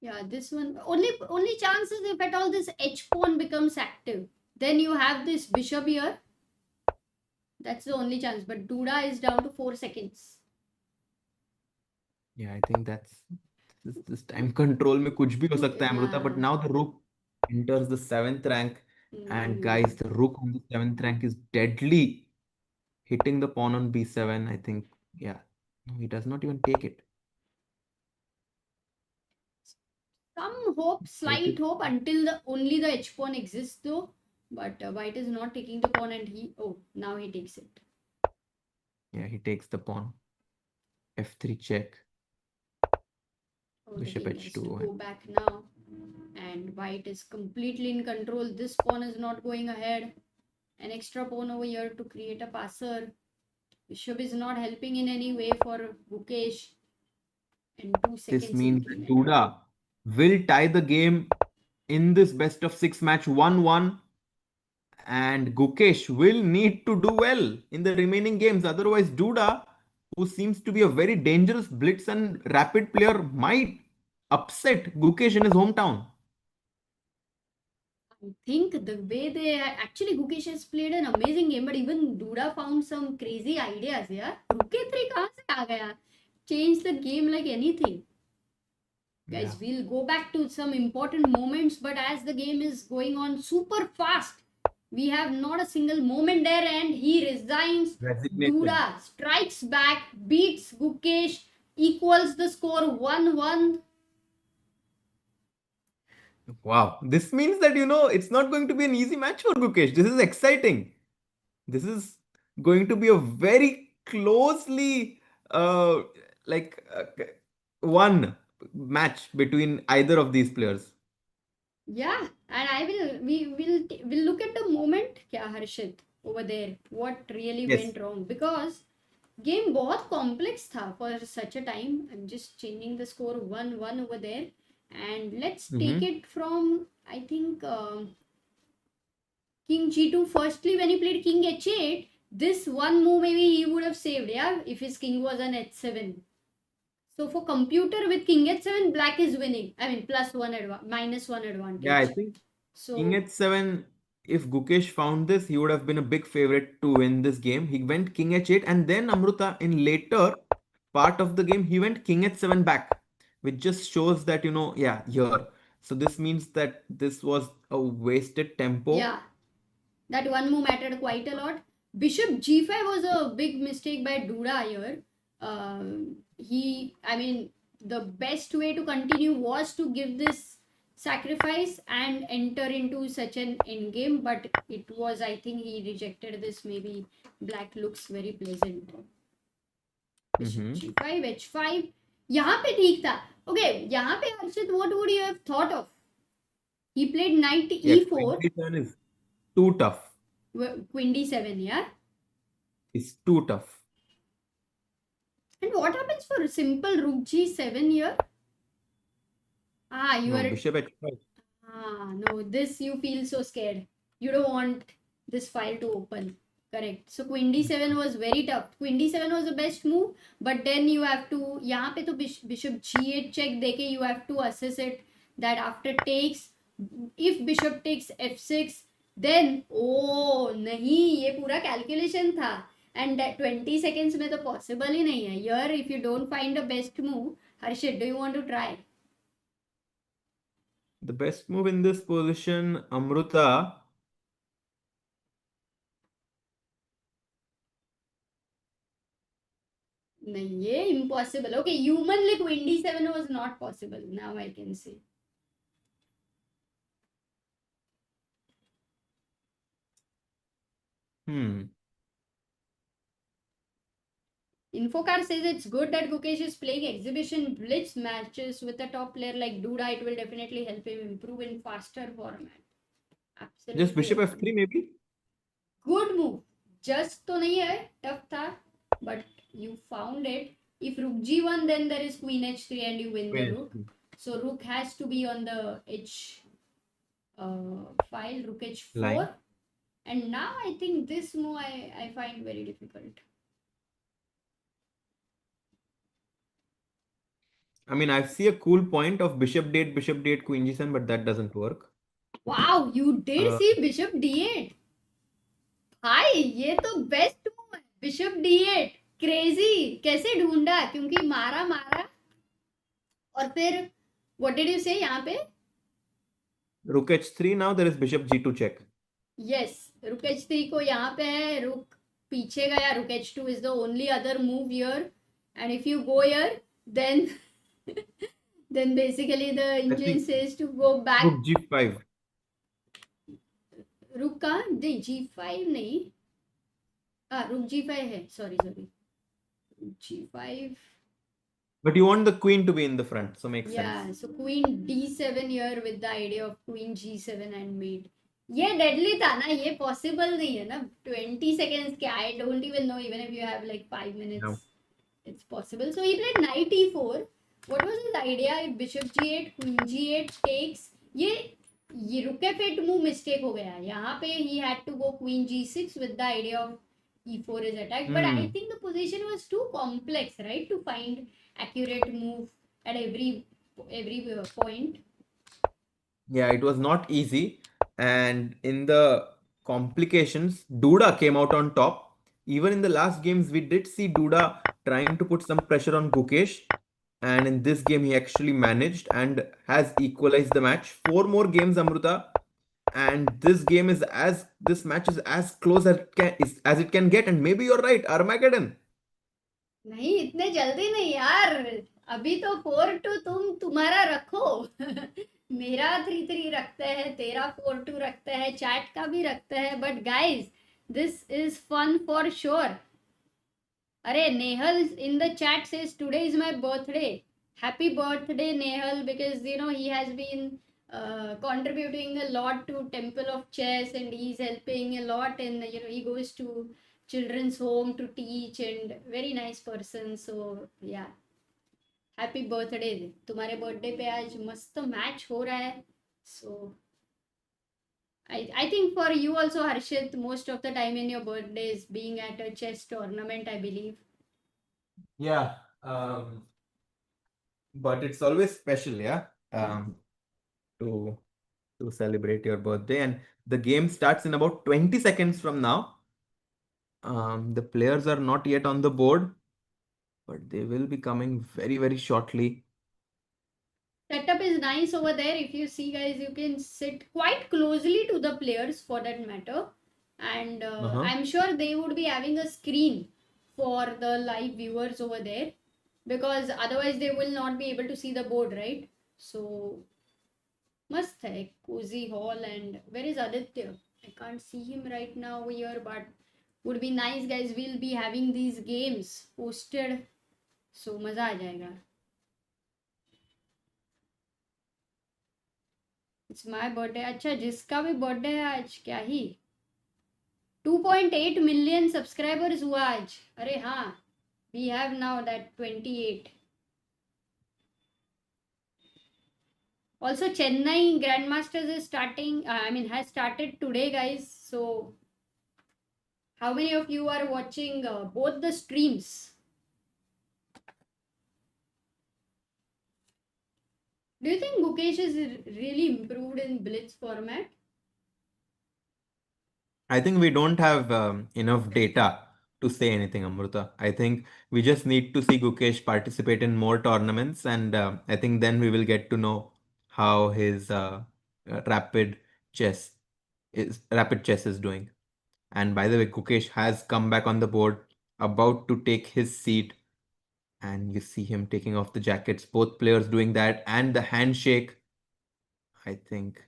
Yeah, this one only chance is if at all this H pawn becomes active. Then you have this bishop here. That's the only chance. But Duda is down to 4 seconds. Yeah, I think that's this time control में कुछ भी हो सकता है Amrita, but now the rook enters the 7th rank, and guys, the rook on the 7th rank is deadly, hitting the pawn on b7. I think, yeah, no, he does not even take it. Some hope, slight hope, until only the H pawn exists though. But white is not taking the pawn, and now he takes it. Yeah, he takes the pawn. f3 check. Bishop The king has to h2. go back now, and white is completely in control. This pawn is not going ahead. An extra pawn over here to create a passer. Bishop is not helping in any way for Gukesh. And 2 seconds. This means that Duda will tie the game in this best of 6 match 1-1, and Gukesh will need to do well in the remaining games. Otherwise, Duda, who seems to be a very dangerous blitz and rapid player, might upset Gukesh in his hometown. I think the way actually Gukesh has played an amazing game, but even Duda found some crazy ideas. Yeah, Rook A3 कहाँ से आ गया? Change the game like anything. Guys, we'll go back to some important moments, but as the game is going on super fast, we have not a single moment there, and he resigns. Duda strikes back, beats Gukesh, equals the score 1-1. Wow, this means that it's not going to be an easy match for Gukesh. This is exciting. This is going to be a very closely one match between either of these players. Yeah, and we'll look at the moment, kya Harshit, over there, what really went wrong, because game बहुत complex था for such a time. I'm just changing the score 1-1 over there, and let's take it from, I think, King G2. Firstly, when he played King H8, this one move maybe he would have saved, yeah, if his king was an H7. So for computer with King H7, black is winning. I mean, -1 advantage. Yeah, I think so, King H7, if Gukesh found this, he would have been a big favorite to win this game. He went King H8, and then Amruta, in later part of the game, he went King H7 back, which just shows that, here. So this means that this was a wasted tempo. Yeah, that one move mattered quite a lot. Bishop G5 was a big mistake by Duda here. The best way to continue was to give this sacrifice and enter into such an endgame, but it was, I think he rejected this. Maybe black looks very pleasant. Bishop G5, H5. यहाँ पे ठीक था. Okay, यहाँ पे Harshit, what would you have thought of? He played knight E4. Queen D7 is too tough. Queen D7, yeah? It's too tough. And what happens for simple Rook G7 here? Bishop H5. No, this you feel so scared. You don't want this file to open. Correct. So Queen D7 was very tough. Queen D7 was the best move, but then you have to, यहाँ पे तो Bishop G8 check देके you have to assess it, that after takes, if Bishop takes F6, then नहीं, ये पूरा calculation था. And 20 seconds में तो possible ही नहीं है. Here, if you don't find the best move, Harshit, do you want to try? The best move in this position, Amruta. नहीं, ये impossible. Okay, humanly Queen D7 was not possible. Now I can see. Hmm. Infocar says it's good that Gukesh is playing exhibition blitz matches with a top player like Duda. It will definitely help him improve in faster format. Absolutely. Just bishop f3 maybe? Good move. Just तो नहीं है, tough था, but you found it. If rook g1, then there is queen h3 and you win the Queen rook. h3. So rook has to be on the h file, rook h4. Line. And now I think this move I find very difficult. I mean, I see a cool point of bishop d8, queen g7, but that doesn't work. Wow, you did Uh, see bishop d8. हाय, ये तो best move है, bishop d8. Crazy. कैसे ढूंढा? क्योंकि मारा और फिर what did you से यहाँ पे? Rook h3. Now there is bishop g2 check. Yes, रुक h3 को यहाँ पे है, रुक पीछे गया, रुक h2 is the only other move here, and if you go here then then basically the engine says to go back. Rook g5. रुक कहाँ? नहीं, g5 नहीं, रुक g5 है, sorry g5. But you want the queen to be in the front, so makes Yeah, sense. so queen d7 here with the idea of queen g7 and mate. ये deadly था ना, ये possible नहीं है ना. 20 seconds क्या? I don't even know, even if you have like 5 minutes, No. it's possible. So he played knight e4. What was his idea? If bishop g8, queen g8 takes, ये rook f8 move mistake हो गया. यहाँ पे he had to go queen g6 with the idea of e4 is attacked. But I think the position was too complex, right, to find accurate move at every point. Yeah, it was not easy. And in the complications, Duda came out on top. Even in the last games, we did see Duda trying to put some pressure on Gukesh. And in this game, he actually managed and has equalized the match. 4 more games, Amruta. And this match is as close as it can get. And maybe you're right, Armageddon. नहीं, इतने जल्दी नहीं यार, अभी तो 4-2 तुम्हारा रखो. मेरा 3-3 रखते हैं, तेरा 4-2 रखते हैं, चैट का भी रखते हैं. But guys, this is fun for sure. अरे Nehal in the chat says today is my birthday. Happy birthday Nehal, because you know he has been contributing a lot to Temple of Chess, and he's helping a lot, and you know he goes to children's home to teach, and very nice person. So yeah, happy birthday. तुम्हारे birthday पे आज मस्त match हो रहा है. So I think for you also, Harshit, most of the time in your birthdays being at a chess tournament, I believe. Yeah. But it's always special, yeah. To celebrate your birthday, and the game starts in about 20 seconds from now. The players are not yet on the board, but they will be coming very, very shortly. Setup is nice over there. If you see, guys, you can sit quite closely to the players for that matter, and I'm sure they would be having a screen for the live viewers over there, because otherwise they will not be able to see the board, right? So must hai, cozy hall. And where is Aditya? I can't see him right now here, but would be nice, guys. We'll be having these games posted, so मजा आ जाएगा. It's my birthday. अच्छा, जिसका भी birthday है आज, क्या ही 2.8 million subscribers हुआ आज. अरे हाँ, we have now that 28. Also, Chennai Grandmasters is starting, has started today, guys. So, how many of you are watching both the streams? Do you think Gukesh is really improved in blitz format? I think we don't have enough data to say anything, Amruta. I think we just need to see Gukesh participate in more tournaments, and I think then we will get to know how his rapid chess is doing. And by the way, Gukesh has come back on the board, about to take his seat, and you see him taking off the jackets. Both players doing that, and the handshake. I think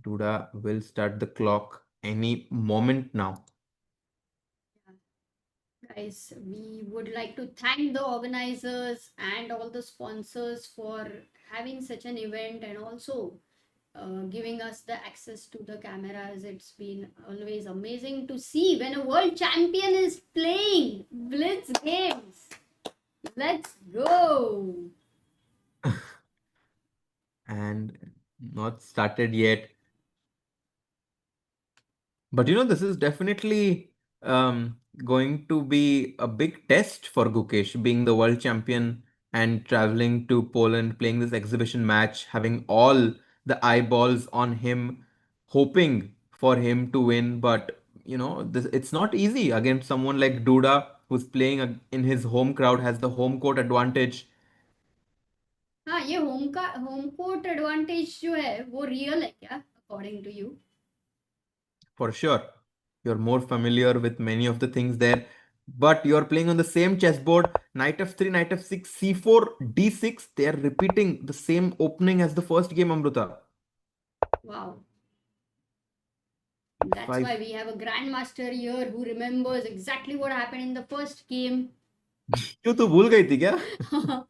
Duda will start the clock any moment now. Guys, we would like to thank the organizers and all the sponsors for having such an event and also giving us the access to the cameras. It's been always amazing to see when a world champion is playing blitz games. Let's go. And not started yet. But this is definitely going to be a big test for Gukesh, being the world champion and traveling to Poland, playing this exhibition match, having all the eyeballs on him, hoping for him to win. But it's not easy against someone like Duda, who's playing in his home crowd, has the home court advantage. हाँ, ये home court advantage जो है वो real है क्या according to you? For sure. You're more familiar with many of the things there, but you're playing on the same chessboard. Knight f3, knight f6, c4, d6. They are repeating the same opening as the first game, Amruta. Wow. That's why we have a grandmaster here who remembers exactly what happened in the first game. क्यों तू भूल गई थी क्या?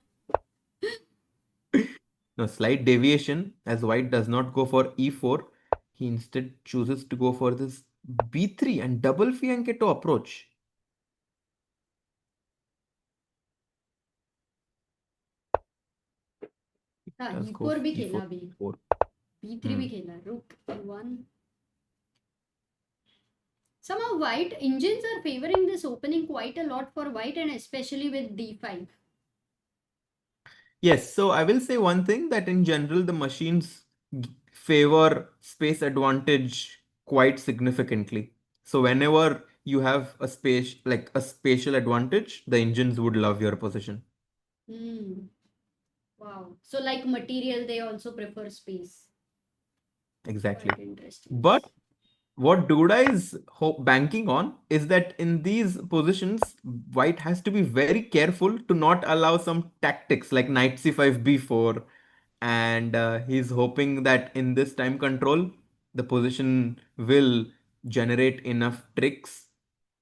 No, slight deviation as white does not go for e4. He instead chooses to go for this b3 and double fianchetto approach. हाँ, Does go e4 भी e4, खेला अभी, e4. b3 भी खेला, rook e1. Somehow white engines are favoring this opening quite a lot for white and especially with d5. Yes, so I will say one thing that in general the machines favor space advantage quite significantly. So whenever you have a space like a spatial advantage, the engines would love your position. Wow. So like material, they also prefer space. Exactly. Quite interesting. But what Duda is banking on is that in these positions, white has to be very careful to not allow some tactics like knight c5, b4, and he's hoping that in this time control, the position will generate enough tricks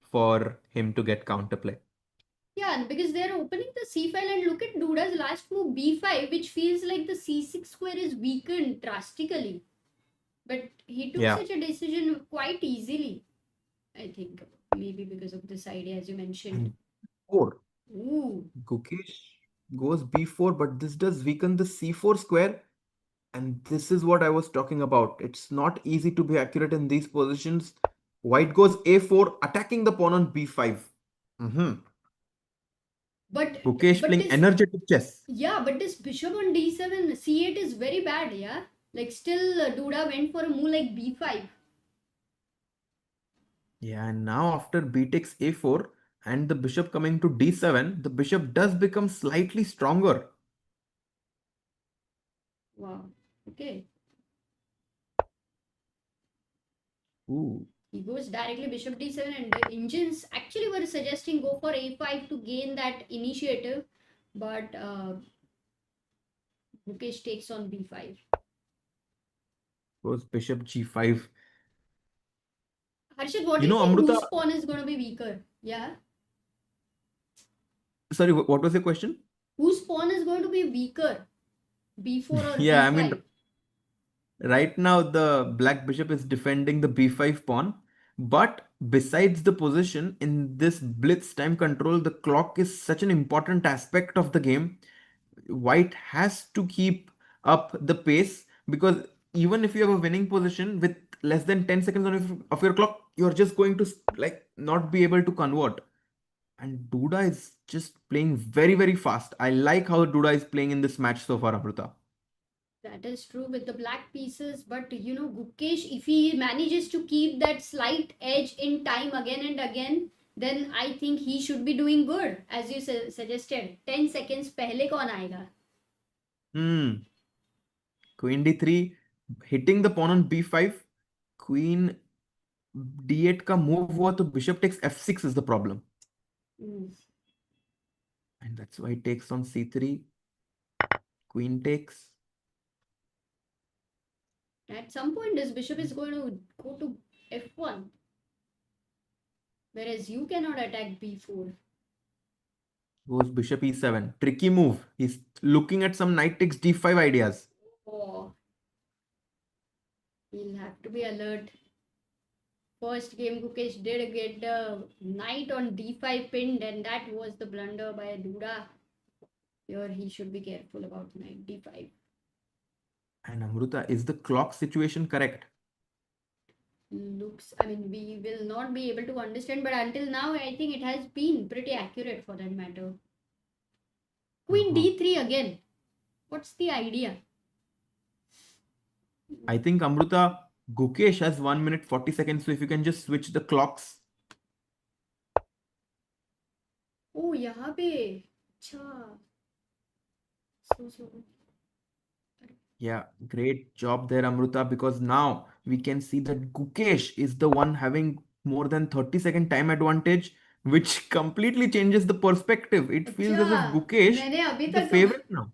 for him to get counterplay. Yeah, because they're opening the c file and look at Duda's last move b5, which feels like the c6 square is weakened drastically. But he took Yeah. such a decision quite easily, I think. Maybe because of this idea, as you mentioned. And 4. Ooh. Gukesh goes b4, but this does weaken the c4 square. And this is what I was talking about. It's not easy to be accurate in these positions. White goes a4, attacking the pawn on b5. But Gukesh playing this, energetic chess. yeah, but this bishop on d7, c8 is very bad, yeah? Like still Duda went for a move like b5. Yeah, and now after b takes a4 and the bishop coming to d7, the bishop does become slightly stronger. Wow. Okay. Ooh. He goes directly bishop d7 and the engines actually were suggesting go for a5 to gain that initiative. But Gukesh takes on b5. Goes bishop g5. Harshit, what do you think Amruta, whose pawn is going to be weaker? Yeah? sorry, what was your question? Whose pawn is going to be weaker? b4 or Yeah, b5? I mean, right now the black bishop is defending the b5 pawn. But besides the position, in this blitz time control, the clock is such an important aspect of the game. White has to keep up the pace because even if you have a winning position with less than 10 seconds of your clock, you're just going to like not be able to convert. And Duda is just playing very, very fast. I like how Duda is playing in this match so far, Amrita. That is true with the black pieces, but Gukesh, if he manages to keep that slight edge in time again and again, then I think he should be doing good. As you suggested, 10 seconds पहले कौन आएगा? Queen d3, hitting the pawn on b5. Queen d8 का move हुआ तो bishop takes f6 is the problem. And that's why he takes on c3. Queen takes. At some point, this bishop is going to go to f1. Whereas you cannot attack b4. Goes bishop e7. Tricky move. He's looking at some knight takes d5 ideas. Oh, he'll have to be alert. First game, Gukesh did get the knight on d5 pinned, and that was the blunder by Duda. Here he should be careful about knight d5. And Amruta, is the clock situation correct? Looks, I mean, we will not be able to understand, but until now, I think it has been pretty accurate for that matter. Queen d3 again. What's the idea? I think Amruta, Gukesh has 1 minute 40 seconds. So if you can just switch the clocks. Oh, यहाँ पे अच्छा so Yeah, great job there, Amruta, because now we can see that Gukesh is the one having more than 30-second time advantage, which completely changes the perspective. It feels as if अच्छा Gukesh मैंने अभी is the तक favorite now.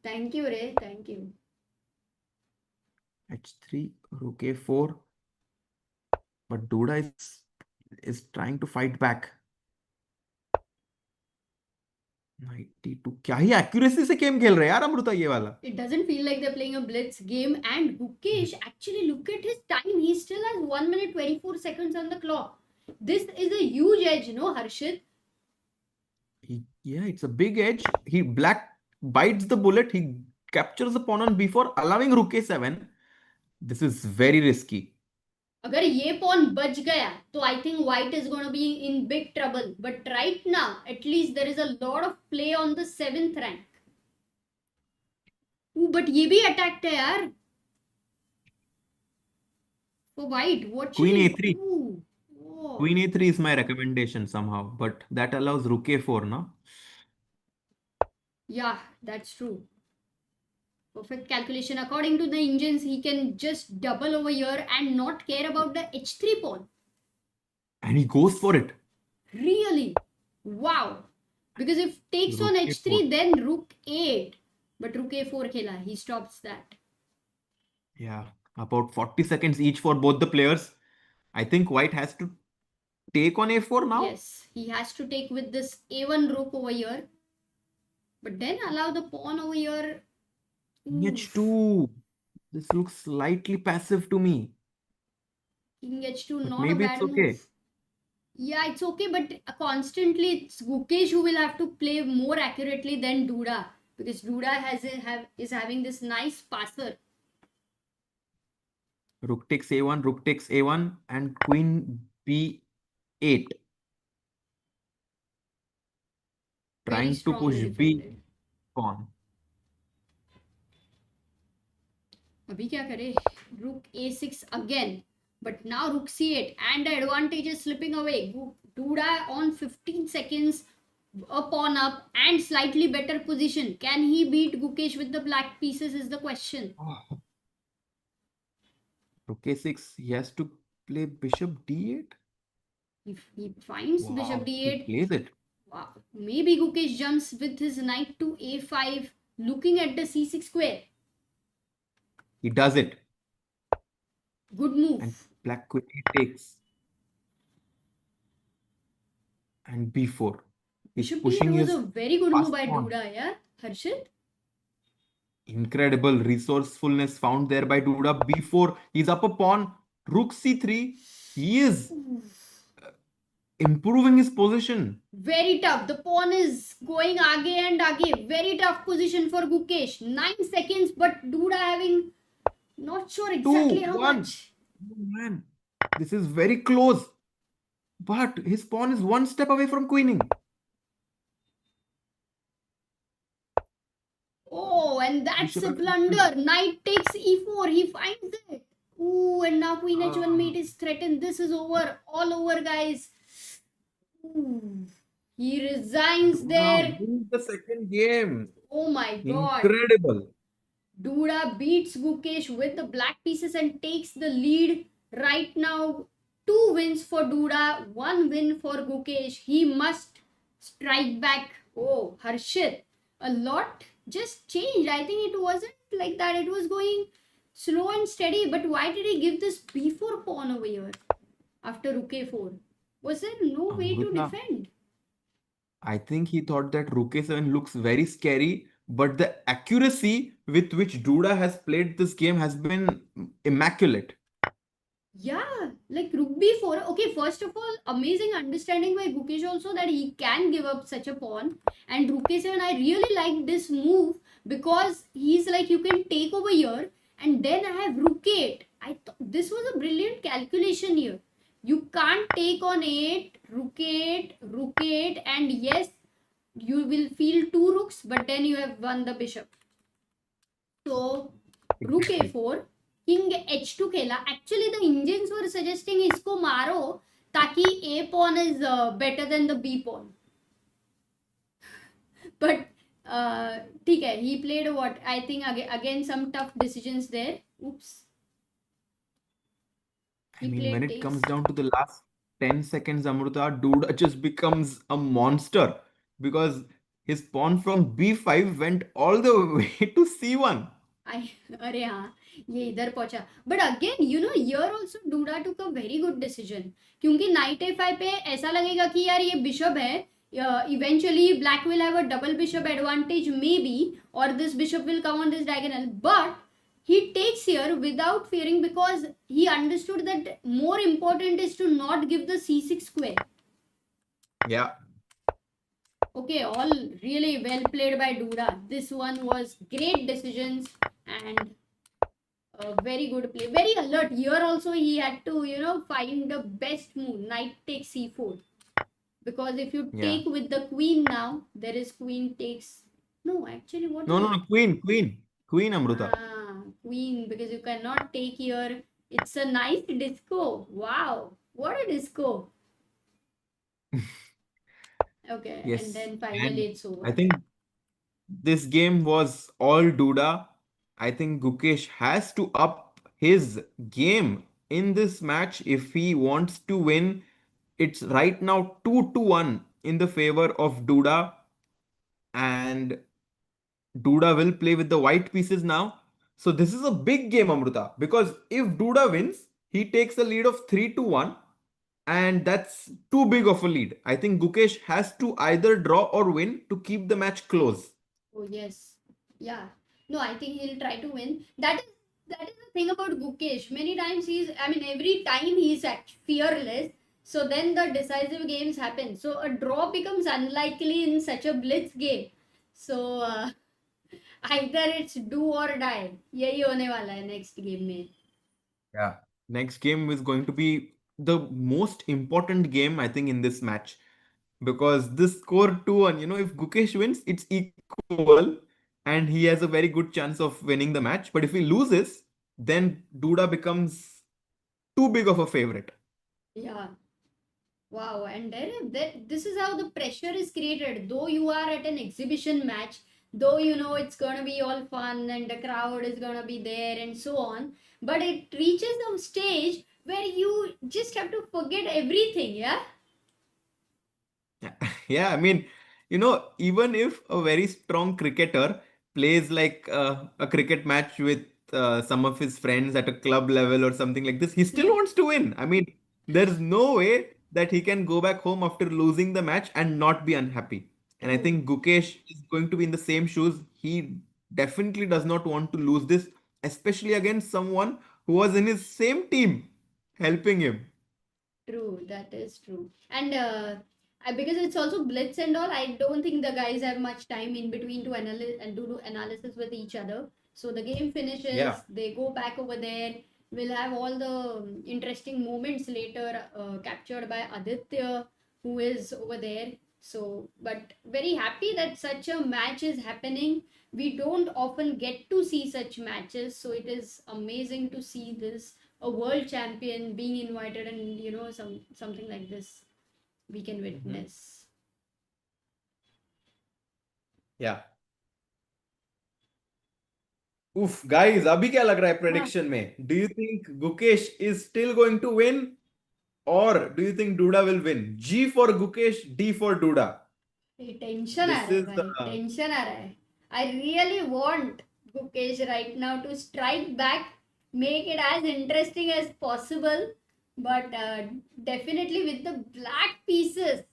Thank you रे, thank you. h3, rook a4. But Duda is trying to fight back. Knight d2. क्या ही accuracy से game खेल रहे हैं यार अमृता ये वाला. It doesn't feel like they're playing a blitz game, and Gukesh, actually look at his time. He still has 1 minute 24 seconds on the clock. This is a huge edge, no, Harshit? Yeah, it's a big edge. Black bites the bullet. He captures the pawn on b4, allowing rook a7. This is very risky. अगर ये pawn बच गया तो I think white is going to be in big trouble. But right now, at least there is a lot of play on the 7th rank. But ये भी attacked है यार. For white, what should Queen he a3. do? Oh. Queen a3 is my recommendation somehow, but that allows rook a4, no? Yeah, that's true. Perfect calculation. According to the engines, he can just double over here and not care about the h3 pawn. And he goes for it. Really? Wow. Because if takes Rook on h3, a4. then rook 8. But rook a4 khela. He stops that. Yeah, about 40 seconds each for both the players. I think white has to take on a4 now. Yes, he has to take with this a1 rook over here. But then allow the pawn over here. King h2. This looks slightly passive to me. King h2, But not maybe a bad it's okay. move. Yeah, it's okay, but constantly it's Gukesh who will have to play more accurately than Duda, because Duda is having this nice passer. Rook takes a1, rook takes a1, and queen b8. Very Trying to strongly push b defended. pawn. अभी क्या करे? Rook a6 again, but now rook c8, and the advantage is slipping away. Duda on 15 seconds, a pawn up, and slightly better position. Can he beat Gukesh with the black pieces is the question. Rook a6, he has to play bishop d8. If he finds Wow, bishop he d8, plays it. wow. Maybe Gukesh jumps with his knight to a5, looking at the c6 square. He does it. Good move. And black queen takes. And b4. He's Bishop d8 pushing was his a very good fast move by pawn. Duda, yeah? Harshit? Incredible resourcefulness found there by Duda. b4. He's up a pawn. Rook c3. He is improving his position. Very tough. The pawn is going aage and aage. Very tough position for Gukesh. 9 seconds, but Duda having not sure exactly how 2-1. much. Oh man, this is very close. But his pawn is one step away from queening. Oh, and that's Bishop a f4. blunder. Knight takes e4. He finds it. Ooh, and now queen h1 mate is threatened. This is over. All over, guys. Ooh. He resigns there. Wins the second game. Oh my god. Incredible. Duda beats Gukesh with the black pieces and takes the lead. Right now, 2 wins for Duda, 1 win for Gukesh. He must strike back. Oh, Harshit, a lot just changed. I think it wasn't like that. It was going slow and steady. But why did he give this b4 pawn over here after rook a4? Was there no way to Amruta, defend? I think he thought that Rook A7 looks very scary, but the accuracy with which Duda has played this game has been immaculate. Yeah, like Rook B4. Okay, first of all, amazing understanding by Gukesh also that he can give up such a pawn. And Rook A7, I really like this move because he's like, you can take over here and then I have Rook 8. This was a brilliant calculation here. You can't take on 8, Rook 8, and yes, you will feel 2 rooks, but then you have won the bishop. So, Rook A4, King H2 खेला. Actually, the Indians were suggesting इसको मारो ताकि A pawn is better than the B pawn. But ठीक है, he played what? I think again some tough decisions there. Oops. I He mean, played when it takes. comes down to the last 10 seconds, Amruta, Duda just becomes a monster because his pawn from B5 went all the way to C1. अरे हाँ, ये इधर पहुंचा. But again, you know, here also Duda took a very good decision. क्योंकि knight A5 पे ऐसा लगेगा कि यार ये bishop है. Eventually, black will have a double bishop advantage maybe, or this bishop will come on this diagonal. But he takes here without fearing because he understood that more important is to not give the C6 square. Yeah. Okay, all really well played by Duda. This one was great decisions and very good play. Very alert. Here also he had to, you know, find the best move. Knight takes C4. Because if you Yeah. take with the queen now, there is queen takes... No, actually what No, is no, it? no, Queen, Amruta. Queen, because you cannot take here. It's a nice disco. Wow. What a disco. Okay, Yes. and then And finally it's over. I think this game was all Duda. I think Gukesh has to up his game in this match if he wants to win. It's right now 2-1 in the favor of Duda, and Duda will play with the white pieces now. So this is a big game, Amruta, because if Duda wins, he takes a lead of 3-1, and that's too big of a lead. I think Gukesh has to either draw or win to keep the match close. Oh yes, yeah. No, I think he'll try to win. That is the thing about Gukesh. Many times every time he's fearless. So then the decisive games happen. So a draw becomes unlikely in such a blitz game. So either it's do or die. यही होने वाला है next game में. Yeah. Next game is going to be the most important game, I think, in this match. Because this score 2-1, if Gukesh wins, it's equal and he has a very good chance of winning the match. But if he loses, then Duda becomes too big of a favorite. Yeah. Wow, and then this is how the pressure is created. Though you are at an exhibition match, though you know it's gonna be all fun and the crowd is gonna be there and so on, but it reaches a stage where you just have to forget everything, yeah? Yeah, I mean, even if a very strong cricketer plays like a cricket match with some of his friends at a club level or something like this, he still wants to win. I mean, there's no way that he can go back home after losing the match and not be unhappy. And I True. think Gukesh is going to be in the same shoes. He definitely does not want to lose this, especially against someone who was in his same team helping him. True, that is true. And because it's also blitz and all, I don't think the guys have much time in between to analyze and do analysis with each other. So the game finishes, Yeah. they go back over there. We'll have all the interesting moments later captured by Aditya, who is over there. So, but very happy that such a match is happening. We don't often get to see such matches, so it is amazing to see this a world champion being invited and something like this we can witness. Yeah. Oof, guys, अभी क्या लग रहा है prediction में? Do you think Gukesh is still going to win, or do you think Duda will win? G for Gukesh, D for Duda. Tension आ This रहा है is भाई, टेंशन आ रहा है. I really want Gukesh right now to strike back, make it as interesting as possible, but definitely with the black pieces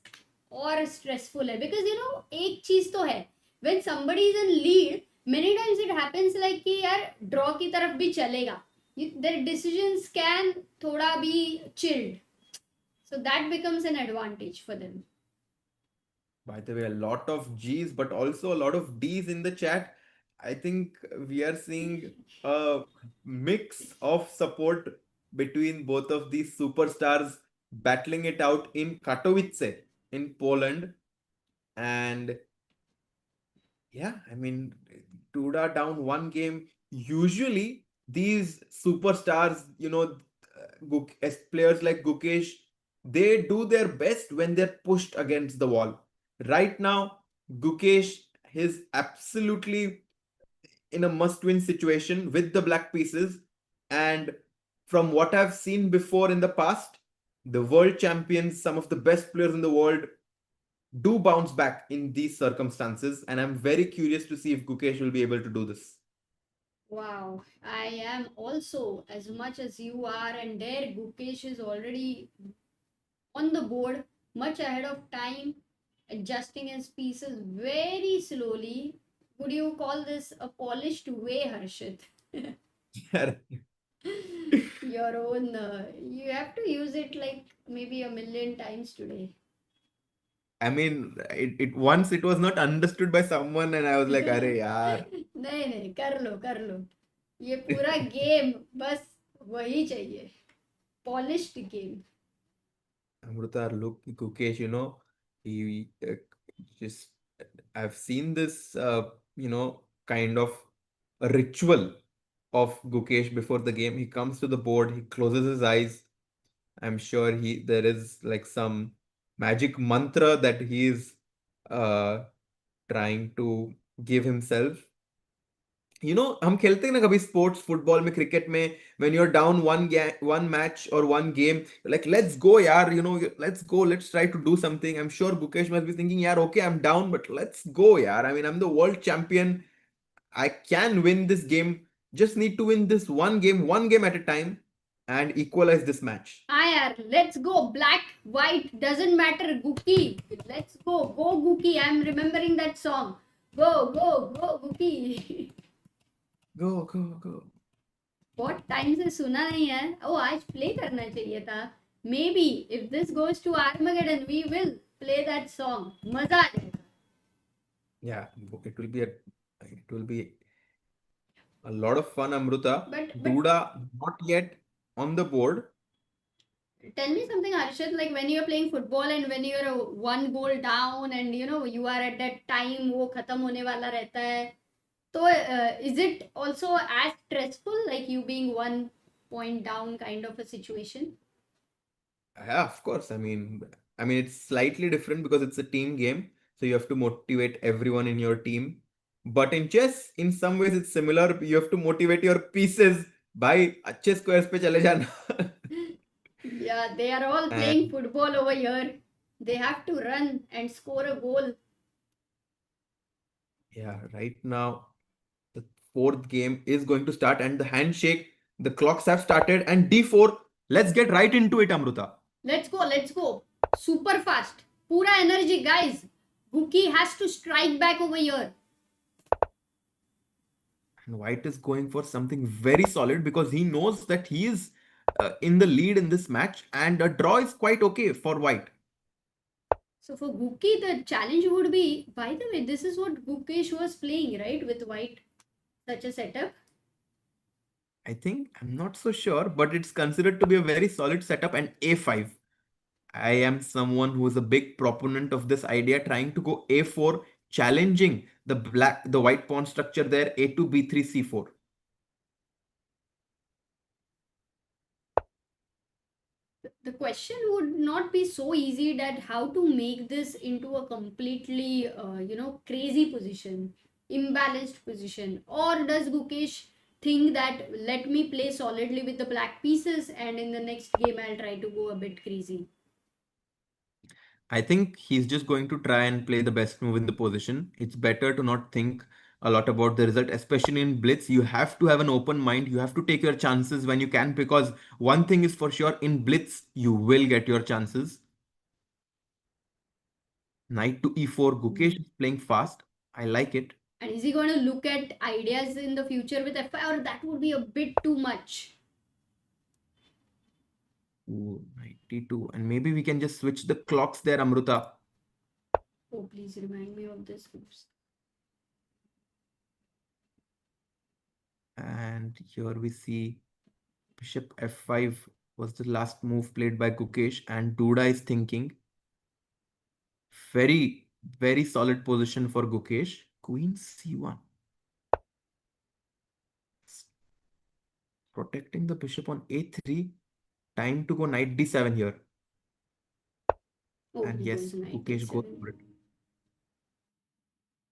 और stressful है because you know एक चीज तो है when somebody is in lead many times it happens like कि यार draw की तरफ भी चलेगा their decisions can थोड़ा भी chilled so that becomes an advantage for them. By the way, a lot of G's, but also a lot of D's in the chat. I think we are seeing a mix of support between both of these superstars battling it out in Katowice in Poland. And yeah, I mean, Duda down one game. Usually, these superstars, as players like Gukesh, they do their best when they're pushed against the wall. Right now, Gukesh is absolutely in a must-win situation with the black pieces. And from what I've seen before in the past, the world champions, some of the best players in the world, do bounce back in these circumstances, and I'm very curious to see if Gukesh will be able to do this. Wow, I am also as much as you are, and there Gukesh is already on the board, much ahead of time, adjusting his pieces very slowly. Would you call this a polished way, Harshit? Your own, you have to use it like maybe a million times today. I mean, it once it was not understood by someone, and I was like, "Arey yaar." नहीं नहीं कर लो ये पूरा game बस वही चाहिए polished game. Amrita, look, Gukesh, he just, I've seen this, kind of a ritual of Gukesh before the game. He comes to the board, he closes his eyes. I'm sure there is like some magic mantra that he is uh, trying to give himself. हम खेलते हैं ना कभी sports football में cricket में when you're down one match or one game, like let's go yaar, let's go, let's try to do something. I'm sure Gukesh must be thinking yaar, okay, I'm down, but let's go yaar. I mean, I'm the world champion. I can win this game. Just need to win this one game at a time, and equalize this match. हाँ यार let's go black white doesn't matter Guki let's go Guki I'm remembering that song go Guki. Go. बहुत time से सुना नहीं है ओ आज play करना चाहिए था may be if this goes to Armageddon we will play that song मजा आ जाएगा. Yeah, it will be a lot of fun, Amruta. But Duda not yet on the board. tell me something Arshad, like when you're playing football and when you're one goal down and you are at that time वो खत्म होने वाला रहता है तो is it also as stressful like you being 1 point down kind of a situation? Yeah, of course. I mean, it's slightly different because it's a team game, so you have to motivate everyone in your team. But in chess, in some ways, it's similar. You have to motivate your pieces by अच्छे squares पे चले जाना. Yeah, they are all playing football over here. They have to run and score a goal. Yeah, right now the fourth game is going to start, and the handshake, the clocks have started, and D4. Let's get right into it, Amruta. Let's go. Super fast. Pura energy, guys. Guki has to strike back over here. And White is going for something very solid because he knows that he is in the lead in this match, and a draw is quite okay for White. So for Guki, the challenge would be, by the way, this is what Gukesh was playing, right? With White, such a setup. I'm not so sure, but it's considered to be a very solid setup. And A5. I am someone who is a big proponent of this idea, trying to go A4, challenging the white pawn structure there, A2, B3, C4. The question would not be so easy that how to make this into a completely, crazy position, imbalanced position. Or does Gukesh think that let me play solidly with the black pieces and in the next game I'll try to go a bit crazy? I think he's just going to try and play the best move in the position. It's better to not think a lot about the result, especially in blitz. You have to have an open mind. You have to take your chances when you can, because one thing is for sure, in blitz, you will get your chances. Knight to e4. Gukesh is playing fast. I like it. And is he going to look at ideas in the future with f5, or that would be a bit too much? Ooh, knight d2. And maybe we can just switch the clocks there, Amruta. Oh, please remind me of this. Oops. And here we see bishop f5 was the last move played by Gukesh, and Duda is thinking. Very, very solid position for Gukesh. Queen c1. Protecting the bishop on a3. Time to go knight d7 here. Oh, And he yes, goes knight Gukesh goes d7. for it.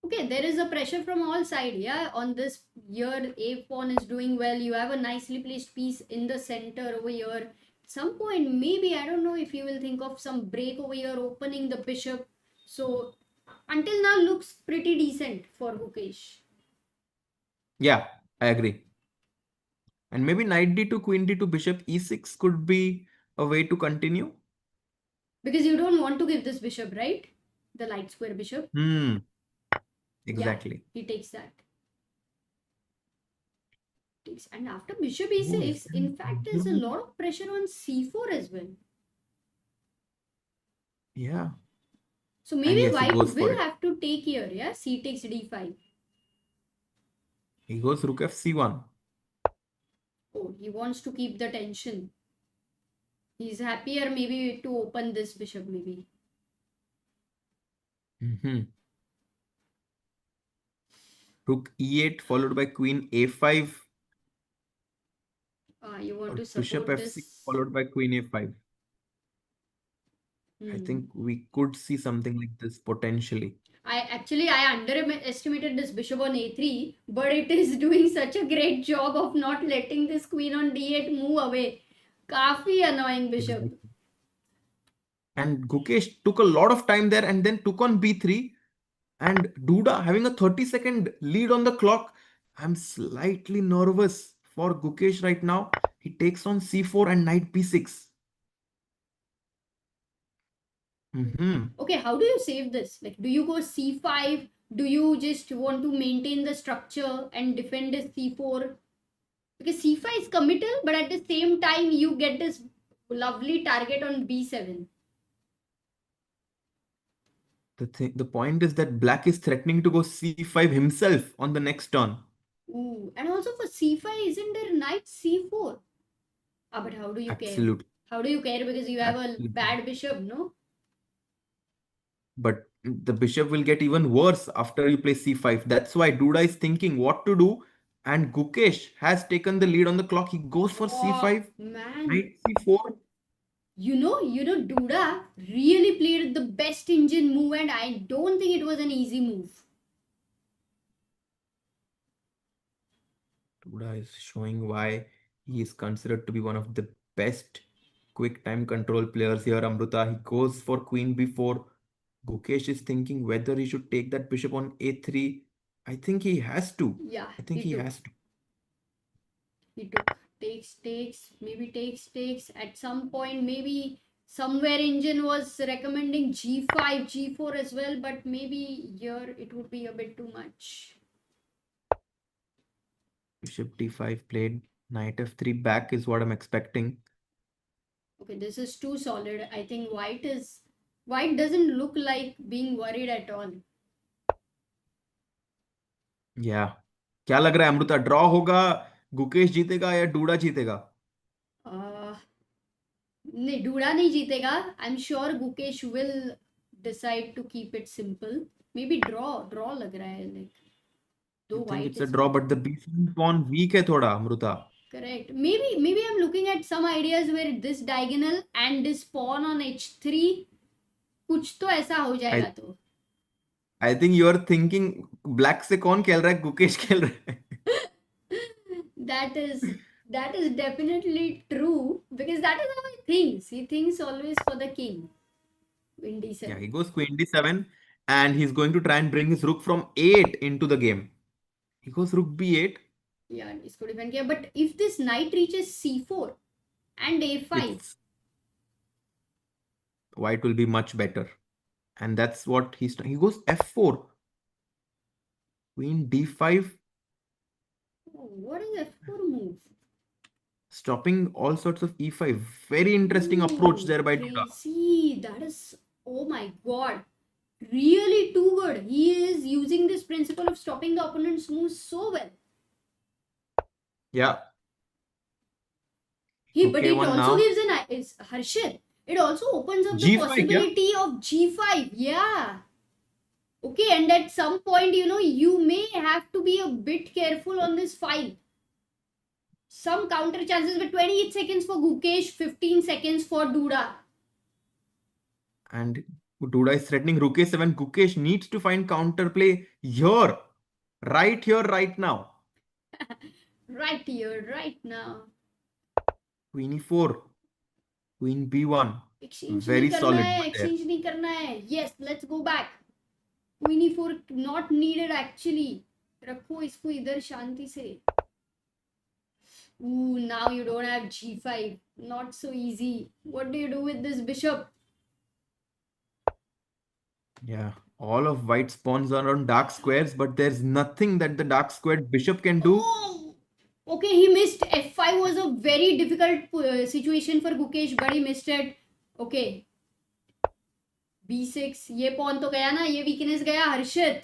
Okay, there is a pressure from all sides, yeah. On this here, a pawn is doing well. You have a nicely placed piece in the center over here. At some point, maybe, I don't know if you will think of some break over here, opening the bishop. So, until now, looks pretty decent for Gukesh. Yeah, I agree. And maybe knight d2, queen d2, bishop e6 could be a way to continue. Because you don't want to give this bishop, right? The light square bishop. Exactly. Yeah, he takes that. And after bishop Oh, e6, in fact, there's a lot of pressure on c4 as well. Yeah. So maybe yes, he white goes for will it. have to take here, yeah? C takes d5. He goes rook f c1. Oh, he wants to keep the tension. He's happier maybe to open this bishop, maybe. Rook e8 followed by queen a5. You want Or to bishop support f6 this? followed by queen a5. I think we could see something like this potentially. I underestimated this bishop on a3, but it is doing such a great job of not letting this queen on d8 move away. Kafi annoying bishop. Exactly. And Gukesh took a lot of time there and then took on b3. And Duda having a 30-second lead on the clock. I'm slightly nervous for Gukesh right now. He takes on c4 and knight b6. Okay, how do you save this? Like, do you go c5? Do you just want to maintain the structure and defend this c4? Because c5 is committal, but at the same time, you get this lovely target on b7. The point is that black is threatening to go c5 himself on the next turn. Ooh, and also for c5, isn't there knight c4? But how do you Absolutely. care? How do you care? Because you have Absolutely. a bad bishop, no? But the bishop will get even worse after you play c5. That's why Duda is thinking what to do. And Gukesh has taken the lead on the clock. He goes for c5, Man. knight c4. You know, Duda really played the best engine move, and I don't think it was an easy move. Duda is showing why he is considered to be one of the best quick time control players here, Amruta. He goes for queen b4. Gukesh is thinking whether he should take that bishop on a3. I think he has to. Yeah, I think he has to. He took, takes, maybe takes. At some point, maybe somewhere engine was recommending g5, g4 as well, but maybe here it would be a bit too much. Bishop d5 played. Knight f3 back is what I'm expecting. Okay, this is too solid. I think white doesn't look like being worried at all. Yeah. क्या लग रहा है Amrita, draw होगा, गुकेश जीतेगा या DUDA जीतेगा? नहीं, DUDA नहीं जीतेगा. I'm sure Gukesh will decide to keep it simple. Maybe draw लग रहा है, like. I think it's a draw, but the b7 pawn weak है थोड़ा, Amrita. Correct. Maybe I'm looking at some ideas where this diagonal and this pawn on h3, कुछ तो ऐसा हो जाएगा तो. I think you are thinking black से कौन खेल रहा है? गुकेश खेल रहा है. That is definitely true, because that is how he thinks. He thinks always for the king. Queen d7. Yeah, he goes queen d7 and he's going to try and bring his rook from 8 into the game. He goes rook b8. Yeah, इसको defend किया. But if this knight reaches c4 and a5, It's white will be much better. And that's what he goes f4. Queen d5. oh, what is f4 move? Stopping all sorts of e5. Very interesting approach there by Duda. Crazy. That is, oh my god. Really too good. He is using this principle of stopping the opponent's moves so well. Yeah. But Okay, it one also now. gives an Harshit. It also opens up the G5, possibility of g5. Yeah. Okay, and at some point, you may have to be a bit careful on this file. Some counter chances, but 28 seconds for Gukesh, 15 seconds for Duda. And Duda is threatening rook a7. Gukesh needs to find counterplay here. Right here, right now. Right here, right now. Queen e4. Queen b1. Exchange Very नहीं करना solid है, there. exchange नहीं करना है. Yes, let's go back. Queen e4 not needed actually. रखो इसको इधर शांति से. Ooh, now you don't have g5. Not so easy. What do you do with this bishop? Yeah, all of white's pawns are on dark squares, but there's nothing that the dark squared bishop can do. Oh! Okay, he missed. f5 was a very difficult situation for Gukesh, but he missed it. Okay. b6. ये pawn तो गया ना, ये weakness गया. Harshit.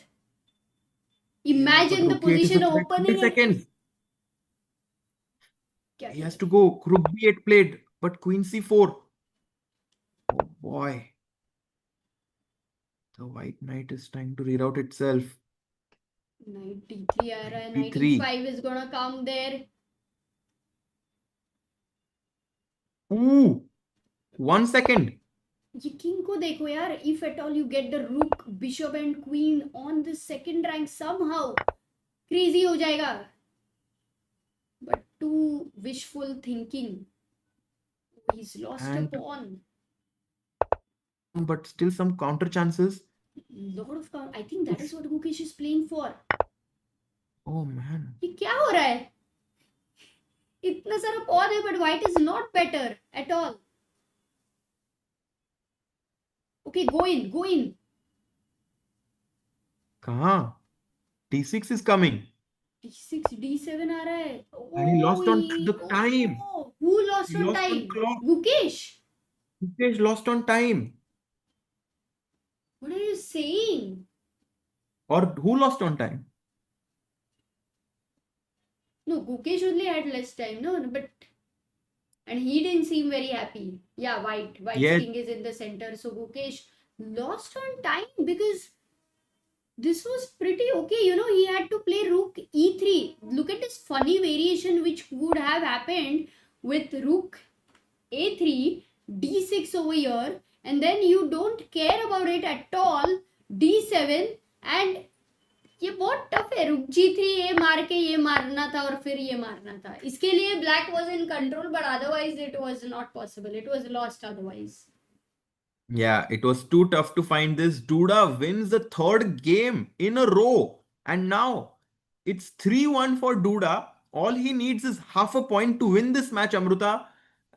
Imagine the Rook a8 is a position threat. opening. 20 seconds. क्या He has to go. Rook b8 played, but queen c4. Oh boy. The white knight is trying to reroute itself. Knight d3 आ रहा है. Knight d3. e5 is gonna come there. Ooh. 1 second. ये king को देखो यार. If at all you get the rook, bishop and queen on the second rank somehow, crazy हो जाएगा. But too wishful thinking. He's lost a pawn. But still some counter chances. Lot of count. I think that is what Gukesh is playing for. Oh man. ये क्या हो रहा है? इतना सारा pawn है, but white is not better at all. Okay, go in, go in. कहाँ? d6 is coming. d6, d7 आ रहा है. And he lost on the time. Oh, who lost He on lost on time? clock. Gukesh. Gukesh lost on time. What are you saying? Or who lost on time? No, Gukesh only had less time, no, but and he didn't seem very happy. Yeah, white's Yes. king is in the center, so Gukesh lost on time because this was pretty okay. He had to play rook e3. Look at this funny variation which would have happened with rook a3, d6 over here, and then you don't care about it at all, d7, and ये बहुत tough है. रुक g3 ये मार के ये मारना था और फिर ये मारना था. इसके लिए black was in control, but otherwise it was not possible. It was lost otherwise. Yeah, it was too tough to find this. Duda wins the third game in a row. And now it's 3-1 for Duda. All he needs is half a point to win this match, Amruta.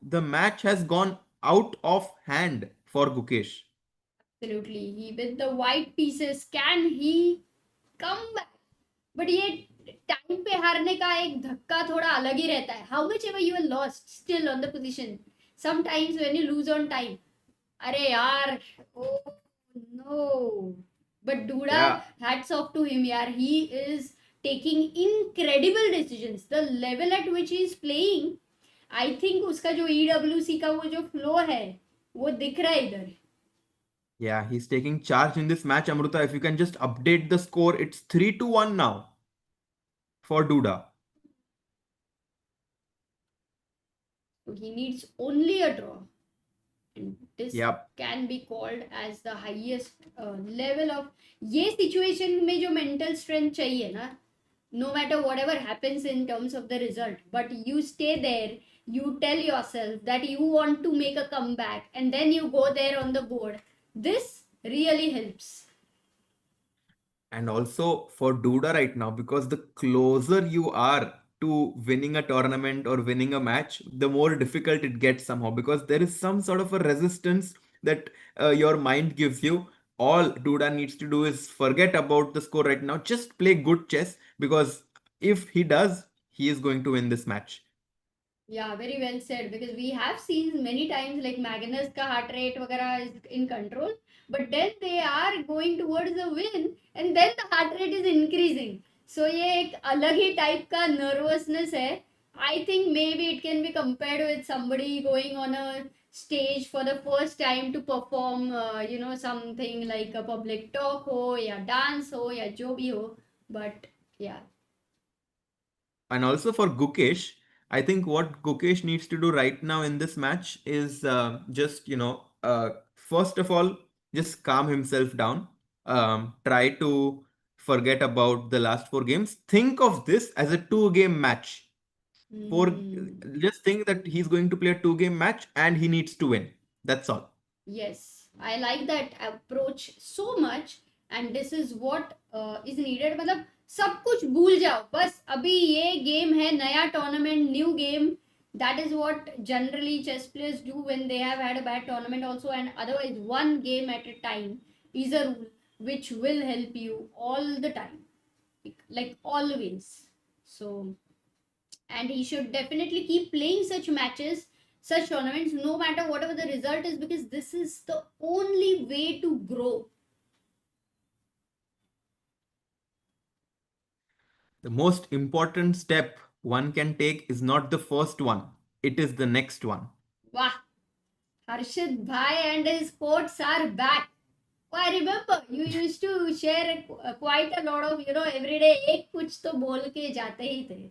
The match has gone out of hand for Gukesh. Absolutely. He with the white pieces, can he come back? But ये time पे हारने का एक धक्का थोड़ा अलग ही रहता है. How much ever you are lost, still on the position. Sometimes when you lose on time, अरे यार, oh no. But Duda, Yeah. hats off to him यार. He is taking incredible decisions. The level at which he is playing, I think उसका जो EWC का वो जो flow है, वो दिख रहा है इधर. Yeah, he's taking charge in this match, Amruta. If you can just update the score, it's 3-1 now for Duda. So he needs only a draw. And this Yep. can be called as the highest level of ये situation में जो mental strength चाहिए ना, no matter whatever happens in terms of the result, but you stay there, you tell yourself that you want to make a comeback, and then you go there on the board. This really helps. And also for Duda right now, because the closer you are to winning a tournament or winning a match, the more difficult it gets somehow, because there is some sort of a resistance that your mind gives you. All Duda needs to do is forget about the score right now, just play good chess, because if he does, he is going to win this match. Yeah, very well said. Because we have seen many times like Magnus ka heart rate वगैरह is in control, but then they are going towards the win, and then the heart rate is increasing. So ये एक अलग ही type का nervousness है. I think maybe it can be compared with somebody going on a stage for the first time to perform, something like a public talk हो या dance हो या जो भी हो. But yeah. And also for Gukesh, I think what Gukesh needs to do right now in this match is just, first of all, just calm himself down. Try to forget about the last four games. Think of this as a two-game match. Just think that he's going to play a two-game match and he needs to win. That's all. Yes, I like that approach so much, and this is what is needed. मतलब सब कुछ भूल जाओ, बस अभी ये game है, नया tournament, new game. That is what generally chess players do when they have had a bad tournament also, and otherwise one game at a time is a rule which will help you all the time, like always. So, and he should definitely keep playing such matches, such tournaments, no matter whatever the result is, because this is the only way to grow. The most important step one can take is not the first one, it is the next one. Wow, Harshit Bhai and his quotes are back. Oh, I remember you used to share quite a lot of, every day एक कुछ तो बोल के जाते ही थे,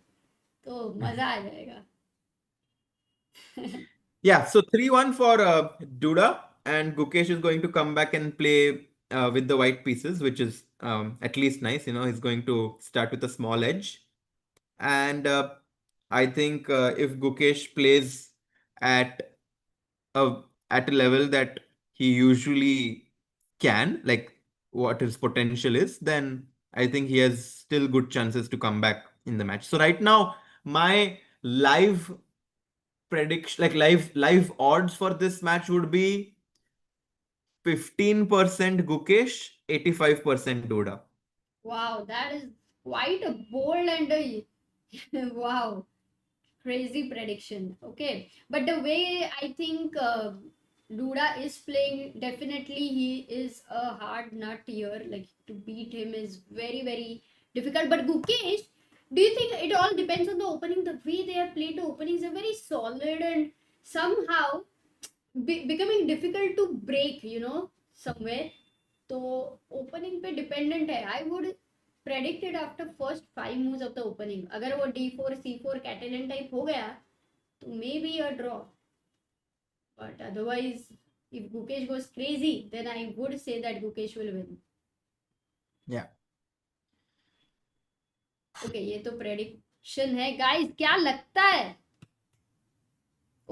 तो मजा आ जाएगा. Yeah, so 3-1 for Duda, and Gukesh is going to come back and play with the white pieces, which is at least nice. He's going to start with a small edge. And I think if Gukesh plays at a at a level that he usually can, like what his potential is, then I think he has still good chances to come back in the match. So right now, my live prediction, like live odds for this match would be 15% Gukesh, 85% Duda. Wow, that is quite a bold and a wow, crazy prediction. Okay, but the way I think Duda is playing, definitely he is a hard nut here. Like to beat him is very very difficult. But Gukesh, do you think it all depends on the opening? The way they have played the openings are very solid and somehow becoming difficult to break. Somewhere. तो opening पे dependent है. I would predicted after first 5 moves of the opening, अगर वो D4 C4 कैटेलिन type हो गया तो may be a draw, but otherwise if Gukesh goes crazy, then I would say that Gukesh will win. Yeah. Okay, ये तो prediction है. Guys, क्या लगता है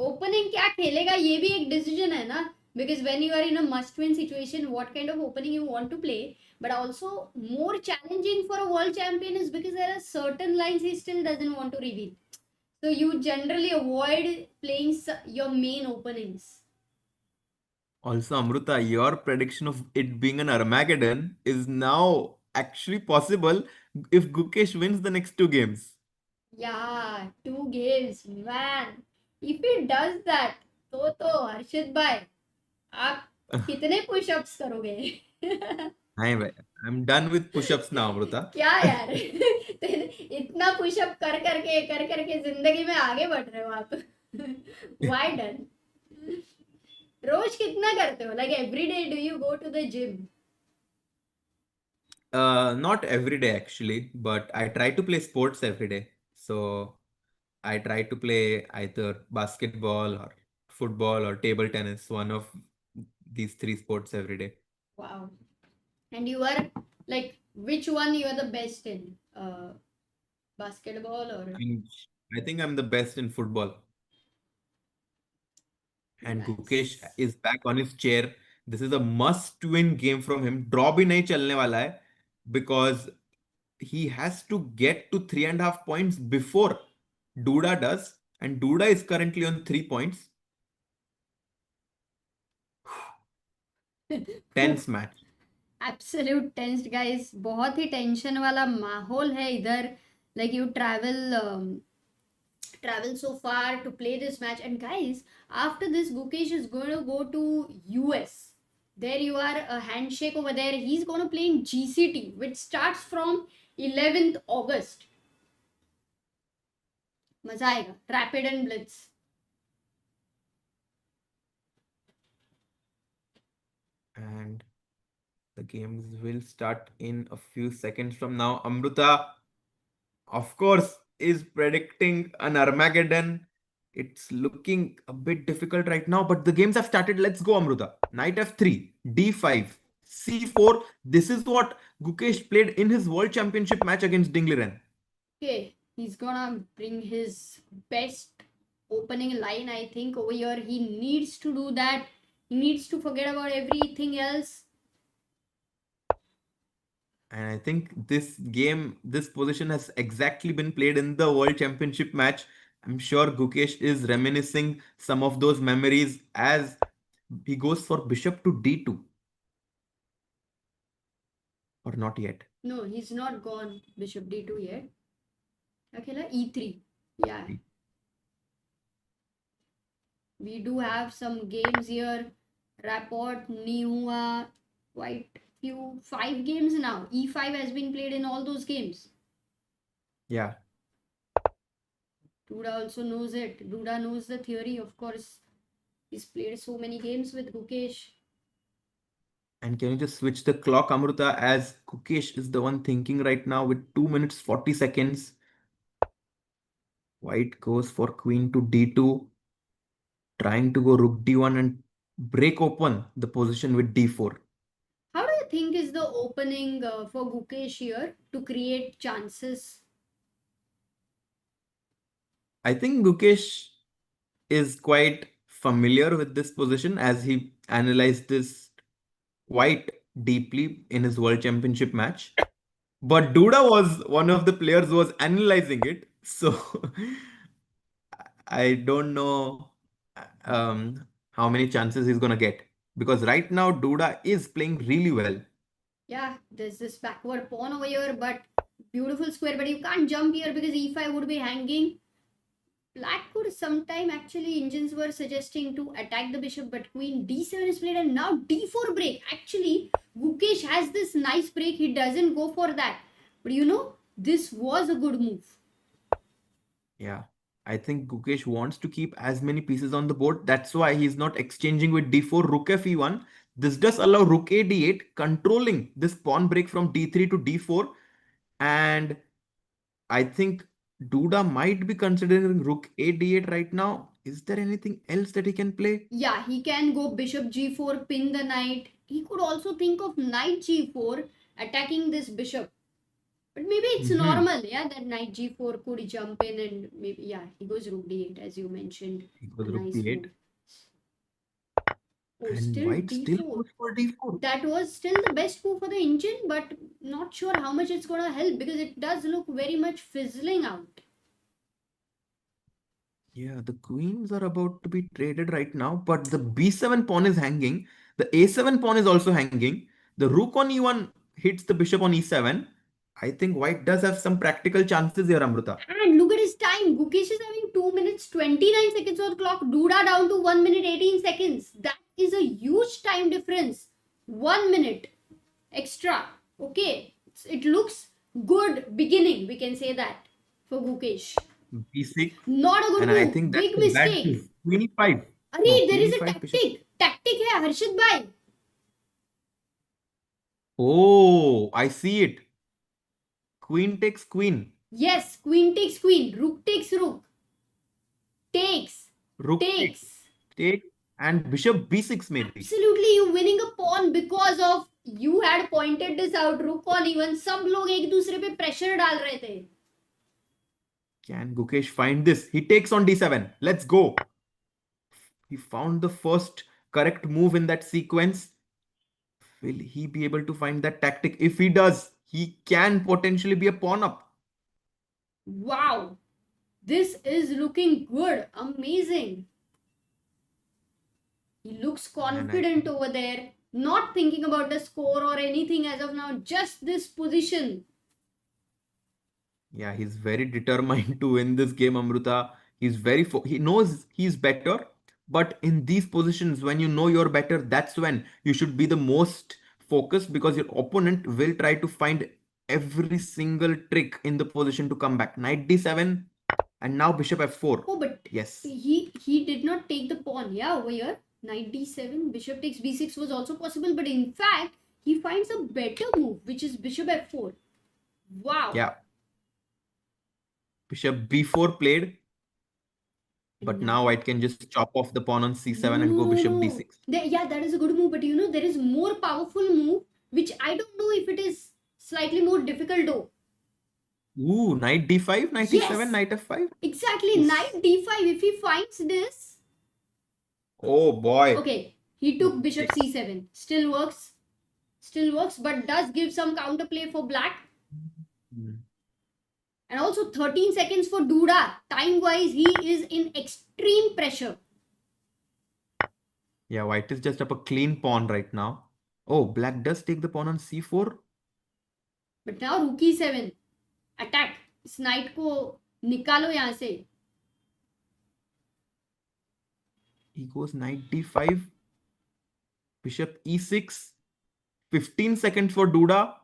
ओपनिंग क्या खेलेगा? ये भी एक डिसीजन है ना, because when you are in a must win situation, what kind of opening you want to play. But also more challenging for a world champion is because there are certain lines he still doesn't want to reveal, so you generally avoid playing your main openings. Also, Amruta, your prediction of it being an Armageddon is now actually possible if Gukesh wins the next two games. Yeah, 2 games, man. If he does that, तो हर्षित भाई आप कितने pushups करोगे? नहीं भाई, I'm done with push-ups now, Amruta. क्या यार, इतना पुशअप कर करके जिंदगी में आगे बढ़ रहे हो आप. Why done? रोज कितना करते हो? Like every day do you go to the gym? Not every day actually, but I try to play sports every day. So I try to play either basketball or football or table tennis, one of these three sports every day. Wow. And you are like, which one you are the best in? Basketball or? I think I'm the best in football. And Nice. Gukesh is back on his chair. This is a must-win game from him. Draw भी नहीं चलने वाला है. because he has to get to 3.5 points before Duda does, and Duda is currently on 3 points. Tense match. Absolute tensed guys, बहुत ही tension वाला माहौल है इधर. Like you travel so far to play this match, and guys, after this Gukesh is going to go to US. There you are, a handshake over there. He's going to play in GCT, which starts from 11th August. मजा आएगा. Rapid and blitz. And the games will start in a few seconds from now. Amruta, of course, is predicting an Armageddon. It's looking a bit difficult right now, but the games have started. Let's go, Amruta. Knight f3, d5, c4. This is what Gukesh played in his World Championship match against Dingliren. Okay, he's gonna bring his best opening line, I think, over here. He needs to do that. He needs to forget about everything else. And I think this game, this position has exactly been played in the World Championship match. I'm sure Gukesh is reminiscing some of those memories as he goes for bishop to d2. Or not yet. No, he's not gone bishop d2 yet. Akela e3. Yeah. We do have some games here. Rapport, Nihua, quite few, 5 games now. e5 has been played in all those games. Yeah. Duda also knows it. Duda knows the theory, of course. He's played so many games with Gukesh. And can you just switch the clock, Amruta, as Gukesh is the one thinking right now with 2 minutes 40 seconds. White goes for queen to d2, trying to go rook d1 and break open the position with d4. How do you think is the opening for Gukesh here to create chances? I think Gukesh is quite familiar with this position as he analyzed this quite deeply in his World Championship match. But Duda was one of the players who was analyzing it. So I don't know how many chances he's going to get. Because right now, Duda is playing really well. Yeah, there's this backward pawn over here, but beautiful square. But you can't jump here because e5 would be hanging. Black could sometime, actually, engines were suggesting to attack the bishop, but queen d7 is played and now d4 break. Actually, Gukesh has this nice break. He doesn't go for that. But you know, this was a good move. Yeah, I think Gukesh wants to keep as many pieces on the board. That's why he's not exchanging with d4, rook f e1. This does allow rook a d8, controlling this pawn break from d3 to d4. And I think Duda might be considering rook a d8 right now. Is there anything else that he can play? Yeah, he can go bishop g4, pin the knight. He could also think of knight g4, attacking this bishop. But maybe it's normal, yeah, that knight g4 could jump in and maybe, yeah, he goes rook d8 as you mentioned. He goes A rook nice d8. move. Oh, And still white still d4. goes for d4. That was still the best move for the engine, but not sure how much it's going to help because it does look very much fizzling out. Yeah, the queens are about to be traded right now, but the b7 pawn is hanging. The a7 pawn is also hanging. The rook on e1 hits the bishop on e7. I think white does have some practical chances here, Amruta. And look at his time. Gukesh is having 2 minutes 29 seconds on the clock. Duda down to 1 minute 18 seconds. That is a huge time difference. 1 minute extra. Okay. It looks good beginning. We can say that for Gukesh. b6. Not a good And move. I think that's Big a bad mistake. move. Queen e5. Arey, No, there queen is a e5 bishop. tactic. Tactic hai, Harshit bhai. Oh, I see it. Queen takes queen. Yes, queen takes queen. Rook takes rook. Takes. Rook take. And bishop b6 maybe. Absolutely, you winning a pawn because of you had pointed this out. Rook on even. सब लोग एक दूसरे पे pressure डाल रहे थे. Can Gukesh find this? He takes on d7. Let's go. He found the first correct move in that sequence. Will he be able to find that tactic? If he does, he can potentially be a pawn up. Wow. This is looking good. Amazing. He looks And I confident over there. Not thinking about the score or anything as of now. Just this position. Yeah, he's very determined to win this game, Amruta. He knows he's better, but in these positions, when you know you're better, that's when you should be the most focused because your opponent will try to find every single trick in the position to come back. Knight d7 and now bishop f4. Oh, but Yes. he did not take the pawn. Yeah, over here. Knight d7, bishop takes b6 was also possible, but in fact, he finds a better move, which is bishop f4. Wow. Yeah. Bishop b4 played, but now White can just chop off the pawn on c7 and go bishop d6. Yeah, that is a good move, but there is more powerful move, which I don't know if it is slightly more difficult though. Ooh, knight d5, knight Yes. e7, knight f5. Exactly, Yes. knight d5. If he finds this, Oh boy. okay, he took bishop c7. Still works, but does give some counterplay for black. Hmm. And also 13 seconds for Duda. Time-wise, he is in extreme pressure. Yeah, White is just up a clean pawn right now. Oh, Black does take the pawn on c4. But now rook e7. Attack. इस knight को निकालो यहाँ से. He goes knight d5. Bishop e6. 15 seconds for Duda.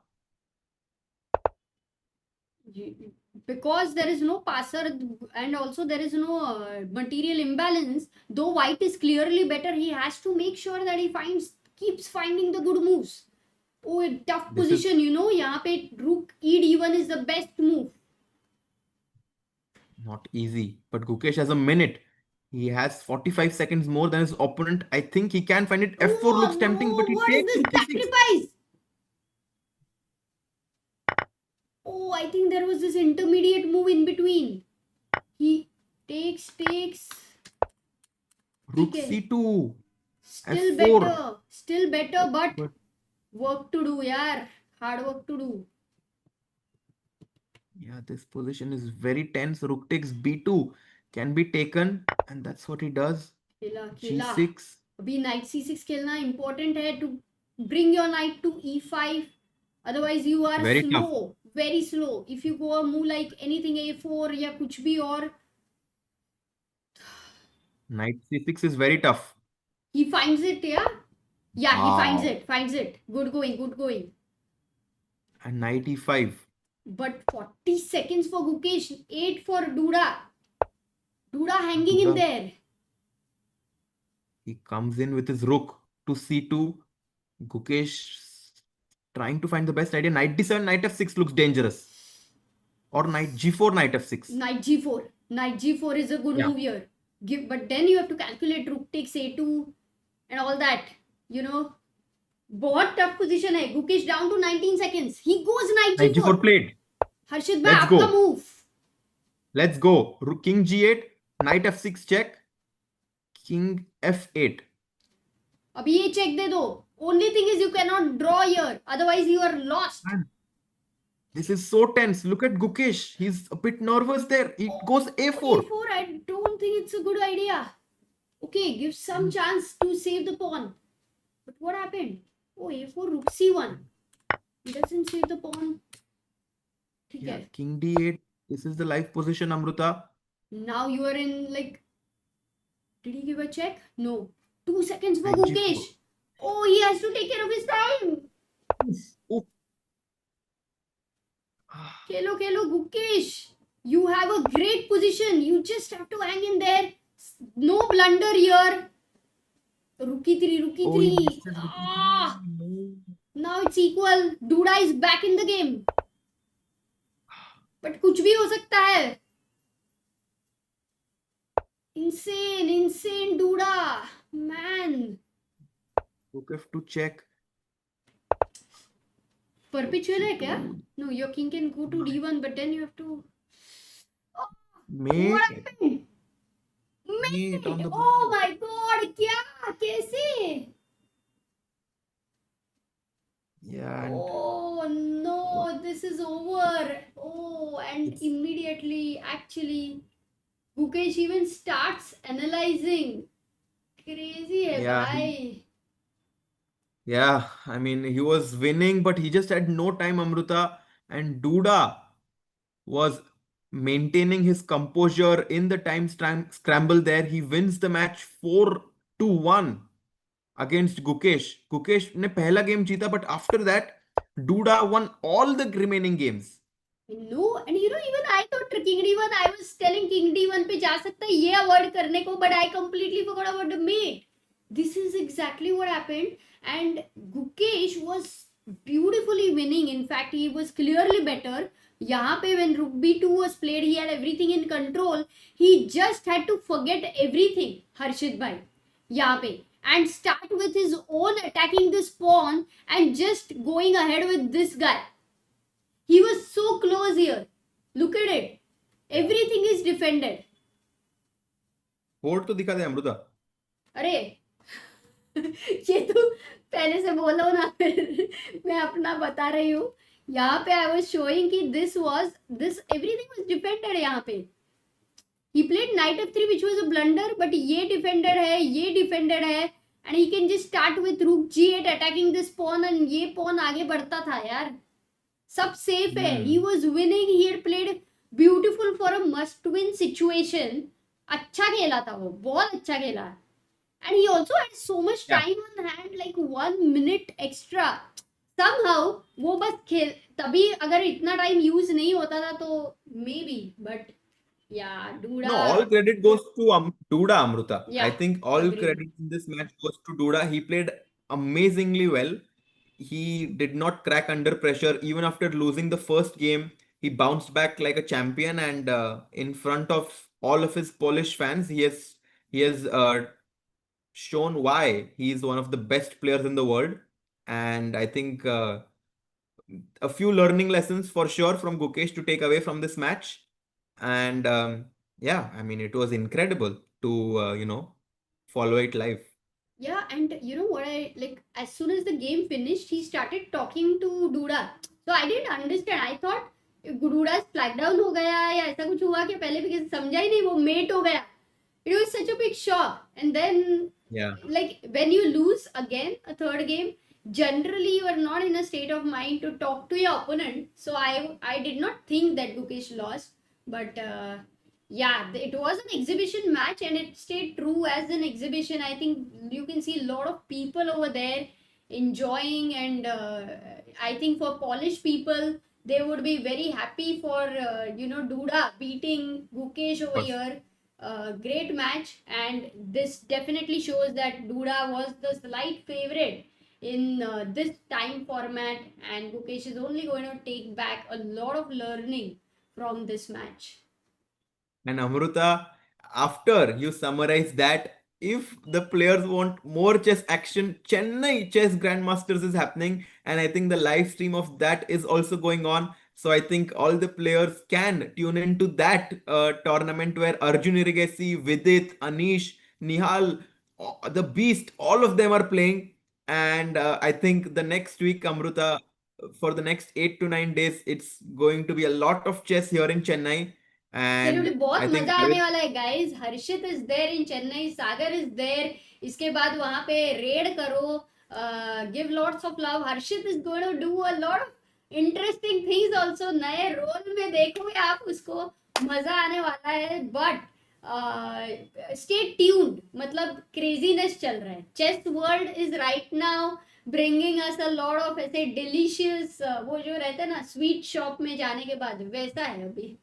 Because there is no passer and also there is no material imbalance, though White is clearly better, he has to make sure that he keeps finding the good moves. Oh, a tough This is- position, यहाँ पे rook e d1 is the best move. Not easy. But Gukesh has a minute. He has 45 seconds more than his opponent. I think he can find it. F4 Oh, looks tempting, no, but he what is takes this rook e6. sacrifice? Oh, I think there was this intermediate move in between. He takes. Rook Okay. c2. Still F4. better, but But- work to do, yaar. Hard work to do. Yeah, this position is very tense. Rook takes b2. Can be taken. And that's what he does. खेला g6. अभी knight c6 खेलना important है to bring your knight to e5. Otherwise you are Very slow, very slow. If you go a move like anything a4 या कुछ भी और, Knight c6 is very tough. he finds it, yeah? Yeah, Wow. he finds it. Good going. And knight e5. But 40 seconds for Gukesh, 8 for Duda. Duda hanging in Duda. there. He comes in with his rook to c2. Gukesh trying to find the best idea. Knight d7, knight f6 looks dangerous. Or knight g4, knight f6. Knight g4. Knight g4 is a good Yeah. move here. But then you have to calculate rook takes a2 and all that. बहुत tough position है. Gukesh down to 19 seconds. He goes knight Knight g4. g4 played. Harshit bhai, Let's आपका go. move. Let's go. Rook king g8, knight f6 check, king f8. अभी ये check दे दो. Only thing is you cannot draw here. Otherwise you are lost. This is so tense. Look at Gukesh. He's a bit nervous there. It goes a4. a4, I don't think it's a good idea. Okay, give some chance to save the pawn. But what happened? Oh, a4, rook c1. It doesn't save the pawn. ठीक Yeah, है. king d8. This is the life position, Amruta. Now you are in like. Did he give a check? No. 2 seconds for Knight g4. Gukesh. Oh, he has to take care of his time. Oof. Kelo, Gukesh. You have a great position. You just have to hang in there. No blunder here. Rookie 3. Oh, he missed it. Ah, No. now it's equal. Duda is back in the game. But कुछ भी हो सकता है. Insane Duda. Man. Rook f2 check. Perpetual है क्या? No, your king can go to d1, but then you have to. Mate. What happened? Mate on the Oh my god, क्या? कैसे? Yeah. And Oh no, this is over. Oh, and immediately, actually, Gukesh even starts analyzing. Crazy hai Yeah, bhai. yeah. I mean, he was winning, but he just had no time, Amruta. And Duda was maintaining his composure in the time scramble there. He wins the match 4-1 against Gukesh. Gukesh ने पहला game जीता, but after that, Duda won all the remaining games. No, and even I thought King D1, I was telling King D1 पे जा सकता है ये avoid करने को, but I completely forgot about the mate. This is exactly what happened, and Gukesh was beautifully winning. In fact, he was clearly better. यहाँ पे when Rook B2 was played, he had everything in control. He just had to forget everything, Harshit bhai, यहाँ पे, and start with his own attacking this pawn and just going ahead with this guy. He was so close here. Look at it. Everything is defended. Board तो दिखा दे अमृता. अरे ये तो पहले से बोलो ना, फिर मैं अपना बता रही हूँ. यहाँ पे I was showing कि this everything was defended. यहाँ पे he played knight f3 which was a blunder, but ये defended है, and he can just start with rook g8 attacking this pawn, and ये pawn आगे बढ़ता था यार. सब सेफ है. He was winning. He had played beautiful for a must win situation. अच्छा खेला था वो, बहुत अच्छा खेला. And he also had so much time on hand, like 1 minute extra. Somehow वो बस खेल, तभी अगर इतना टाइम यूज नहीं होता था तो maybe, but yeah, Duda. No, all credit goes to Duda, Amruta. Yeah, I think all agreed. credit in this match goes to Duda. He played amazingly well. He did not crack under pressure. Even after losing the first game, he bounced back like a champion. And in front of all of his Polish fans, he has shown why he is one of the best players in the world. And I think a few learning lessons for sure from Gukesh to take away from this match. And yeah, I mean, it was incredible to follow it live. Yeah, and you know what I like, as soon as the game finished, he started talking to Duda. So I didn't understand. I thought Duda's flag down हो गया या ऐसा कुछ हुआ कि पहले भी किसी समझा ही नहीं, वो mate हो गया. It was such a big shock. And then Yeah. like when you lose again a third game, generally you are not in a state of mind to talk to your opponent. So I did not think that Gukesh lost, but yeah, it was an exhibition match and it stayed true as an exhibition. I think you can see a lot of people over there enjoying, and I think for Polish people, they would be very happy for Duda beating Gukesh over here. Great match, and this definitely shows that Duda was the slight favorite in this time format, and Gukesh is only going to take back a lot of learning from this match. And Amruta, after you summarize that, if the players want more chess action, Chennai Chess Grandmasters is happening, and I think the live stream of that is also going on. So I think all the players can tune into that tournament where Arjun Irigesi, Vidit, Anish, Nihal, the Beast, all of them are playing. And I think the next week, Amruta, for the next 8 to 9 days, it's going to be a lot of chess here in Chennai. Absolutely, And बहुत I think मजा I will आने वाला है guys. Harshit is there in Chennai, Sagar is there. इसके बाद वहाँ पे raid करो, give lots of love. Harshit is going to do a lot of interesting things also. नए role में देखोगे आप उसको, मजा आने वाला है. But stay tuned, मतलब craziness चल रहा है. Chess world is right now bringing us a lot of ऐसे delicious वो जो रहता है ना sweet shop में जाने के बाद, वैसा है अभी.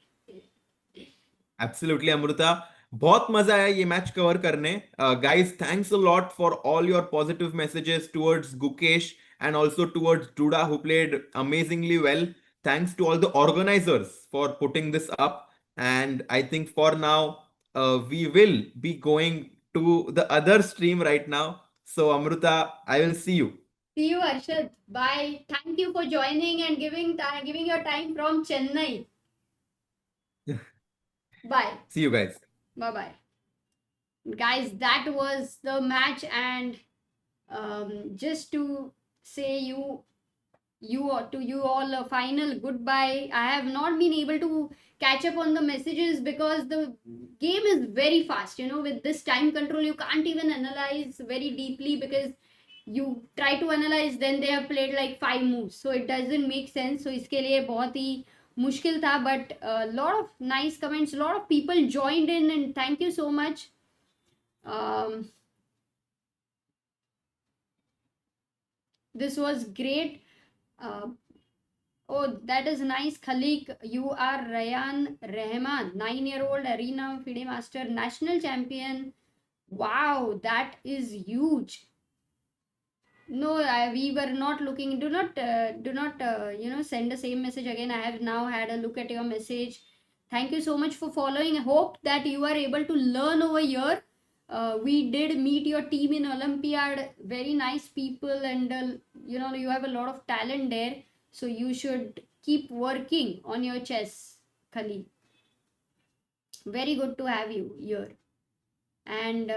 Absolutely, Amruta. बहुत मजा आया ये मैच कवर करने. Guys, thanks a lot for all your positive messages towards Gukesh and also towards Duda, who played amazingly well. Thanks to all the organizers for putting this up. And I think for now, we will be going to the other stream right now. So, Amruta, I will see you. See you, Arshad. Bye. Thank you for joining and giving your time from Chennai. Bye. See you guys. Bye bye. Guys, that was the match, and just to say you you all a final goodbye. I have not been able to catch up on the messages because the game is very fast. With this time control, you can't even analyze very deeply because you try to analyze, then they have played like 5 moves, so it doesn't make sense. So इसके लिए बहुत ही मुश्किल था, but a lot of nice comments, a lot of people joined in, and thank you so much. This was great. Oh, that is nice, Khalik. You are Rayan Rehman, 9-year-old arena FIDE master, national champion. Wow, that is huge. No, we were not looking. Do not, send the same message again. I have now had a look at your message. Thank you so much for following. I hope that you are able to learn over here. We did meet your team in Olympiad. Very nice people, and you have a lot of talent there. So you should keep working on your chess, Khali. Very good to have you here. And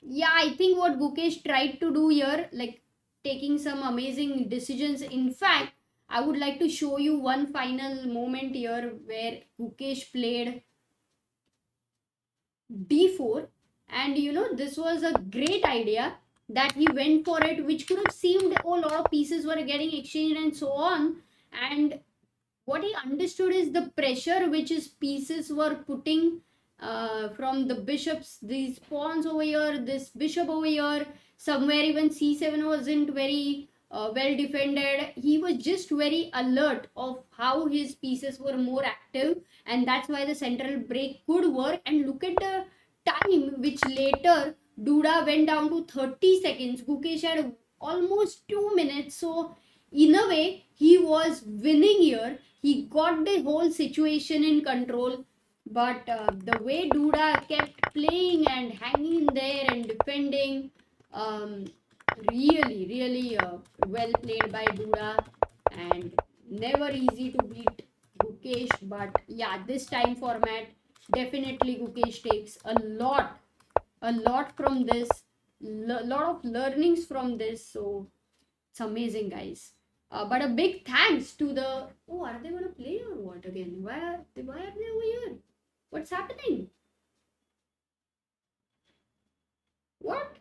yeah, I think what Gukesh tried to do here, like taking some amazing decisions. In fact, I would like to show you one final moment here where Gukesh played d4, and this was a great idea that he went for it, which could have seemed, oh, a lot of pieces were getting exchanged and so on. And what he understood is the pressure which his pieces were putting from the bishops, these pawns over here, this bishop over here, somewhere even c7 wasn't very well defended. He was just very alert of how his pieces were more active, and that's why the central break could work. And look at the time, which later Duda went down to 30 seconds. Gukesh had almost 2 minutes. So in a way, he was winning here. He got the whole situation in control. But the way Duda kept playing and hanging there and defending, really, really well played by Duda, and never easy to beat Gukesh. But yeah, this time format, definitely Gukesh takes a lot from this, lot of learnings from this. So it's amazing, guys. But a big thanks to the... Oh, are they going to play or what again? Why are they over here? What's happening? What?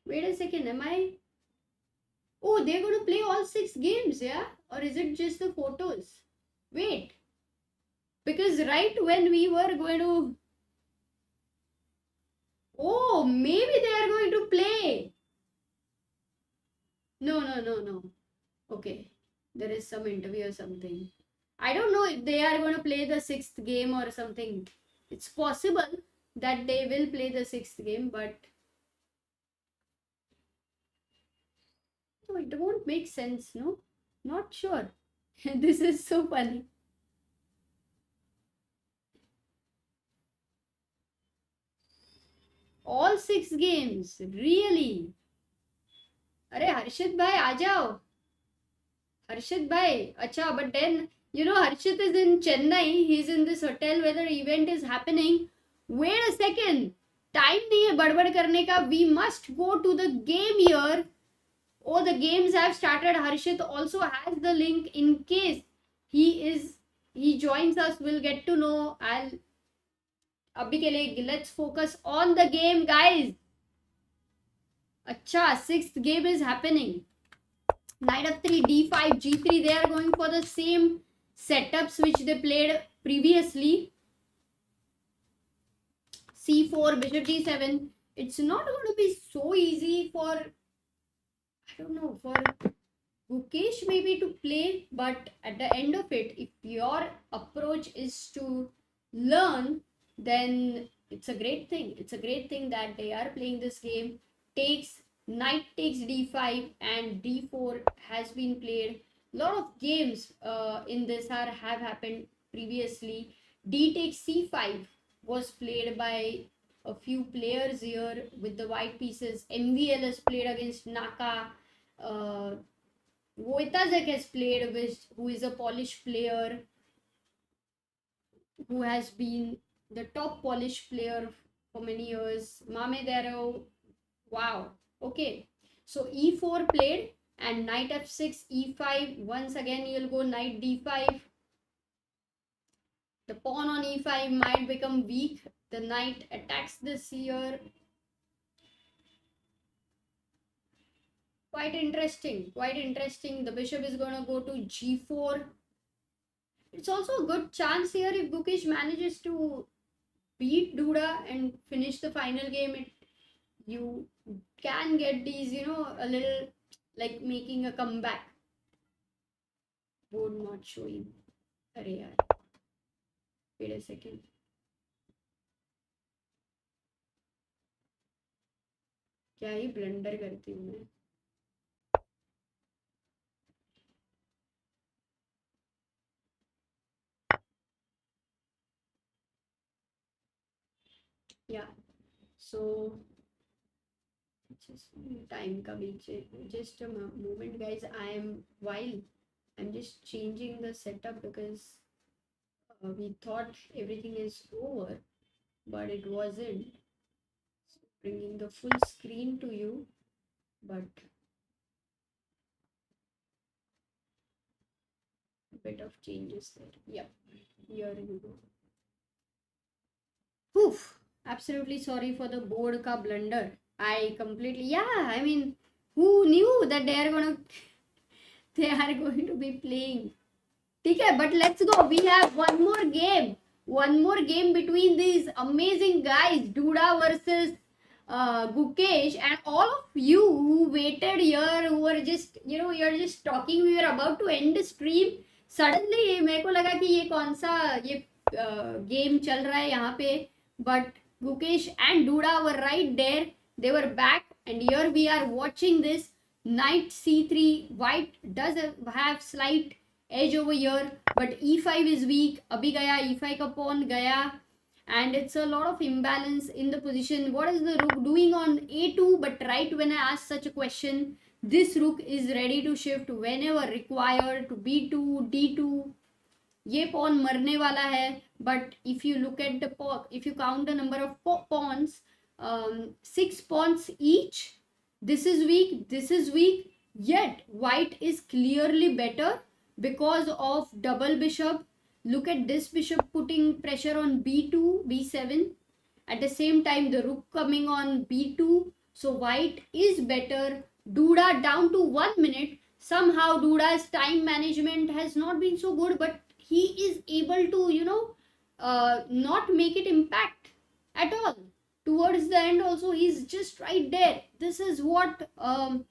Wait a second, am I... Oh, they're going to play all 6 games, yeah? Or is it just the photos? Wait. Because right when we were going to... Oh, maybe they are going to play. No. Okay. There is some interview or something. I don't know if they are going to play the 6th game or something. It's possible that they will play the 6th game, but no, it won't make sense, no? Not sure. This is so funny. All 6 games, really? अरे हर्षित भाई आ जाओ. Harshit bhai, acha, but then Harshit is in Chennai. He's in this hotel where the event is happening. Wait a second, time nahi hai badbad karne ka. We must go to the game here. Oh, the games have started. Harshit also has the link in case he joins us. We'll get to know. Abhi ke liye, let's focus on the game, guys. Acha, 6th game is happening. Knight f3, d5, g3. They are going for the same setups which they played previously. c4, bishop d7. It's not going to be so easy for, I don't know, for Gukesh maybe to play. But at the end of it, if your approach is to learn, then it's a great thing. It's a great thing that they are playing this game. Knight takes d5 and d4 has been played. Lot of games in this have happened previously. D takes c5 was played by a few players here with the white pieces. MVL has played against Naka. Wojtaszek has played with, who is a Polish player, who has been the top Polish player for many years. Mamedero. Wow. Okay, so e4 played, And knight f6, e5. Once again, you'll go knight d5. The pawn on e5 might become weak. The knight attacks this here. Quite interesting. Quite interesting. The bishop is going to go to g4. It's also a good chance here if Gukesh manages to beat Duda and finish the final game. You can get these, a little like making a comeback. Board not showing. Arey yaar. Wait a second. क्या ही blunder करती हूँ मैं. Yeah. So just time ka beech just a moment, guys. I'm just changing the setup because we thought everything is over, but it wasn't. So bringing the full screen to you, but a bit of changes there. Yep, here you go. Poof. Absolutely sorry for the board ka blunder. I mean, who knew that they are going to be playing? Okay, but let's go. We have one more game. One more game between these amazing guys, Duda versus Gukesh, and all of you who waited here, who were just, you're just talking. We were about to end the stream. Suddenly, मेरे को लगा कि ये कौन सा ये game चल रहा है यहाँ पे. But Gukesh and Duda were right there. They were back, and here we are watching this. Knight c3. White does have slight edge over here, but e5 is weak. Abhi gaya, e5 ka pawn gaya, and it's a lot of imbalance in the position. What is the rook doing on a2? But right when I ask such a question, this rook is ready to shift whenever required to b2, d2. ये pawn मरने वाला है, but if you look at the if you count the number of pawns, 6 pawns each. This is weak, yet white is clearly better because of double bishop. Look at this bishop putting pressure on b2, b7. At the same time, the rook coming on b2. So white is better. Duda down to 1 minute. Somehow Duda's time management has not been so good, but he is able to, not make it impact at all. Towards the end also, he's just right there. This is what an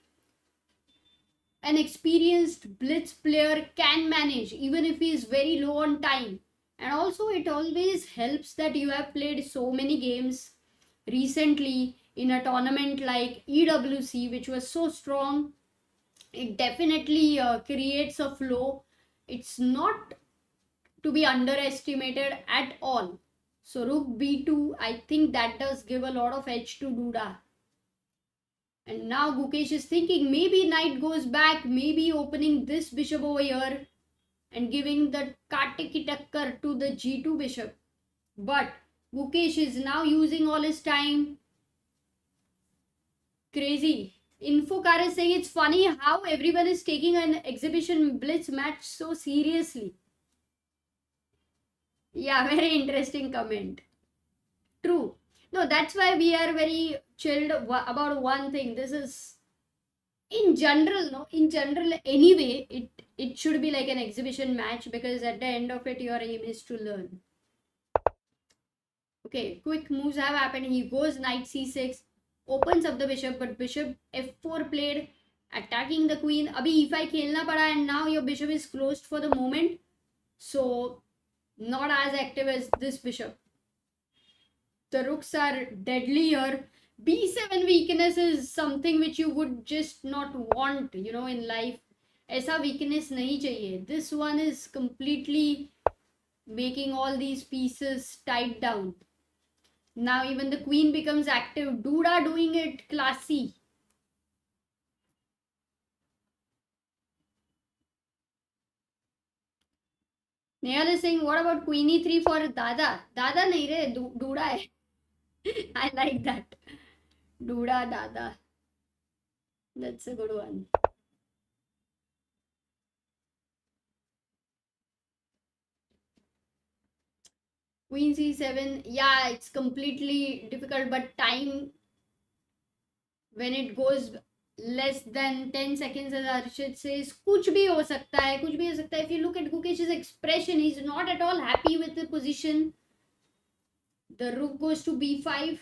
experienced blitz player can manage, even if he is very low on time. And also, it always helps that you have played so many games recently in a tournament like EWC, which was so strong. It definitely creates a flow. It's not to be underestimated at all. So rook b2, I think that does give a lot of edge to Duda. And now Gukesh is thinking maybe knight goes back, maybe opening this bishop over here and giving the Katiki Takkar to the g2 bishop. But Gukesh is now using all his time. Crazy. Infocar is saying it's funny how everyone is taking an exhibition blitz match so seriously. Yeah, very interesting comment. True. No, that's why we are very chilled about one thing. This is in general, anyway, it should be like an exhibition match, because at the end of it, your aim is to learn. Okay, quick moves have happened. He goes knight c6, opens up the bishop, but bishop f4 played, attacking the queen. Abhi e5 khelna pada, and now your bishop is closed for the moment. So not as active as this bishop. The rooks are deadly here. b7 weakness is something which you would just not want, in life. Aisa weakness nahi chahiye. This one is completely making all these pieces tied down. Now even the queen becomes active. Duda doing it classy. Nehal is saying, what about queen e3 for Dada? Dada nahi re, Duda hai. I like that. Duda, Dada. That's a good one. Queen c7, yeah, it's completely difficult, but time, when it goes less than 10 seconds, as Arshit says, कुछ भी हो सकता है, कुछ भी हो सकता है. If you look at Gukesh's expression, he's not at all happy with the position. The rook goes to b5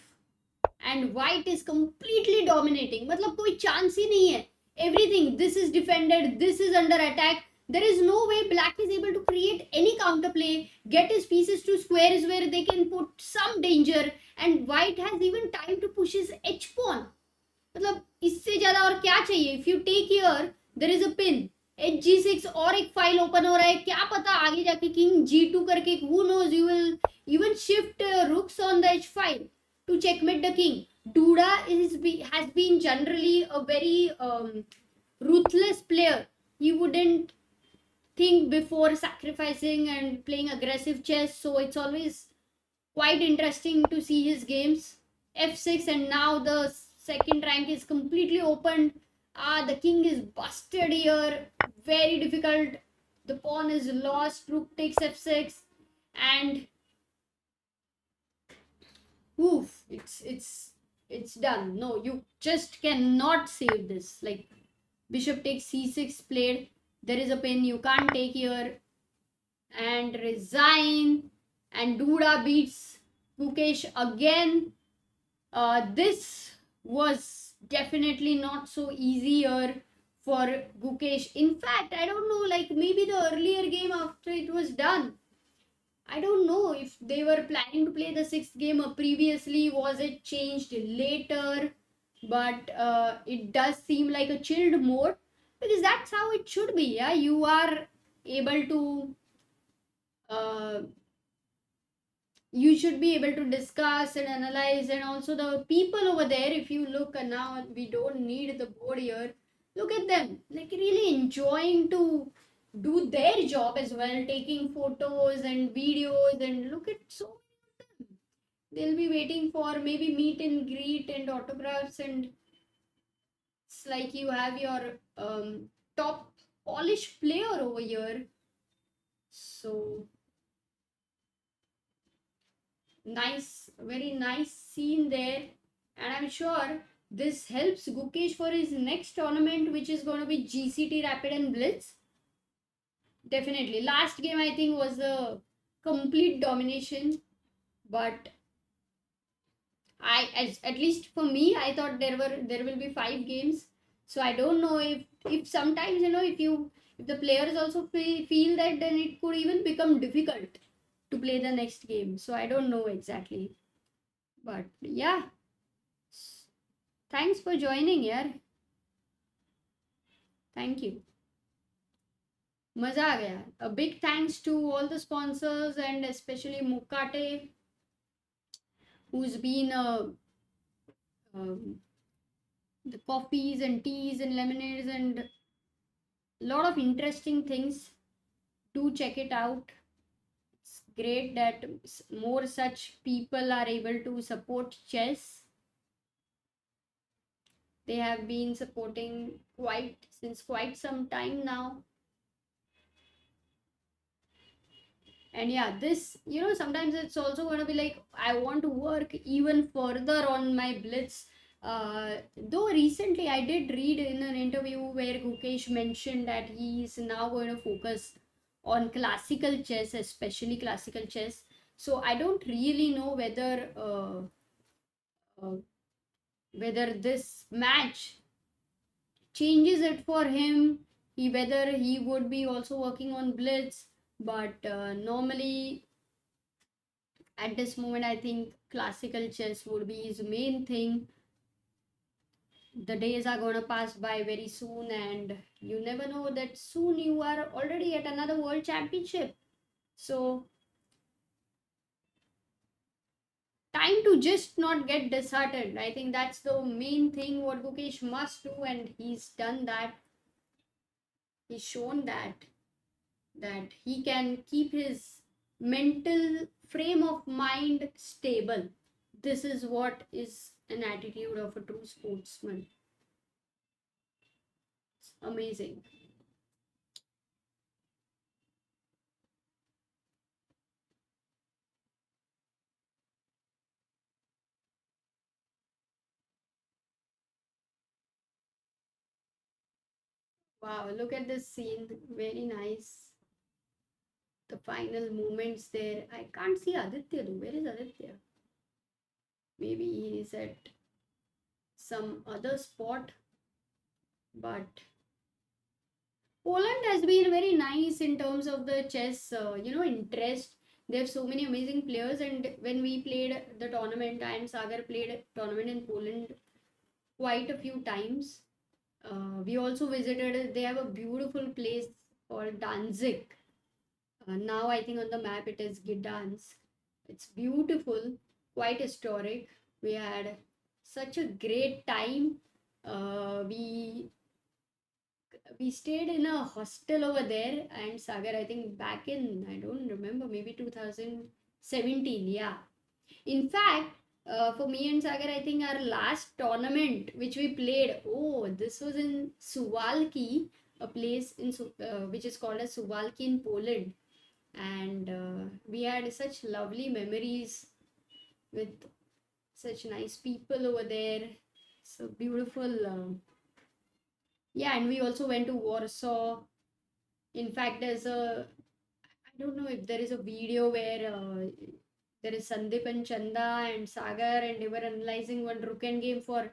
and white is completely dominating. मतलब कोई chance ही नहीं है. Everything, this is defended, this is under attack. There is no way black is able to create any counterplay, get his pieces to squares where they can put some danger, and white has even time to push his h pawn. मतलब इससे ज्यादा और क्या चाहिए. If you take here, there is a pin, hg6 और एक file open हो रहा है. क्या पता आगे जाके king g2 करके, who knows, you will even shift rooks on the h file to checkmate the king. Duda has been generally a very ruthless player. He wouldn't think before sacrificing and playing aggressive chess, so it's always quite interesting to see his games. f6, and now the second rank is completely opened. The king is busted here, very difficult. The pawn is lost, rook takes f6, and oof, it's done. No, you just cannot save this. Like, bishop takes c6 played, there is a pin, you can't take here, and resign, and Duda beats Gukesh again. This was definitely not so easier for Gukesh. In fact, I don't know, like maybe the earlier game after it was done, I don't know if they were planning to play the sixth game previously, was it changed later, but it does seem like a chilled mode, because that's how it should be. Yeah, you are able to you should be able to discuss and analyze, and also the people over there, if you look, now we don't need the board here, look at them, like really enjoying to do their job as well, taking photos and videos, and look at so many of them. They'll be waiting for maybe meet and greet and autographs, and it's like you have your top polished player over here. So nice, very nice scene there, and I'm sure this helps Gukesh for his next tournament, which is going to be GCT Rapid and Blitz. Definitely, last game I think was a complete domination, but at least for me, I thought there will be 5 games. So I don't know if sometimes, if the players also feel that, then it could even become difficult to play the next game. So I don't know exactly, but yeah, thanks for joining. Yeah, thank you. मजा आ गया. A big thanks to all the sponsors, and especially Mukate, who's been the coffees and teas and lemonades and a lot of interesting things. Do check it out. It's great that more such people are able to support chess. They have been supporting since quite some time now. And yeah, this, sometimes it's also going to be like, I want to work even further on my blitz. Though recently I did read in an interview where Gukesh mentioned that he is now going to focus on classical chess, especially classical chess. So I don't really know whether this match changes it for him, whether he would be also working on blitz. But normally at this moment, I think classical chess would be his main thing. The days are going to pass by very soon, and you never know that soon you are already at another world championship. So time to just not get disheartened. I think that's the main thing what Gukesh must do, and he's done that. He's shown that he can keep his mental frame of mind stable. This is what is an attitude of a true sportsman. It's amazing. Wow, look at this scene. Very nice. The final moments there. I can't see Aditya though. Where is Aditya? Maybe he's at some other spot. But Poland has been very nice in terms of the chess, interest. They have so many amazing players, and when we played the tournament, I and Sagar played a tournament in Poland quite a few times. We also visited. They have a beautiful place called Danzig. Now I think on the map it is Gdansk. It's beautiful, quite historic. We had such a great time. We stayed in a hostel over there, and Sagar, I think back in, I don't remember, maybe 2017, yeah. In fact, for me and Sagar, I think our last tournament which we played, oh, this was in Suwalki, a place in which is called as Suwalki in Poland, and we had such lovely memories with such nice people over there. So beautiful. Yeah, and we also went to Warsaw. In fact, I don't know if there is a video where there is Sandeep and Chanda and Sagar, and they were analyzing one rook and game for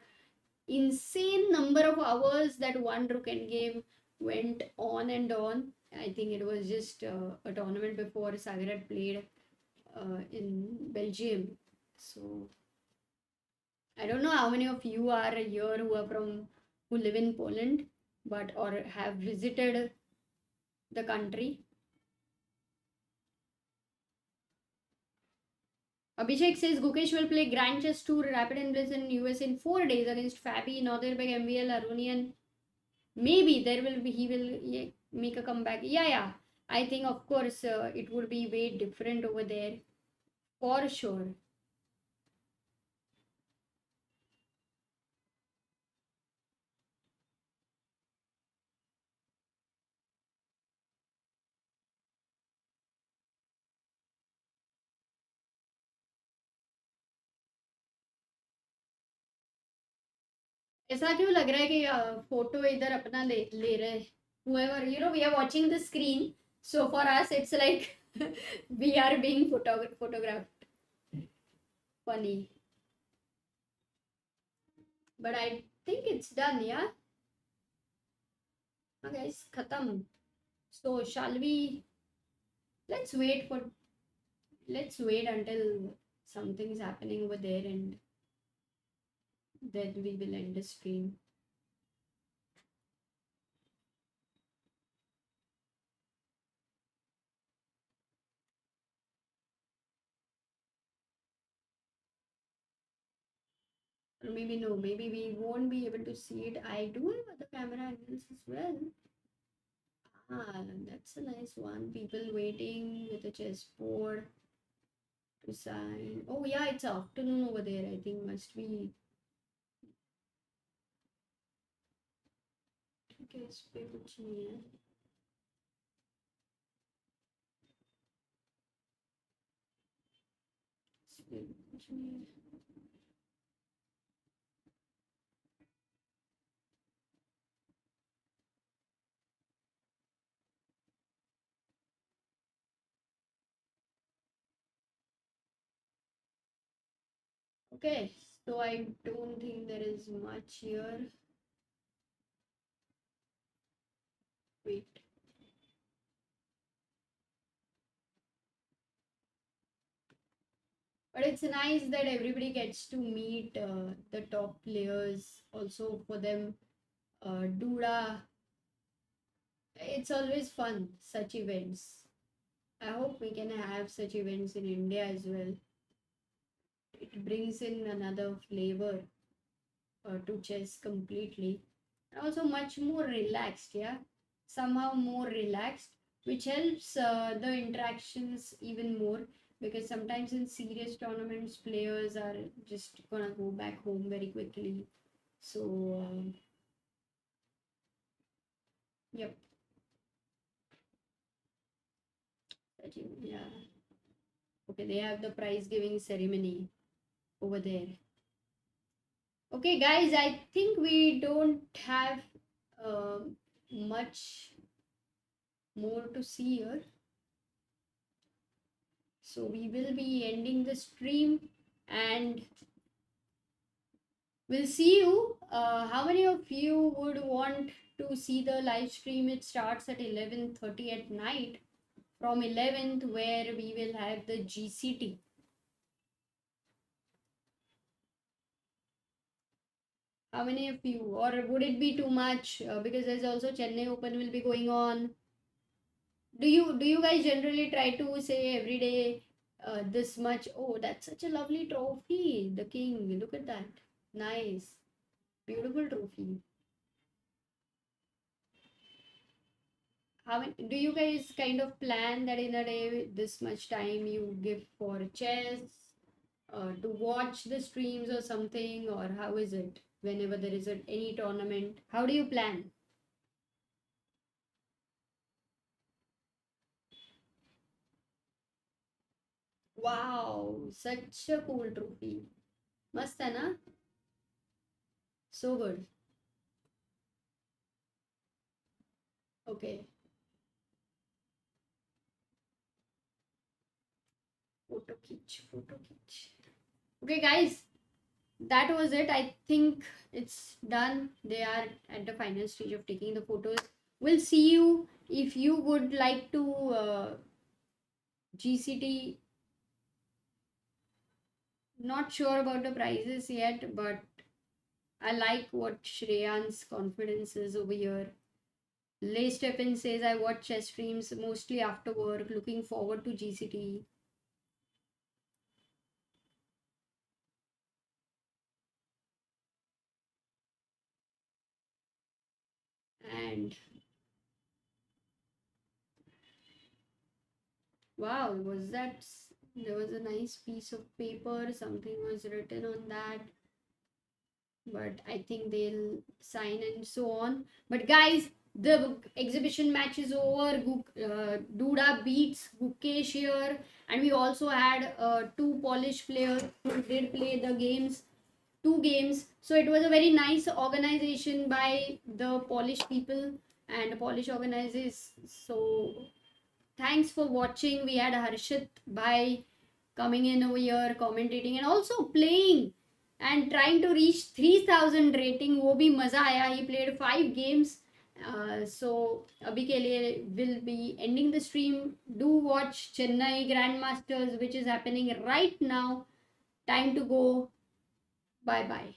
insane number of hours. That one rook and game went on and on. I think it was just a tournament before Sagar had played in Belgium. So I don't know how many of you are here who live in Poland, but or have visited the country. Abhishek says Gukesh will play Grand Chess Tour Rapid and Blitz in US in 4 days against Fabi, Northernberg, MVL, Arunian. Maybe he will make a comeback. Yeah. I think of course it would be way different over there for sure. ऐसा क्यों लग रहा है कि photo इधर अपना ले रहे हैं? Whoever, we are watching the screen, so for us it's like we are being photographed. Funny, but I think it's done. Yeah, okay, guys, khatam. So shall we? Let's wait until something's happening over there, and then we will end the stream. Or maybe no, maybe we won't be able to see it. I do have other camera angles as well. Ah, that's a nice one. People waiting with a chessboard to sign. Oh yeah, it's afternoon over there. I think must be. Okay, इस पे कुछ नहीं है. इस पे कुछ नहीं है. Okay, so I don't think there is much here. Wait. But it's nice that everybody gets to meet the top players. Also for them, Duda. It's always fun, such events. I hope we can have such events in India as well. It brings in another flavor to chess completely. And also much more relaxed, yeah. Somehow more relaxed, which helps the interactions even more, because sometimes in serious tournaments players are just gonna go back home very quickly. So yep. Yeah. Okay, they have the prize giving ceremony over there. Okay guys, I think we don't have much more to see here. So we will be ending the stream and we'll see you. How many of you would want to see the live stream? It starts at 11:30 at night from 11th, where we will have the GCT. How many of you? Or would it be too much? Because there's also Chennai Open will be going on. Do you guys generally try to say every day this much? Oh, that's such a lovely trophy. The king. Look at that. Nice. Beautiful trophy. How many, do you guys kind of plan that in a day this much time you give for chess, to watch the streams or something, or how is it whenever there is any tournament? How do you plan? Wow, such a cool trophy. Mast hai na? So good. Okay. Photo khich. Okay, guys, that was it. I think it's done. They are at the final stage of taking the photos. We'll see you. If you would like to GCT, not sure about the prizes yet, but I like what Shreyan's confidence is over here. Lay Stephen says, I watch chess streams mostly after work, looking forward to GCT. And wow, there was a nice piece of paper, something was written on that, but I think they'll sign and so on. But guys, the exhibition match is over. Duda beats Gukesh here, and we also had two Polish players who did play the games, 2 games. So it was a very nice organization by the Polish people and Polish organizers. So thanks for watching. We had Harshit by coming in over here, commentating and also playing and trying to reach 3000 rating. वो भी मजा आया. He played 5 games. So अभी के लिए will be ending the stream. Do watch Chennai Grandmasters, which is happening right now. Time to go. Bye bye.